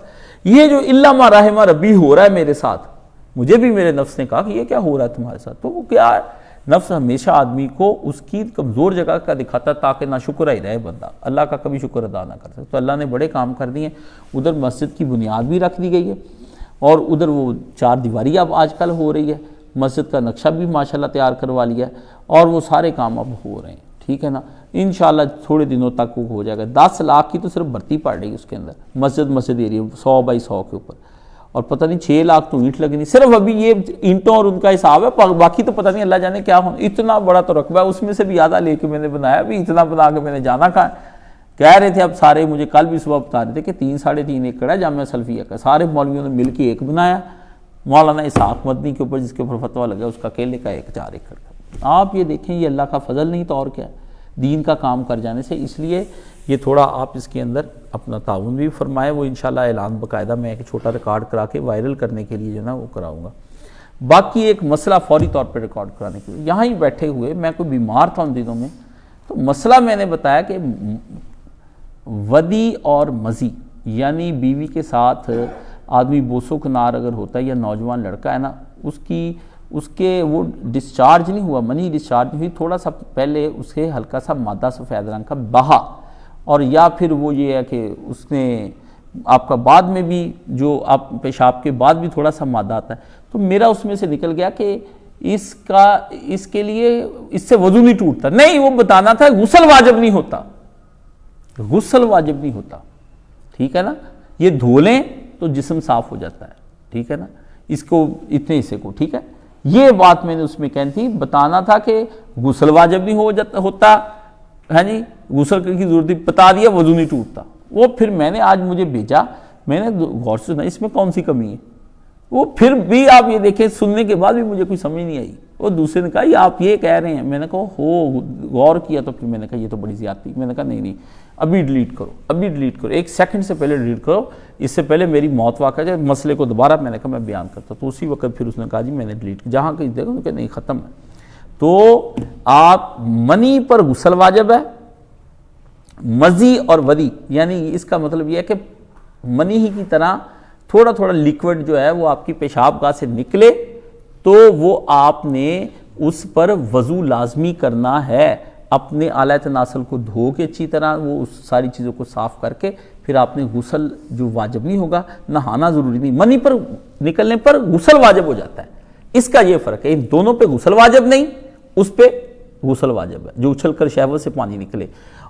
یہ جو الا ما رحم ربی ہو رہا ہے میرے ساتھ، مجھے بھی میرے نفس نے کہا کہ یہ کیا ہو رہا ہے تمہارے ساتھ، تو وہ کیا ہے؟ نفس ہمیشہ آدمی کو اس کی کمزور جگہ کا دکھاتا تاکہ نہ شکر ہی رہے بندہ، اللہ کا کبھی شکر ادا نہ کر سکے۔ تو اللہ نے بڑے کام کر دیے، ادھر مسجد کی بنیاد بھی رکھ دی گئی ہے، اور ادھر وہ 4 دیواری اب آج کل ہو رہی ہے، مسجد کا نقشہ بھی ماشاءاللہ تیار کروا لیا ہے، اور وہ سارے کام اب ہو رہے ہیں، ٹھیک ہے نا، انشاءاللہ تھوڑے دنوں تک وہ ہو جائے گا۔ 10 لاکھ کی تو صرف بھرتی پڑ رہی ہے اس کے اندر، مسجد ایریا 100 بائی 100 کے اوپر، اور پتہ نہیں 6 لاکھ تو اینٹ لگنی، صرف ابھی یہ اینٹوں اور ان کا حساب ہے، باقی تو پتہ نہیں اللہ جانے کیا ہونا۔ اتنا بڑا تو رقبہ ہے، اس میں سے بھی آدھا لے کے میں نے بنایا، بھی اتنا بنا کے میں نے جانا کہاں ہے۔ کہہ رہے تھے اب سارے، مجھے کل بھی صبح بتا رہے تھے کہ 3.5 ایکڑ ہے جامعہ سلفیہ کا، سارے مولویوں نے مل کے ایک بنایا، مولانا اسحاق مدنی کے اوپر جس کے اوپر فتویٰ لگا اس کا اکیلے کا 4 ایکڑ کا۔ آپ یہ دیکھیں یہ اللہ کا فضل نہیں تو اور کیا ہے دین کا کام کر جانے سے۔ اس لیے یہ تھوڑا آپ اس کے اندر اپنا تعاون بھی فرمائے، وہ انشاءاللہ اعلان باقاعدہ میں ایک چھوٹا ریکارڈ کرا کے وائرل کرنے کے لیے جو نا وہ کراؤں گا۔ باقی ایک مسئلہ فوری طور پہ ریکارڈ کرانے کے لیے، یہاں ہی بیٹھے ہوئے میں کوئی بیمار تھا ان دنوں میں، تو مسئلہ میں نے بتایا کہ ودی اور مزی یعنی بیوی کے ساتھ آدمی بوسو کنار اگر ہوتا ہے یا نوجوان لڑکا ہے نا، اس کے وہ ڈسچارج نہیں ہوا، منی ڈسچارج نہیں ہوئی، تھوڑا سا پہلے اسے ہلکا سا مادہ سفید رنگ کا بہا، اور یا پھر وہ یہ ہے کہ اس نے آپ کا بعد میں بھی جو آپ پیشاب کے بعد بھی تھوڑا سا مادہ آتا ہے، تو میرا اس میں سے نکل گیا کہ اس کے لیے اس سے وضو نہیں ٹوٹتا، نہیں وہ بتانا تھا غسل واجب نہیں ہوتا، غسل واجب نہیں ہوتا، ٹھیک ہے نا، یہ دھو لیں تو جسم صاف ہو جاتا ہے، ٹھیک ہے نا، اس کو اتنے حصے کو، ٹھیک ہے، یہ بات میں نے اس میں کہنی تھی، بتانا تھا کہ غسل واجب نہیں ہوتا ہے جی، غسل کی ضرورت بتا دیا، وضو نہیں ٹوٹتا۔ وہ پھر میں نے آج مجھے بھیجا، میں نے غور سے سنا اس میں کون سی کمی ہے، وہ پھر بھی آپ یہ دیکھیں سننے کے بعد بھی مجھے کوئی سمجھ نہیں آئی، وہ دوسرے نے کہا یہ آپ یہ کہہ رہے ہیں، میں نے کہا غور کیا تو پھر میں نے کہا یہ تو بڑی زیادتی، میں نے کہا نہیں ابھی ڈیلیٹ کرو، 1 سیکنڈ سے پہلے ڈیلیٹ کرو، اس سے پہلے میری موت واقع جائے، مسئلے کو دوبارہ میں نے کہا میں بیان کرتا، تو اسی وقت پھر اس نے کہا جی میں نے ڈیلیٹ کیا، جہاں کہیں دیکھو کہ نہیں ختم ہے۔ تو آپ منی پر غسل واجب ہے، مزی اور ودی یعنی اس کا مطلب یہ ہے کہ منی ہی کی طرح تھوڑا تھوڑا لیکوڈ جو ہے وہ آپ کی پیشاب گاہ سے نکلے تو وہ آپ نے اس پر وضو لازمی کرنا ہے، اپنے آلہ تناسل کو دھو کے اچھی طرح وہ اس ساری چیزوں کو صاف کر کے پھر آپ نے غسل جو واجب نہیں ہوگا، نہانا ضروری نہیں، منی پر نکلنے پر غسل واجب ہو جاتا ہے، اس کا یہ فرق ہے، ان دونوں پہ غسل واجب نہیں، اس پہ غسل واجب ہے جو اچھل کر شہوت سے پانی نکلے،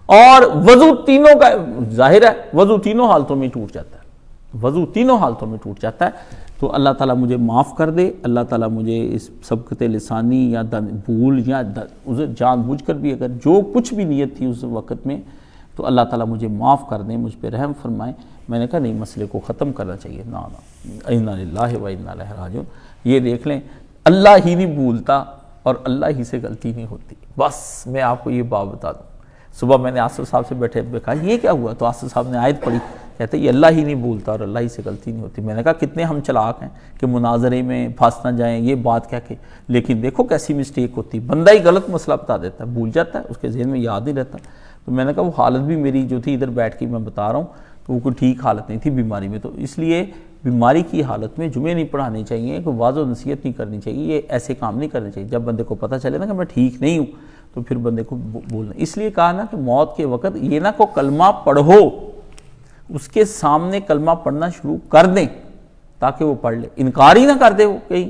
اور وضو تینوں کا ظاہر ہے وضو تینوں حالتوں میں ٹوٹ جاتا ہے، وضو تینوں حالتوں میں ٹوٹ جاتا ہے۔ تو اللہ تعالیٰ مجھے معاف کر دے، اللہ تعالیٰ مجھے اس سبقت لسانی یا بھول یا جان بوجھ کر بھی اگر جو کچھ بھی نیت تھی اس وقت میں، تو اللہ تعالیٰ مجھے معاف کر دیں، مجھ پہ رحم فرمائیں۔ میں نے کہا نہیں مسئلے کو ختم کرنا چاہیے، نا انا للہ و انا الیہ راجعون۔ یہ دیکھ لیں اللہ ہی نہیں بھولتا اور اللہ ہی سے غلطی نہیں ہوتی، بس میں آپ کو یہ بات بتا دوں۔ صبح میں نے آصف صاحب سے بیٹھے کہا یہ کیا ہوا، تو آصف صاحب نے آیت پڑھی، کہتے یہ اللہ ہی نہیں بھولتا اور اللہ ہی سے غلطی نہیں ہوتی۔ میں نے کہا کتنے ہم چلاک ہیں کہ مناظرے میں پھنس نہ جائیں یہ بات کہہ کے، لیکن دیکھو کیسی مسٹیک ہوتی، بندہ ہی غلط مسئلہ بتا دیتا ہے، بھول جاتا ہے، اس کے ذہن میں یاد نہیں رہتا۔ تو میں نے کہا وہ حالت بھی میری جو تھی ادھر بیٹھ کے میں بتا رہا ہوں تو وہ کوئی ٹھیک حالت نہیں تھی بیماری میں، تو اس لیے بیماری کی حالت میں جمعے نہیں پڑھانے چاہیے، کوئی واضح و نصیحت نہیں کرنی چاہیے، یہ ایسے کام نہیں کرنے چاہیے۔ جب بندے کو پتہ چلے نا کہ میں ٹھیک نہیں ہوں تو پھر بندے کو بولنا، اس لیے کہا نا کہ موت کے وقت یہ نہ کو کلمہ پڑھو، اس کے سامنے کلمہ پڑھنا شروع کر دیں تاکہ وہ پڑھ لے، انکار ہی نہ کر دے وہ کہیں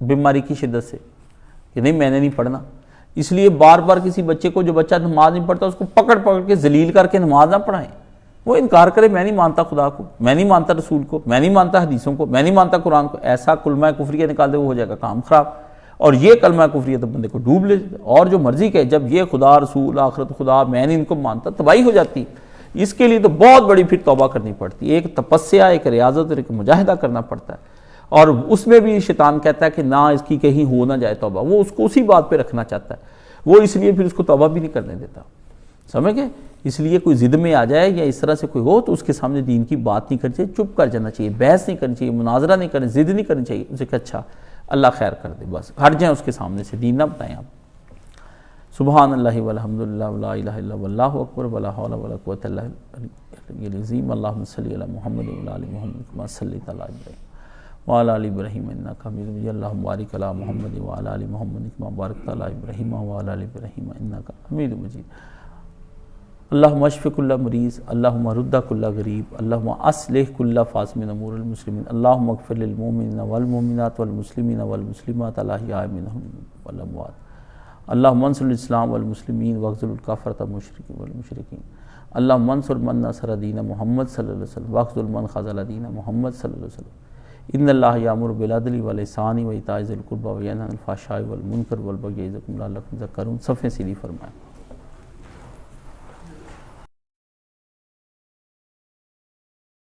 بیماری کی شدت سے کہ نہیں میں نے نہیں پڑھنا۔ اس لیے بار بار کسی بچے کو جو بچہ نماز نہیں پڑھتا اس کو پکڑ کے ذلیل کر کے نماز نہ پڑھائیں، وہ انکار کرے میں نہیں مانتا خدا کو، میں نہیں مانتا رسول کو، میں نہیں مانتا حدیثوں کو، میں نہیں مانتا قرآن کو، ایسا کلمہ کفریہ نکال دے وہ ہو جائے گا کام خراب، اور یہ کلمہ کفریہ تو بندے کو ڈوب لے، اور جو مرضی کہ جب یہ خدا رسول آخرت خدا میں نہیں ان کو مانتا تباہی ہو جاتی۔ اس کے لیے تو بہت بڑی پھر توبہ کرنی پڑتی ہے، ایک تپسیا، ایک ریاضت اور ایک مجاہدہ کرنا پڑتا ہے، اور اس میں بھی شیطان کہتا ہے کہ نہ اس کی کہیں ہو نہ جائے توبہ، وہ اس کو اسی بات پہ رکھنا چاہتا ہے، وہ اس لیے پھر اس کو توبہ بھی نہیں کرنے دیتا، سمجھ گئے؟ اس لیے کوئی ضد میں آ جائے یا اس طرح سے کوئی ہو تو اس کے سامنے دین کی بات نہیں کرنی چاہیے، چپ کر جانا چاہیے، بحث نہیں کرنی چاہیے، مناظرہ نہیں کرنا، ضد نہیں کرنی چاہیے، اسے کہ اچھا اللہ خیر کر دے، بس ہٹ جائیں اس کے سامنے سے، دین نہ بتائیں آپ۔ سبحان اللہ والحمد للہ ولا الہ الا واللہ اکبر ولا حول ولا قوۃ الا باللہ العظیم۔ اللہم صلی علی محمد وعلی آل محمد کما صلیت علی ابراہیم وعلی آل ابراہیم انک حمید مجید۔ اللہم بارک علی محمد وعلی آل محمد کما بارکت علی ابراہیم وعلی آل ابراہیم انک حمید مجید۔ اللہم اشف کل مریض، اللہم رد کل غریب، اللہم اصلح کل فاسد امور المسلمین، اللہم اغفر للمؤمنین والمؤمنات والمسلمین والمسلمات الاحیاء منہم والاموات، اللہم انصر الاسلام والمسلمین واخذل الکفرۃ والمشرکین، اللہم انصر من نصر دین محمد صلی اللہ علیہ وسلم واخذل من خذل دین محمد صلی اللہ علیہ وسلم۔ ان اللہ یامر بالعدل والاحسان وایتاء ذی القربی وینہی عن الفحشاء والمنکر والبغی یعظکم لعلکم تذکرون۔ صفحے سیدھی فرمائیں۔